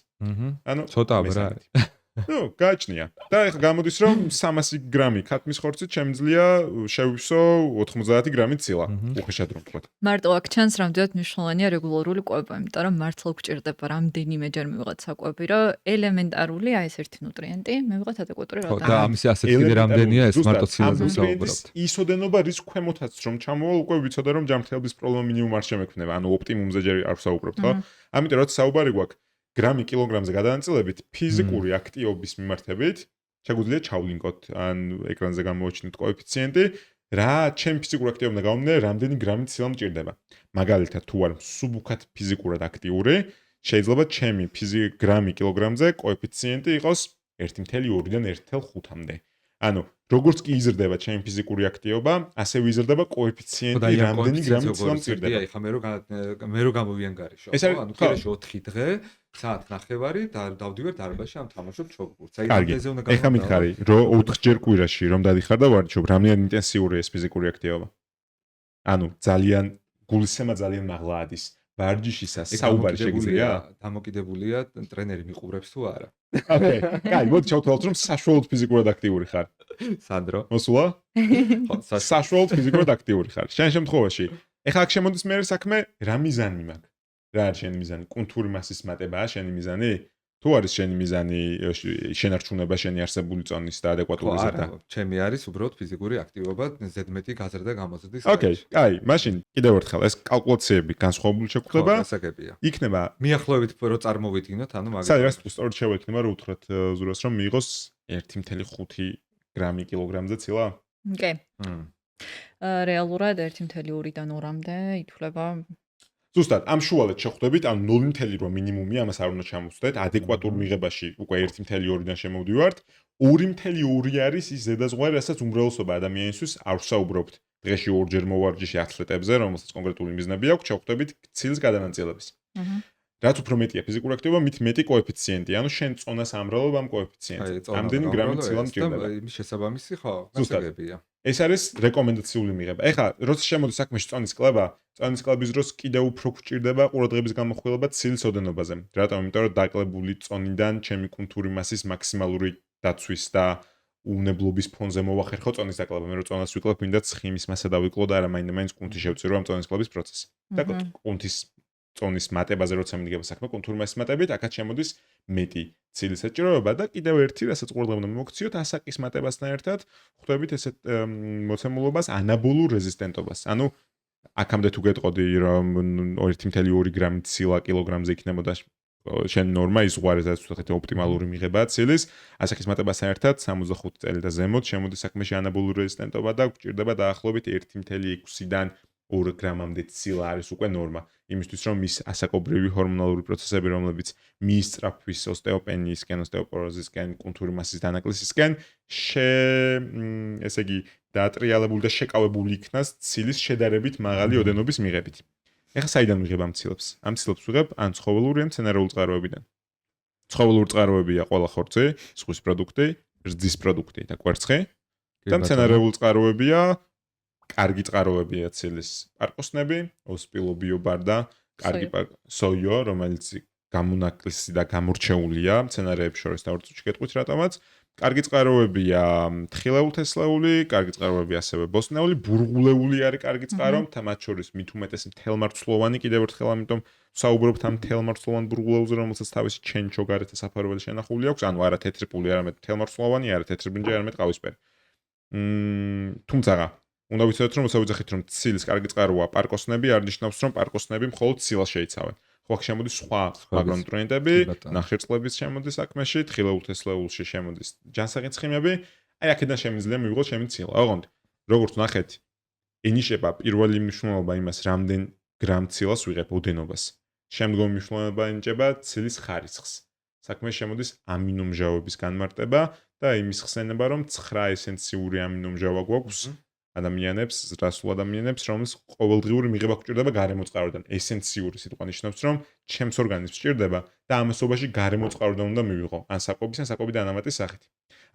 ანუ ცოტა არა არის. გააჩნია. და ეხლა გამოდის რომ 300 გრამი ქათმის ხორცით შემიძლია შევივსო 90 გრამი ცილა. უხეშად რომ ვთქვათ. მარტო აქ ჩანს რამდენად მნიშვნელოვანია რეგულარული კვება, იმიტომ რომ მართლა გვჭირდება რამდენიმეჯერ მივიღოთ საკვები, რომ ელემენტარული აი ეს ერთი ნუტრიენტი მივიღოთ ადეკვატური ხო, რაოდენობით. და ამისი ასეთი რამდენია ეს მარტო ცილაზე ვსაუბრობთ. ის ოდენობა რის ქვემოთაც რომ ჩამოვალ, უკვე ვიცოდა რომ ჯანმრთელობის პრობლემა მინიმუმ არ შემექმნება, ანუ ოპტიმუმზე ჯერ არ ვსაუბრობთ, ხო? ამიტომ რაც საუბარი გვაქვს გრამი კილოგრამზე გადანაწილებით ფიზიკური აქტივობის მიმართებით შეგვიძლია ჩავლინკოთ ან ეკრანზე გამოვაჩინოთ კოეფიციენტი რა ჩემ ფიზიკურ აქტივობიდან გამომდინარე რამდენი გრამი ცილა მჭირდება მაგალითად თუ არ მსუბუქად ფიზიკურად აქტიური შეიძლება ჩემი გრამი კილოგრამზე კოეფიციენტი იყოს 1.2-დან 1.5-მდე ანუ როგორც კი იზრდება ჩემი ფიზიკური აქტივობა ასევე იზრდება კოეფიციენტი რამდენი გრამი ცილა მჭირდება აი ხა მე რო გამოვიან გარეშე ანუ ხერში 4 დღე საათ ნახევარი და დავდივარ დარბაზში ამ თამაშობ ჩოგბურთს. აი ამაზე უნდა გამოვიდე. ეხა მითხარი, რომ 4 ჯერ კვირაში რომ დადიხარ და ვარჯიშობ, რამდენად ინტენსიური ეს ფიზიკური აქტივობა? ანუ ძალიან გულისხმობა ძალიან მაღლა ადის. ვარჯიშისას საუბარი შეგიძლია? დამოკიდებულია ტრენერი მიყურებს თუ არა. ოკეი. კაი, მოდი ჩავთვალოთ რომ საშუალოდ ფიზიკურად აქტიური ხარ. სანდრო. მოსულა? ხო, საშუალოდ ფიზიკურად აქტიური ხარ. შენ შემთხვევაში, ეხა აქ შემოდის მე საქმე, რა მიზანი მაქვს? რა არის შენი მიზანი? კუნთური მასის მატებაა შენი მიზანი? თუ არის შენი მიზანი შენარჩუნება შენი არსებული წონის და ადეკვატური ზრდა? ჩემი არის უბრალოდ ფიზიკური აქტივობა, ზედმეტი გაზრდა გამოზრდის. ოკეი, აი, მაშინ კიდევ ერთხელ ეს კალკულაციები განსხვავებული შეგვხვდება. ასაგებია. იქნება მიახლოებით რო წარმოვიდგინოთ, ანუ მაგალითად. სადაც სწორად შევექნება რომ უთხრათ ზურას რომ მიიღოს 1.5 გრამი კილოგრამზე ცილა? კი. რეალურად 1.2-დან 2-მდე ითვლება ზუსტად ამ შუალედ შეხვდებით, ან 0.8 მინიმუმი, ამას არ უნდა ჩამოვწდეთ, ადეკვატურ მიღებაში უკვე 1.2-დან შემოვდივართ. 2.2 არის ის ზედაზღვარი, რასაც უმრავლესობა ადამიანისთვის არ ვსაუბრობთ. დღეში ორჯერ მოვარჯიშე ათლეტებზე, რომელსაც კონკრეტული მიზნები აქვს, შეხვდებით ცილის გადანაწილების. რაც უფრო მეტია ფიზიკური აქტივობა, მით მეტი კოეფიციენტი, ანუ შენ წონას ამრავლებ ამ კოეფიციენტს. ამდენი გრამი ცილა მჭირდება. იმის შესაბამისი ხო, ზუსტად. გასაგებია. ეს არის რეკომენდაციული მიღება. ეხლა, როცა შემოდის საქმეში წონის კლება, წონის კლების დროს კიდევ უფრო გვჭირდება ყურადღების გამოხვილება ცილის ოდენობაზე. რატომ? იმიტომ რომ დაკლებული წონიდან ჩემი კუნთური მასის მაქსიმალური დაცვის და უნებლობის ფონზე მოვახერხო წონის დაკლება. მე რო წონას ვიკლებ, მინდა ცხიმის მასა დავიკლო და არა მაინდა-მაინც კუნთი შევწირო ამ წონის კლების პროცესს. და კუნთის წონის მატებაზე როცა მიდგება საქმე კუნთური მასის მატებით, აქაც შემოდის მეტი ცილის საჭიროება და კიდევ ერთი, რასაც ყურადღება უნდა მოგქციოთ, ასაკის მატებასთან ერთად ხვდებით ესეთ მოცემულობას ანაბოლურ რეზისტენტობას. ანუ აქამდე თუ გეტყოდი რომ 1.2 გრამი ცილა კილოგრამზე იქნებოდა შენ ნორმა იზღვარეს და ოპტიმალური მიღებაა ცილის, ასაკის მატებასთან ერთად 65 წელი და ზემოთ შემოდის საქმეში ანაბოლური რეზისტენტობა და გვჭირდება დაახლოებით 1.6-დან 2 გრამამდე ცილა არის უკვე ნორმა. იმისთვის რომ მის ასაკობრივი ჰორმონალური პროცესები, რომლებიც მიისწრაფვის ოსტეოპენიისკენ, ოსტეოპოროზისკენ, კუნთური მასის დანაკლისისკენ, ესე იგი, დაატრიალებული და შეკავებული იქნას ცილის შედარებით მაღალი ოდენობის მიღებით. ეხლა საიდან ვიღებ ამ ცილებს? ამ ცილებს ვიღებ ან ცხოველური ან მცენარეული წყაროებიდან. ცხოველური წყაროებია ყველა ხორცი, ზღვის პროდუქტი, რძის პროდუქტი და კვერცხი. და მცენარეული წყაროებია კარგი წყაროებია ცილის პარკოსნები, ოსპილობიობარ და კარგი სოიო, რომელიც გამონაკლისი და გამორჩეულია მცენარეებს შორის და ორ წუთში გეტყვით რატომაც. კარგი წყაროებია თხილეულ-თესლეული, კარგი წყაროებია ასევე ბოსტნეული, ბურღულეული არის კარგი წყარო, მათ შორის მით უმეტეს მთელმარცვლოვანი კიდევ ერთხელ, ამიტომ საუბრობთ ამ მთელმარცვლოვან ბურღულეულზე, რომელსაც თავისი ჩენჩო გარეთა საფარველი შენახული აქვს, ანუ არა თეთრი პული, არამედ მთელმარცვლოვანი, არა თეთრი ბრინჯი, არამედ ყავისფერი. თუმცა უნდა ვიცოდეთ, რომ მოსავიძახით, რომ ცილის კარგი წყაროა პარკოსნები, არ ნიშნავს, რომ პარკოსნები მხოლოდ ცილას შეიცავენ. ხო, აქ შემოდის სხვა მაგრონუტრიენტები, ნახშირწყლების შემოდის საქმეში, თხილეულ-თესლეულში შემოდის ჯანსაღი-ცხიმები. აი, აქედან შემიძლია მივიღოთ ჩემი ცილა. ოღონდ, როგორც ნახეთ, ენიშება პირველი მნიშვნელობა იმას, რამდენ გრამ ცილას ვიღებ ოდენობას. შემდგომი მნიშვნელობა ენიჭება ცილის ხარისხს. საქმეში შემოდის ამინომჟავების განმარტება და იმის ხსენება, რომ 9 ესენციური ამინომჟავა გვაქვს. ადამიანებს, რასულ ადამიანებს, რომლის ყოველდღიური მიღება გვჭირდება გარემოწყაროდან. ესენციური სიტყვა ნიშნავს, რომ ჩემს ორგანიზმს სჭირდება და ამასობაში გარემოწყაროდან უნდა მივიღო, ან საკვების, ან საკვები დანამატის სახით.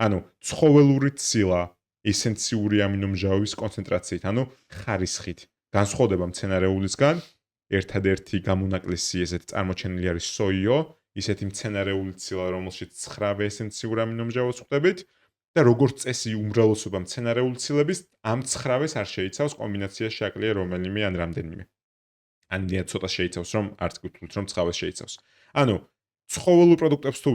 ანუ ცხოველური ცილა ესენციური ამინომჟავების კონცენტრაციით, ანუ ხარისხით, განსხვავდება მცენარეულისგან. ერთადერთი გამონაკლისი ესეთი წარმოჩენილი არის სოიო, ისეთი მცენარეული ცილა, რომელშიც 9 ესენციური ამინომჟავას ხვდებით. და როგორც წესი უმრავლესობა მცენარეული ცილების ამ 9-ს არ შეიცავს კომბინაციაში აკლია რომელიმე ან რამდენიმე. ან ნიად ცოტა შეიცავს, რომ არც გითვლით, რომ 9-ს შეიცავს. ანუ ცხოველურ პროდუქტებს თუ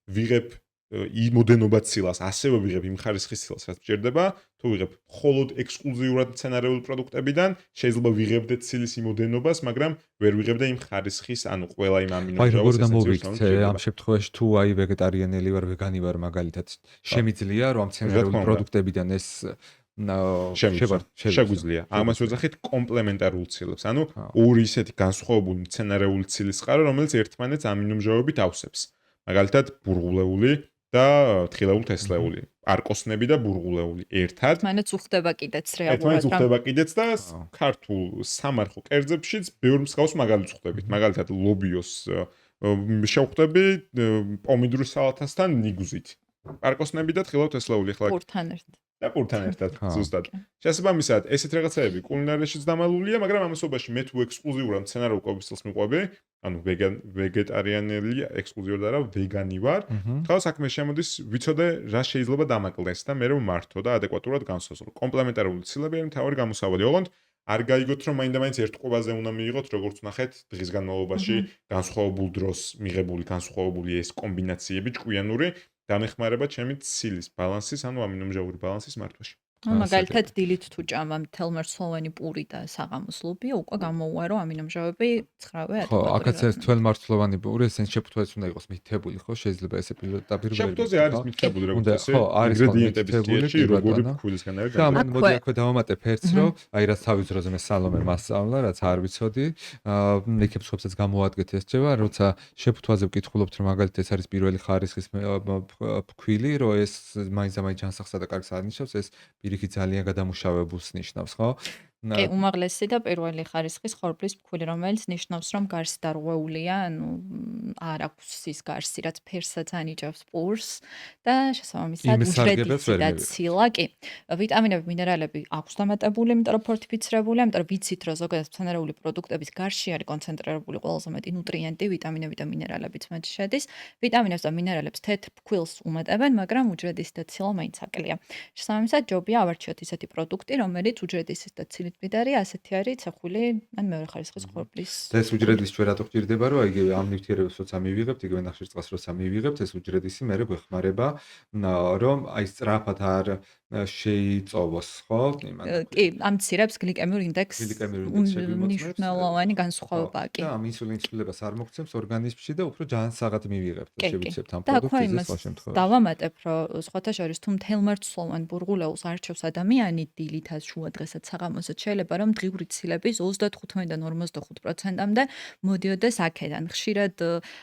ვიღებ იმოდენობა ცილას, ასევე ვიღებ იმ ხარისხის ცილას, რაც მჭირდება, თუ ვიღებ მხოლოდ ექსკლუზიურად მცენარეული პროდუქტებიდან, შეიძლება ვიღებდე ცილის იმოდენობას, მაგრამ ვერ ვიღებდე იმ ხარისხის, ანუ ყველა იმ ამინომჟავას. აი, როგორ დამოვიქცე ამ შემთხვევაში, თუ აი ვეგეტარიანელი ვარ, ვეგანი ვარ, მაგალითად, შემიძლია რომ მცენარეული პროდუქტებიდან ეს შეგვიძლია. ამას ვეძახით კომპლემენტარულ ცილებს, ანუ ორი ისეთი განსხვავებული მცენარეული ცილის წყარო, რომელიც ერთმანეთს ამინომჟავებით ავსებს. მაგალითად, ბურღულეული და თხილეულ-თესლეული, პარკოსნები და ბურღულეული ერთად. ერთმანეთს უხდება კიდეც რეალურად. ერთმანეთს უხდება კიდეც და ქართულ სამარხო კერძებშიც ბევრ მსგავს მაგალითს ხვდებით. მაგალითად, ლობიოს შევხვდები პომიდორის სალათასთან ნიგუზით. პარკოსნები და თხილეულ-თესლეული ახლა პურთან ერთად. და პურთან ერთად, ზუსტად. შესაბამისად, ესეთ რაღაცები კულინარიაშიც დამალულია, მაგრამ ამასობაში მე თუ ექსკლუზიურად მცენარეულ კვებისწყლს მიყვები, ანუ ვეგეტარიანელი, ექსკლუზიურად არა, ვეგანი ვარ, ხალ საქმე შემოდის, ვიცოდე რა შეიძლება დამაკლდეს და მე რომ მართო და ადეკვატურად განსაზღვრო. კომპლემენტარული ცილები არის მთავარი გამოსავალი. ოღონდ არ გაიგოთ, რომ მაინდა-მაინც ერთ კვებაზე უნდა მიიღოთ, როგორც ნახეთ, დღის განმავლობაში განსხვავებულ დროს მიღებული განსხვავებული ეს კომბინაციები ჭკვიანური დამეხმარება ჩემი ცილის ბალანსის, ანუ ამინომჟავური ბალანსის მართვაში. მაგალითად დილით თუ ჭამა მთელმარცვლოვანი პური და საღამოს ლობია, უკვე გამოუარო ამინომჟავები 9-ვე ხო, ადეკვატური აქაც ეს რაზმებით. თველმარცვლოვანი პური, ესენ შეფუთვაც უნდა იყოს მითებული, ხო? შეიძლება ესე პირდაპირ შეფუთვაზე არის მითებული როგორც უნდა, ესე, ხო, არის ინგრედიენტების მითებული, წიაში კი, როგორი ბატონო. ფქვილისგან არის და განკუთვნილი. მოდი აქვე დავამატებ ერთს, რომ აი რაც თავის დროზე მე სალომე მასწავლა, რაც არ ვიცოდი, მეკებს ხობსაც გამოადგეთ ეს რჩევა, როცა შეფუთვაზე ვკითხულობთ, რომ მაგალითად ეს არის პირველი ხარისხის ფქვილი, რომ ეს მაინც ჯანსაღსა და კარგს არნიშნავს, ეს პირიქით ძალიან გადამუშავებულს ნიშნავს, ხო? კი, უმაღლესი და პირველი ხარისხის ხორბლის ფქვილი, რომელიც ნიშნავს, რომ გარსი დარღვეულია, ანუ არ აქვს ის გარსი, რაც ფერსაც ანიჭებს პურს და შესაბამისად იმ სარგებელს ვერ უჯრედიც და მივიღებთ. ცილა, კი. ვიტამინები, მინერალები აქვს დამატებული, იმიტომ რომ ფორტიფიცირებული, ამიტომ ვიცით, რომ ზოგადად მცენარეული პროდუქტების გარშე არის კონცენტრირებული ყველაზე მეტი ნუტრიენტი, ვიტამინები და მინერალებიც მათ შედის. ვიტამინებს და მინერალებს თეთრ ფქვილს უმეტებენ, მაგრამ უჯრედის და ცილა მაინც აკლია. შესაბამისად, ჯობია ავარჩიოთ ისეთი პროდუქტი, რომელიც უჯრედის და ცილის მდიდარია, ასეთი არის ცეხვილი ან მეორე ხარისხის ხორბლის. და ეს უჯრედის ჩვენ რატო გვჭირდება, რომ იგივე ამ ნივთიერებებს როცა მივიღებთ, იგივე ნახშირწყალს როცა მივიღებთ, ეს უჯრედისი მერე გვეხმარება, რომ აი სწრაფად არ შეიწოვოს, ხო? კი, ამ მცირებს გლიკემიურ ინდექსს გლიკემიურ ინდექსს შეგვიმოწმებს. მნიშვნელოვანი განსხვავებაა, კი. და ამ ინსულინის ცვლილებას არ მოგცემს ორგანიზმში და უფრო ჯანსაღად მივიღებთ და კი, კი. შევიცებთ ამ და აქვე პროდუქტს იმას ეს სხვა შემთხვევაში. დავამატებ, რომ სხვათა შორის თუ მთელმარცვლოვან ბურღულეულს არჩევს ადამიანი დილითაც, შუა დღესაც, საღამოსაც, შეიძლება რომ დღიური ცილების 35-დან 45%-მდე მოდიოდეს აქედან. ხშირად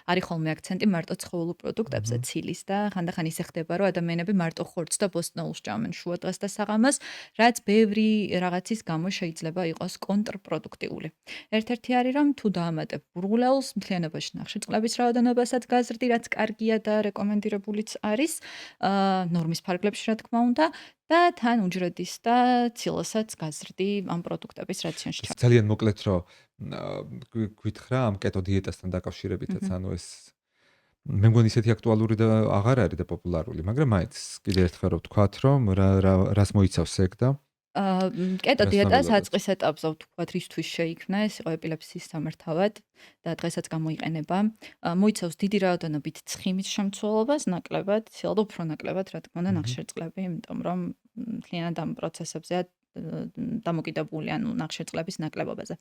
არის ხოლმე აქცენტი მარტო ცხოველურ პროდუქტებზე ცილის და ხანდახან ისე ხდება, რომ ადამიანები მარტო ხორცს და ბოსტნეულს ჭამენ შუა დღეს და საღამოს, რაც ბევრი რაღაცის გამო შეიძლება იყოს კონტრპროდუქტიული. ერთ-ერთი არის, რომ თუ დაამატებ ბურღულეულს, მთლიანობაში ნახშირწყლების რაოდენობასაც გაზრდი, რაც კარგია და რეკომენდირებულიც არის, ნორმის ფარგლებში რა თქმა უნდა, და თან უჯრედის და ცილასაც გაზრდი ამ პროდუქტების რაციონში. ძალიან მოკლედ რომ გვითხრა ამ კეტო დიეტასთან დაკავშირებითაც, ანუ ეს მე მგონი ისეთი აქტუალური და აღარ არის და პოპულარული, მაგრამ მაინც კიდე ერთხელ რომ ვთქვათ, რომ რას მოიცავს ეგ და კეტო დიეტას რასთან აწყის ეტაპზე ვთქვათ, რისთვის შეიქმნა, ეს იყო ეპილეფსიის სამართავად და დღესაც გამოიყენება. მოიცავს დიდი რაოდენობით ცხიმის შემცველობას, ნაკლებად, ცილა და უფრო ნაკლებად, რა თქმა უნდა, ნახშირწყლები, იმიტომ რომ მთლიანად ამ პროცესებზეა დამოკიდებული, ანუ ნახშირწყლების ნაკლებობაზე.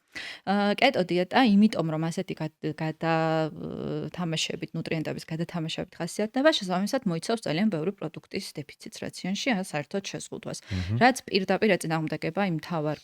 კეტო დიეტა, იმიტომ რომ ასეთი გადათამაშებით, ნუტრიენტების გადათამაშებით ხასიათდება, შესაბამისად მოიცავს ძალიან ბევრი პროდუქტის დეფიციტს რაციონში, საერთოდ შეზღუდვას. რაც პირდაპირ ეწინააღმდეგება იმ მთავარ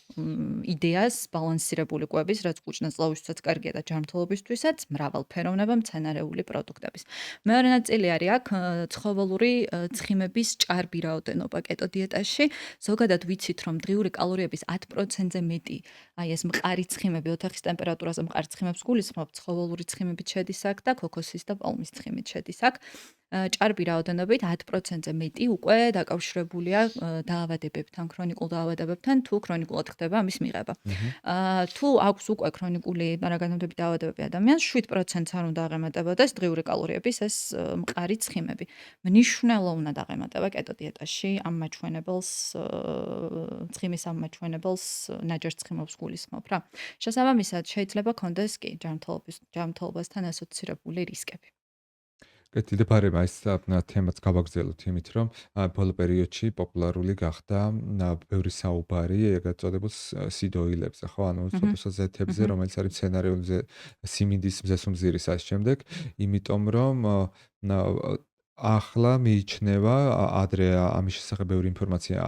იდეას ბალანსირებული კვების, რაც კუჭნას ლავიშთვისაც კარგია და ჯანმრთელობისთვისაც, მრავალფეროვნება მცენარეული პროდუქტების. მეორე ნაწილი არის აქ ცხოველური ცხიმების ჭარბი რაოდენობა კეტო დიეტაში. ზოგადად ვიცით, რომ დღიური კალორიების 10%-ზე მეტი, აი ეს მყარი ცხიმები, ოთახის ტემპერატურაზე მყარი ცხიმებს გულისხმობ, ცხოველური ცხიმებით შედის აქ და ქოქოსის და პალმის ცხიმით შედის აქ. ჭარბი რაოდენობით 10%-ზე მეტი უკვე დაკავშირებულია დაავადებებთან, ქრონიკულ დაავადებებთან, თუ ქრონიკულად ხდება ამის მიღება. თუ აქვს უკვე ქრონიკული მარაგანობრივი დაავადებები ადამიანს, 7%-ს არ უნდა აღემატებოდეს დღიური კალორიების ეს მყარი ცხიმები. მნიშვნელოვნად აღემატება კეტო დიეტაში ამ მაჩვენებელს, ცხიმის ამ მაჩვენებელს ნაჯერ ცხიმობს გულისხმობ რა. შესაბამისად, შეიძლება კონდეს კი ჯანმრთელობასთან ასოცირებული რისკები. კიდევ ეს თემაც გავაგრძელოთ იმით, რომ ბოლო პერიოდში პოპულარული გახდა ბევრი საუბარი ეგრეთ წოდებულ სიდოილებზე, ხო, ანუ ფოტოსეზეთებზე, რომელიც არის მცენარეული სიმინდის მზესუმზირის ამ შემდეგ, იმიტომ რომ ახლა მიიჩნევა, ადრე ამის შესახებ ბევრი ინფორმაცია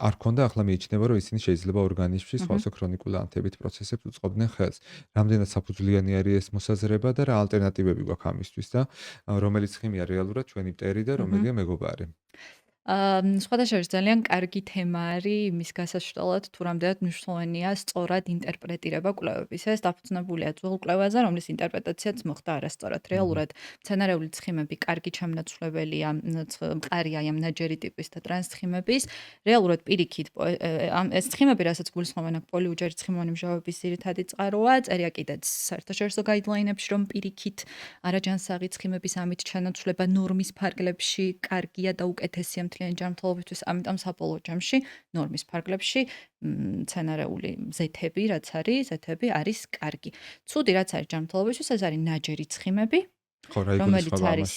არ ქონდა, ახლა მიიჩნევა, რომ ისინი შეიძლება ორგანიზმში სხვადასხვა ქრონიკული ანთებით პროცესებს უწყობდნენ ხელს. რამდენად საფუძვლიანი არის ეს მოსაზრება და რა ალტერნატივები გვაქვს ამისთვის და რომელიც ცხიმია რეალურად ჩვენი მტერი და რომელია მეგობარი. სხვათა შორის ძალიან კარგი თემა არის იმის გასაშრალად, თუ რამდენად მნიშვნელოვანია სწორად ინტერპრეტირება კვლევების. ეს დაფუძნებულია ძველ კვლევაზე, რომლის ინტერპრეტაციაც მოხდა არასწორად. რეალურად მცენარეული ცხიმები კარგი ჩამნაცვლებელია, მყარია ამ ნაჯერი ტიპის და ტრანსცხიმების. რეალურად პირიქით ეს ცხიმები, რასაც გულისხმობენ აქ პოლიუჯერი ცხიმოვანი მჟავების ძირითადი წყაროა, წერია კიდეც საერთაშორისო გაიდლაინებში, რომ პირიქით არაჯანსაღი ცხიმების ამით ჩანაცვლება ნორმის ფარგლებში კარგია და უკეთესია მთლიანი ჯანმრთელობისთვის, ამიტომ საბოლოო ჯამში ნორმის ფარგლებში მცენარეული ზეთები, რაც არის, ზეთები არის კარგი. ცუდი რაც არის ჯანმრთელობისთვის, ეს არის ნაჯერი ცხიმები, რომელიც არის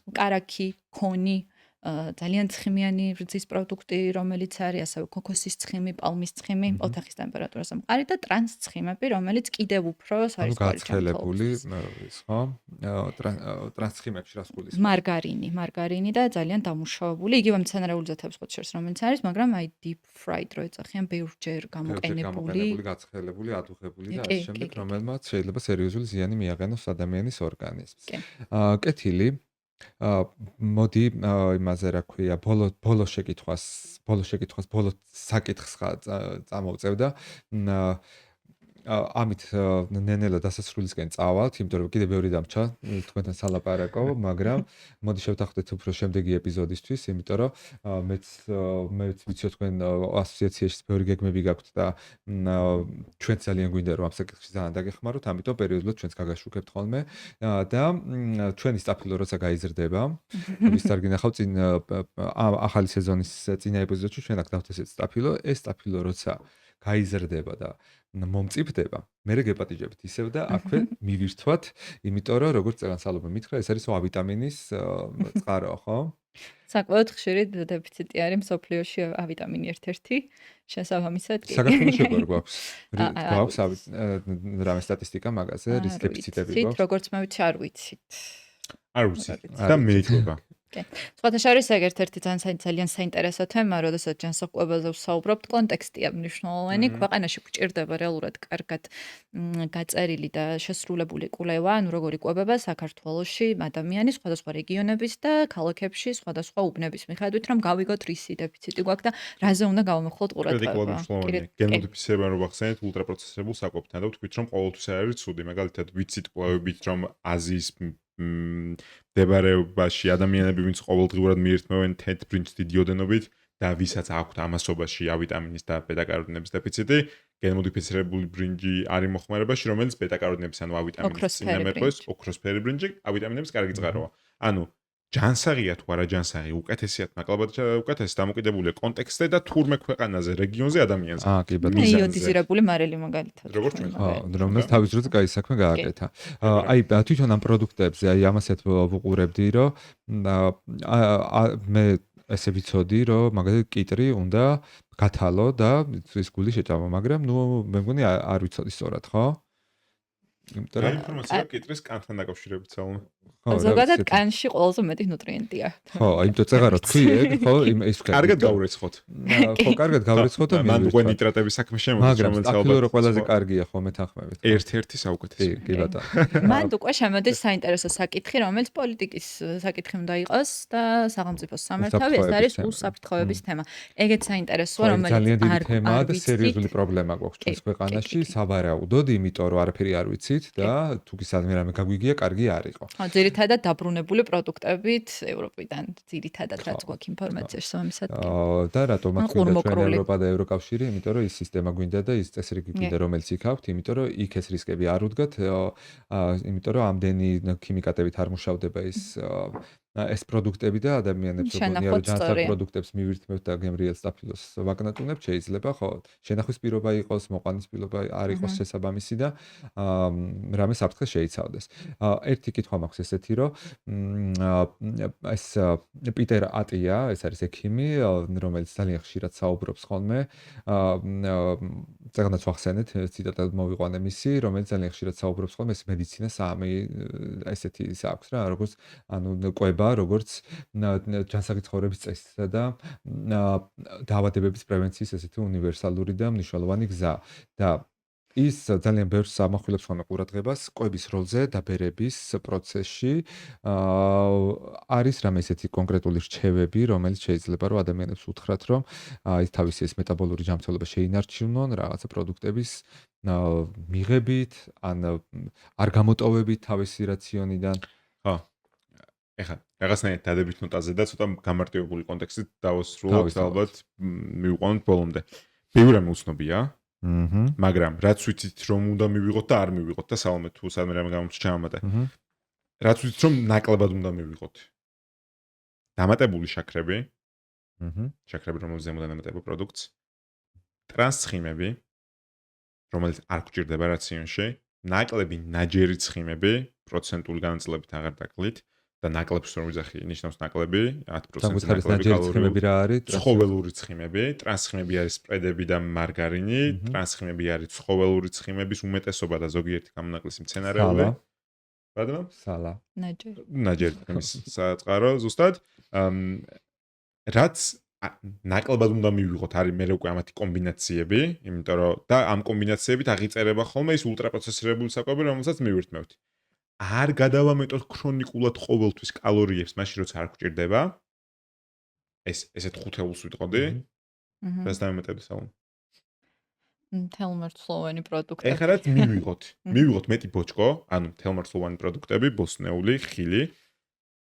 კარაქი, ქონი, ძალიან ცხიმიანი რძის პროდუქტი, რომელიც არის ასევე ქოქოსის ცხიმი, პალმის ცხიმი, ოთახის ტემპერატურაზე მყარი და ტრანს ცხიმები, რომელიც კიდევ უფრო ანუ სარისკვარი გაცხელებული ჯანმრთელობისთვის. ის ხო? ტრანსხიმებში რას გულისხმობ? მარგარინი და ძალიან დამუშავებული, იგივე მცენარეული ზეთების ხოთშერს რომელიც არის, მაგრამ აი deep fried რო ეძახიან, ბევრჯერ გამოყენებული, გაცხელებული, ადუღებული და კი, ასე შემდეგ, კი, კი. რომელმაც შეიძლება სერიოზული ზიანი მიაყენოს ადამიანის ორგანიზმს. კი. კეთილი. მოდი იმაზე რა ქვია, ბოლო საკითხს წამოვწევ და ამით ნენელა დასასრულისკენ წავალთ, იმიტომ რომ კიდე ბევრი დამრჩა თქვენთან სალაპარაკო, მაგრამ მოდი შევთანხმდეთ უფრო შემდეგი ეპიზოდისთვის, იმიტომ რომ მეც ვიცი თქვენ ასოციაციაში ბევრი გეგმები გაქვთ და ჩვენ ძალიან გვინდა რომ ამ საკითხში ძალიან დაგეხმაროთ, ამიტომ პერიოდულად ჩვენც გაგაშუქებთ ხოლმე და ჩვენი სტაფილო როცა გაიზრდება, ვის არ გინახავთ წინ ახალი სეზონის წინა ეპიზოდში ჩვენ აქ დავთესეთ სტაფილო, ეს სტაფილო როცა გაიზრდება და მომწიფდება, მერე გეპატიჟებთ ისევ და აქვე მივირთვათ, იმიტომ რომ როგორც წეგან სალომე მითხრა, ეს არის A ვიტამინის წყარო, ხო? საკმაოდ ხშირი დეფიციტი არის მსოფლიოში A ვიტამინი ერთ-ერთი, შესაბამისად კი. საქართველოში როგორ გვაქვს? გვაქვს რამე სტატისტიკა მაგაზე, რის დეფიციტები გვაქვს? როგორც მე ვიცი, არ ვიცით. არ ვიცი. და მეიქნება. კი. სხვათა შორის ეგ ერთ-ერთი ძალიან საინტერესო თემა, როდესაც ჯანსაღყვებაზე ვსაუბრობთ, კონტექსტია მნიშვნელოვანი. ქვეყანაში გვჭირდება რეალურად კარგად გაწერილი და შესრულებული კვლევა, ანუ როგორი კვებება საქართველოში ადამიანის სხვადასხვა რეგიონების და ქალაქებში სხვადასხვა უბნების მიხედვით, რომ გავიგოთ რისი დეფიციტი გვაქვს და რაზე უნდა გავამახვილოთ ყურადღება. გენმოდიფიცირება რო ვახსენეთ ულტრაპროცესებულ საკუთრებთან და ვთქვით, რომ ყოველთვის არის ცუდი. მაგალითად, ვიცით კვლევებით, რომ აზიის მდებარეობაში ადამიანები, ვინც ყოველდღიურად მიირთმევენ თეთრ ბრინჯს დიდი ოდენობით და ვისაც აქვთ ამასობაში A ვიტამინის და ბეტა-კაროტინების დეფიციტი, გენმოდიფიცირებული ბრინჯი არის მოხმარებაში, რომელიც ბეტა-კაროტინების ანუ A ვიტამინის წინამერყოს, ოქროსფერი ბრინჯი A ვიტამინების კარგი წყაროა. ანუ ჯანსაღია თუ არა ჯანსაღი, უკეთესიათ ნაკლებად უკეთესი დამოკიდებულია კონტექსტზე და თურმე ქვეყანაზე, რეგიონზე, ადამიანზე. კი ბატონო. იოდიზირებული მარილი მაგალითად. როგორც ჩვენ. რომელსაც თავის დროზე კაი საქმე გააკეთა. აი თვითონ ამ პროდუქტებზე, აი ამასაც ვუყურებდი, რომ მე ესე ვიცოდი, რომ მაგალითად კიტრი უნდა გათალო და ის გული შეჭამა, მაგრამ მე მგონი არ ვიცოდი სწორად, ხო? იმიტომ რომ ინფორმაცია კიტრის კანთან დაკავშირებით საუბრობ. ზოგადად კანში ყველაზე მეტი ნუტრიენტია. ხო, იმიტომ წეღარო თქვი ეგ, ხო, ის ვქენ. კარგად გავრეცხოთ. ხო, კარგად გავრეცხოთ და მან უკვე ნიტრატების საქმე შემოდის, რომელიც ალბათ ყველაზე კარგია ხო მეთანხმებით. ერთ-ერთი საუკეთესო. კი ბატონო. მან უკვე შემოდის საინტერესო საკითხი, რომელიც პოლიტიკის საკითხი უნდა იყოს და სახელმწიფოს სამართავი, ეს არის უსაფრთხოების თემა. ეგეც საინტერესოა, რომელიც ძალიან დიდი თემაა და სერიოზული პრობლემა გვაქვს ჩვენს ქვეყანაში, სავარაუდოდ, იმიტომ რომ არაფერი არ ვიცით და თუ გისადმე რამე გაგვიგია, კარგი არ იყო. ხო, ძირითადად დაბრუნებული პროდუქტებით ევროპიდან, ძირითადად რაც გვაქვს ინფორმაცია შესაბამისად. და რატომ გვინდა ჩვენ ევროპა და ევროკავშირი, იმიტომ რომ ის სისტემა გვინდა და ის წესრიგი გვინდა, რომელიც იქ აქვთ, იმიტომ რომ იქ ეს რისკები არ უდგათ, იმიტომ რომ ამდენი ქიმიკატებით არ მუშავდება ეს პროდუქტები და ადამიანებს როგორია რომ ჯანსაღ პროდუქტებს მივირთმევთ და გემრიელ სტაფილოს ვაკნატუნებთ, შეიძლება ხო შენახვის პირობა იყოს, მოყვანის პირობა არ იყოს შესაბამისი და რამე საფრთხე შეიცავდეს. ერთი კითხვა მაქვს ესეთი, რომ ეს პიტერ ატია, ეს არის ექიმი, რომელიც ძალიან ხშირად საუბრობს ხოლმე, წეგნაც ვახსენეთ, ციტატა მოვიყვანე მისი, რომელიც ძალიან ხშირად საუბრობს ხოლმე ეს მედიცინა სამი ესეთი ის აქვს რა, როგორც ანუ კვება როგორც ჯანსაღი ცხოვრების წესისა და დაავადებების პრევენციის ესეთი უნივერსალური და მნიშვნელოვანი გზა და ის ძალიან ბევრს ამახვილებს ხოლმე ყურადღებას კვების როლზე დაბერების პროცესში არის რამე ესეთი კონკრეტული რჩევები, რომელიც შეიძლება რომ ადამიანებს უთხრათ, რომ აი თავისი ეს მეტაბოლური ჯანმრთელობა შეინარჩუნონ რაღაცა პროდუქტების მიღებით ან არ გამოტოვებით თავისი რაციონიდან. ხო. ეხლა რაღაცნაირად დადებით ნოტაზე და ცოტა გამარტივებული კონტექსტით დავასრულოთ ალბათ მივყვანოთ ბოლომდე. ბევრი რამე უცნობია. მაგრამ რაც ვიცით რომ უნდა მივიღოთ და არ მივიღოთ და სალომე თუ სადმე რამე გამომჩნდა. რაც ვიცით რომ ნაკლებად უნდა მივიღოთ. დამატებული შაქრები. შაქრები რომელზეც უნდა დამატება პროდუქტს. ტრანსცხიმები რომელიც არ გვჭირდება რაციონში. ნაკლები ნაჯერი ცხიმები პროცენტული განაწილებით აღარ დაკლით. და და ნაკლებს რომ ვიძახი, ნიშნავს ნაკლები, 10%-ზე სამკუთხედის ნაკლები ნაჯერი ცხიმები რა არის? ცხოველური ცხიმები, ტრანსცხიმები არის სპრედები და მარგარინი, ტრანსცხიმები არის ცხოველური ცხიმების უმეტესობა და ზოგიერთი გამონაკლისი მცენარეული. რადგან? ნაჯერი. ნაჯერი ცხიმის საწყარო ზუსტად. რაც ნაკლებად უნდა მივიღოთ არის მე უკვე ამათი კომბინაციები, იმიტომ რომ და ამ კომბინაციებით აღიწერება ხოლმე ის ულტრაპროცესირებული საკვები, რომელსაც მივირთმევთ. არ გადავამეტოთ ქრონიკულად ყოველთვის კალორიებს, მაშინ როცა არ გვჭირდება. ესეთ 5 ეულს ვიტყოდი. რას დამემეტებდი საუბარი? თელმარცხოვანი პროდუქტები. ეხლა რაც მივიღოთ მეტი ბოჭკო, ანუ თელმარცხოვანი პროდუქტები, ბოსტნეული, ხილი.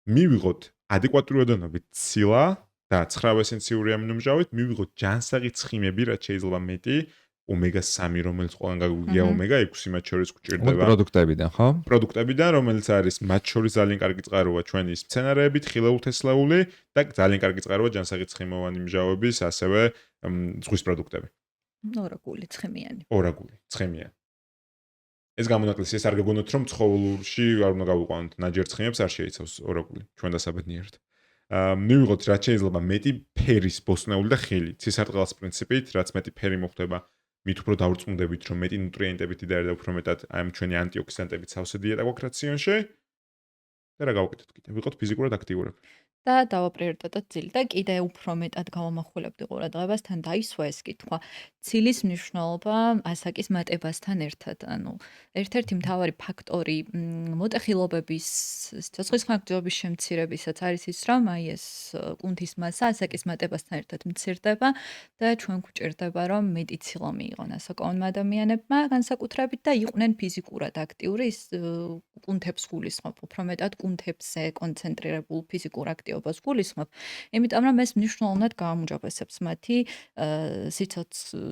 მივიღოთ ადეკვატური ოდენობით ცილა და 9 ესენციური ამინომჟავით, მივიღოთ ჯანსაღი ცხიმები, რაც შეიძლება მეტი, ომეგა-3, რომელიც ყველგან გაგვიგია ომეგა-6, მათ შორის გვჭირდება. პროდუქტებიდან, ხო? პროდუქტებიდან, რომელიც არის მათ შორის ძალიან კარგი წყაროა ჩვენი მცენარეებით, ხილეულთესლეული და ძალიან კარგი წყაროა ჯანსაღი ცხიმოვანი მჟავების, ასევე ზღვის პროდუქტები. ორაგული ცხიმიანი. ორაგული, ცხიმიანი. ეს გამონაკლისი ეს არ გეგონოთ რომ ცხოველურში არ უნდა გავიყვანოთ ნაჯერ ცხიმებს არ შეიცავს ორაგული ჩვენ დასაბედნიერად. მივიღოთ რაც შეიძლება მეტი ფერის ბოსტნეული და ხილი. ცისარტყელას პრინციპით, რაც მეტი ფერი მოხდება, მით უფრო დავრწმუნდებით რომ მეტი ნუტრიენტებით და უფრო მეტად ამ ჩვენი ანტიოქსიდანტებით სავსე დიეტა გვაქვს რაციონში. და რა გავაკეთოთ კიდე? ვიყოთ ფიზიკურად აქტიურები. და დავაპრიორიტეტოთ ძილი და კიდე უფრო მეტად გავამახვილებდი ყურადღებას, თან დაისვა ეს კითხვა. ცილის მნიშვნელობა ასაკის მატებასთან ერთად. ანუ ერთ-ერთი მთავარი ფაქტორი მოტეხილობების, ცოცხლის ხანგრძლივობის შემცირებისაც არის ის, რომ აი ეს კუნთის მასა ასაკის მატებასთან ერთად მცირდება და ჩვენ გვჭირდება, რომ მეტი ცილა მიიღონ ასაკოვანმა ადამიანებმა, განსაკუთრებით და იყვნენ ფიზიკურად აქტიური, ის კუნთებს გულისხმობ, უფრო მეტად კუნთებზე კონცენტრირებულ ფიზიკურ აქტივობას გულისხმობ. იმიტომ რომ ეს მნიშვნელოვნად გაამუჯობესებს მათი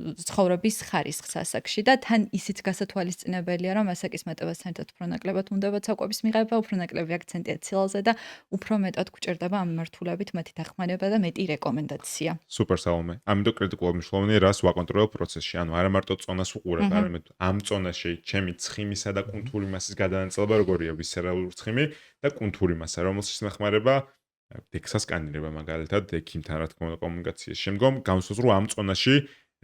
ცხოვრების ხარისხს ასაკში და თან ისიც გასათვალისწინებელია, რომ ასაკის მატებასთან ერთად უფრო ნაკლებად უნდათ საკვების მიღება, უფრო ნაკლები აქცენტია ცილზე და უფრო მეტად გვჭირდება ამ მიმართულებით მათი დახმარება და მეტი რეკომენდაცია. სუპერ საომე. ამიტომ კრიტიკულად მნიშვნელოვანია რას ვაკონტროლებ პროცესში. ანუ არა მარტო წონას ვუყურებ, არამედ ამ წონაში ჩემი ცხიმისა და კუნთური მასის გადანაწილება როგორია ვისერალური ცხიმი და კუნთური მასა, რომელსაც ნახმარება დექსას სკანირება მაგალითად ექიმთან რა თქმა უნდა კომუნიკაციის. შემდგომ განსაზღვრო ამ წონაში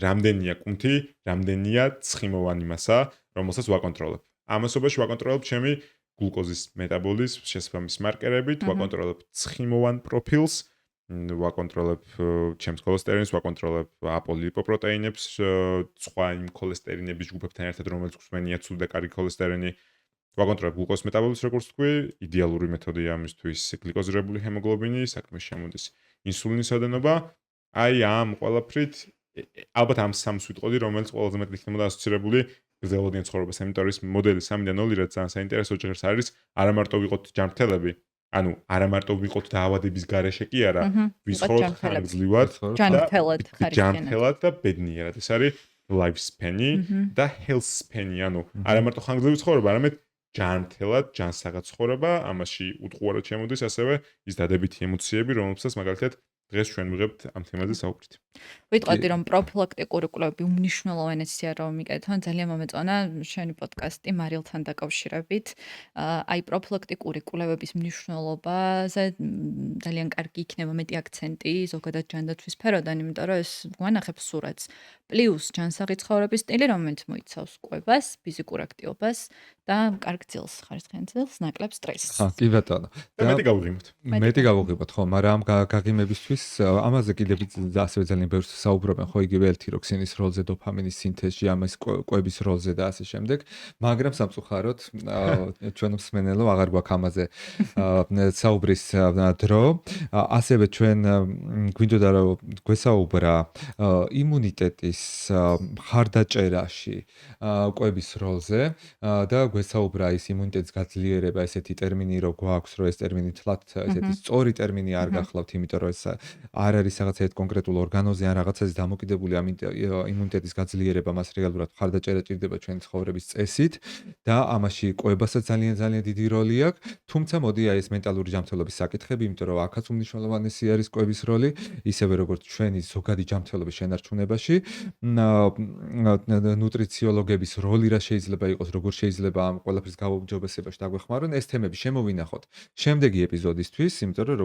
რამდენია კუნთი, რამდენია ცხიმოვანი მასა, რომელსაც ვაკონტროლებ. ამასობაში ვაკონტროლებ ჩემი გლუკოზის მეტაბოლიზმს, შესაბამის მარკერებით, ვაკონტროლებ ცხიმოვან პროფილს, ვაკონტროლებ ჩემს ქოლესტერინს, ვაკონტროლებ აპოლიპოპროტეინებს, სხვა იმ ქოლესტერინების ჯგუფებთან ერთად, რომელიც გვსმენია ცუდი და კარგი ქოლესტერინი. ვაკონტროლებ გლუკოზის მეტაბოლიზმს, როგორც თქვი, იდეალური მეთოდია ამისთვის გლიკოზირებული ჰემოგლობინი, საქმე შემოდის ინსულინის ოდენობა. აი ამ ყველაფრით ალბათ ამ სამს ვიტყოდი, რომელიც ყველაზე მეტად იქნებოდა ასოცირებული გრძელვადიან ცხოვრებას. ამიტომ ის მოდელი 3-დან 0 რაც ძალიან საინტერესო ჟღერს არის, არა მარტო ვიყოთ ჯანმრთელები, ანუ არა მარტო ვიყოთ დაავადების გარეშე კი არა, ვიცხოვროთ ხანგრძლივად, ჯანმრთელად და ბედნიერად. ეს არის life span-ი და health span-ი, ანუ არა მარტო ხანგრძლივი ცხოვრება, არამედ ჯანმრთელად, ჯანსაღად ცხოვრება, ამაში უტყუარად შემოდის ასევე ის დადებითი ემოციები, რომელსაც მაგალითად დღეს ჩვენ ვიღებთ ამ თემაზე საუბრით. ვიტყოდი რომ პროფილაქტიკური კვლევები უმნიშვნელოვანესია რომ მიკეთონ, ძალიან მომეწონა შენი პოდკასტი მარილთან დაკავშირებით. აი პროფილაქტიკური კვლევების მნიშვნელობაზე ძალიან კარგი იქნება მეტი აქცენტი ზოგადად ჯანდაცვის სფეროდან, იმიტომ რომ ეს გვანახებს სურათს. პლუს ჯანსაღი ცხოვრების სტილი, რომელიც მოიცავს კვებას, ფიზიკურ აქტივობას და კარგ ძილს, ხარისხიან ძილს, ნაკლებ სტრესს. კი ბატონო. და მეტი გავუღიმოთ. მეტი გავუღიმოთ, ხო, მაგრამ ამ გაგიმებისთვის ამაზე კიდევ ასევე ძალიან ბევრს საუბრობენ, ხო, იგივე L-თიროქსინის როლზე, დოფამინის სინთეზში, ამას კვების როლზე და ასე შემდეგ. მაგრამ სამწუხაროდ ჩვენ მსმენელო აღარ გვაქვს ამაზე საუბრის დრო. ასევე ჩვენ გვინდოდა რომ გვესაუბრა იმუნიტეტის მხარდაჭერაში კვების როლზე და გვესაუბრა ის იმუნიტეტის გაძლიერება, ესეთი ტერმინი რო გვაქვს, რომ ეს ტერმინი თლათ ესეთი სწორი ტერმინი არ გახლავთ, იმიტომ რომ ეს არ არის რაღაცა ერთ კონკრეტულ ორგანოზე ან რაღაცაზე დამოკიდებული ამ იმუნიტეტის გაძლიერება, მას რეალურად მხარდაჭერა ჭირდება ჩვენი ცხოვრების წესით და ამაში კვებასაც ძალიან დიდი როლი აქვს. თუმცა მოდი აი ეს მენტალური ჯანმრთელობის საკითხები, იმიტომ რომ აქაც უმნიშვნელოვანესი არის კვების როლი, ისევე როგორც ჩვენი ზოგადი ჯანმრთელობის შენარჩუნებაში. ნუტრიციოლოგების როლი რა შეიძლება იყოს, როგორ შეიძლება ამ ყველაფრის გაუმჯობესებაში დაგვეხმარონ, ეს თემები შემოვინახოთ შემდეგი ეპიზოდისთვის, იმიტომ რომ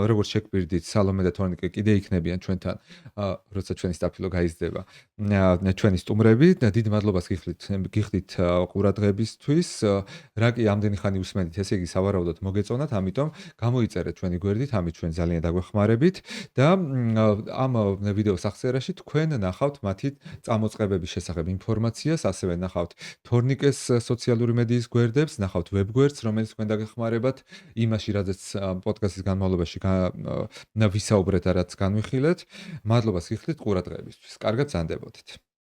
როგორც შეგვირდით, სალომე და თორნიკე კიდე იქნებიან ჩვენთან, როცა ჩვენი სტაფილო გაიზრდება. ჩვენი სტუმრები, დიდ მადლობას გიხდით ყურადღებისთვის. რა კი ამდენი ხანი უსმენთ, ესე იგი სავარაუდოდ მოგეწონათ, ამიტომ გამოიწერეთ ჩვენი გვერდით, ამით ჩვენ ძალიან დაგვეხმარებით და ამ ვიდეოს აღწერაში თქვენ ნახავთ მათი წამოწყებების შესახებ ინფორმაციას, ასევე ნახავთ თორნიკეს სოციალური მედიის გვერდებს, ნახავთ ვებგვერდს, რომელიც თქვენ დაგეხმარებათ იმაში, რაზეც პოდკასტის განმავლობაში ვისაუბრეთ და რაც განვიხილეთ. მადლობას გიხდით ყურადღებისთვის. კარგად ზანდებოდეთ.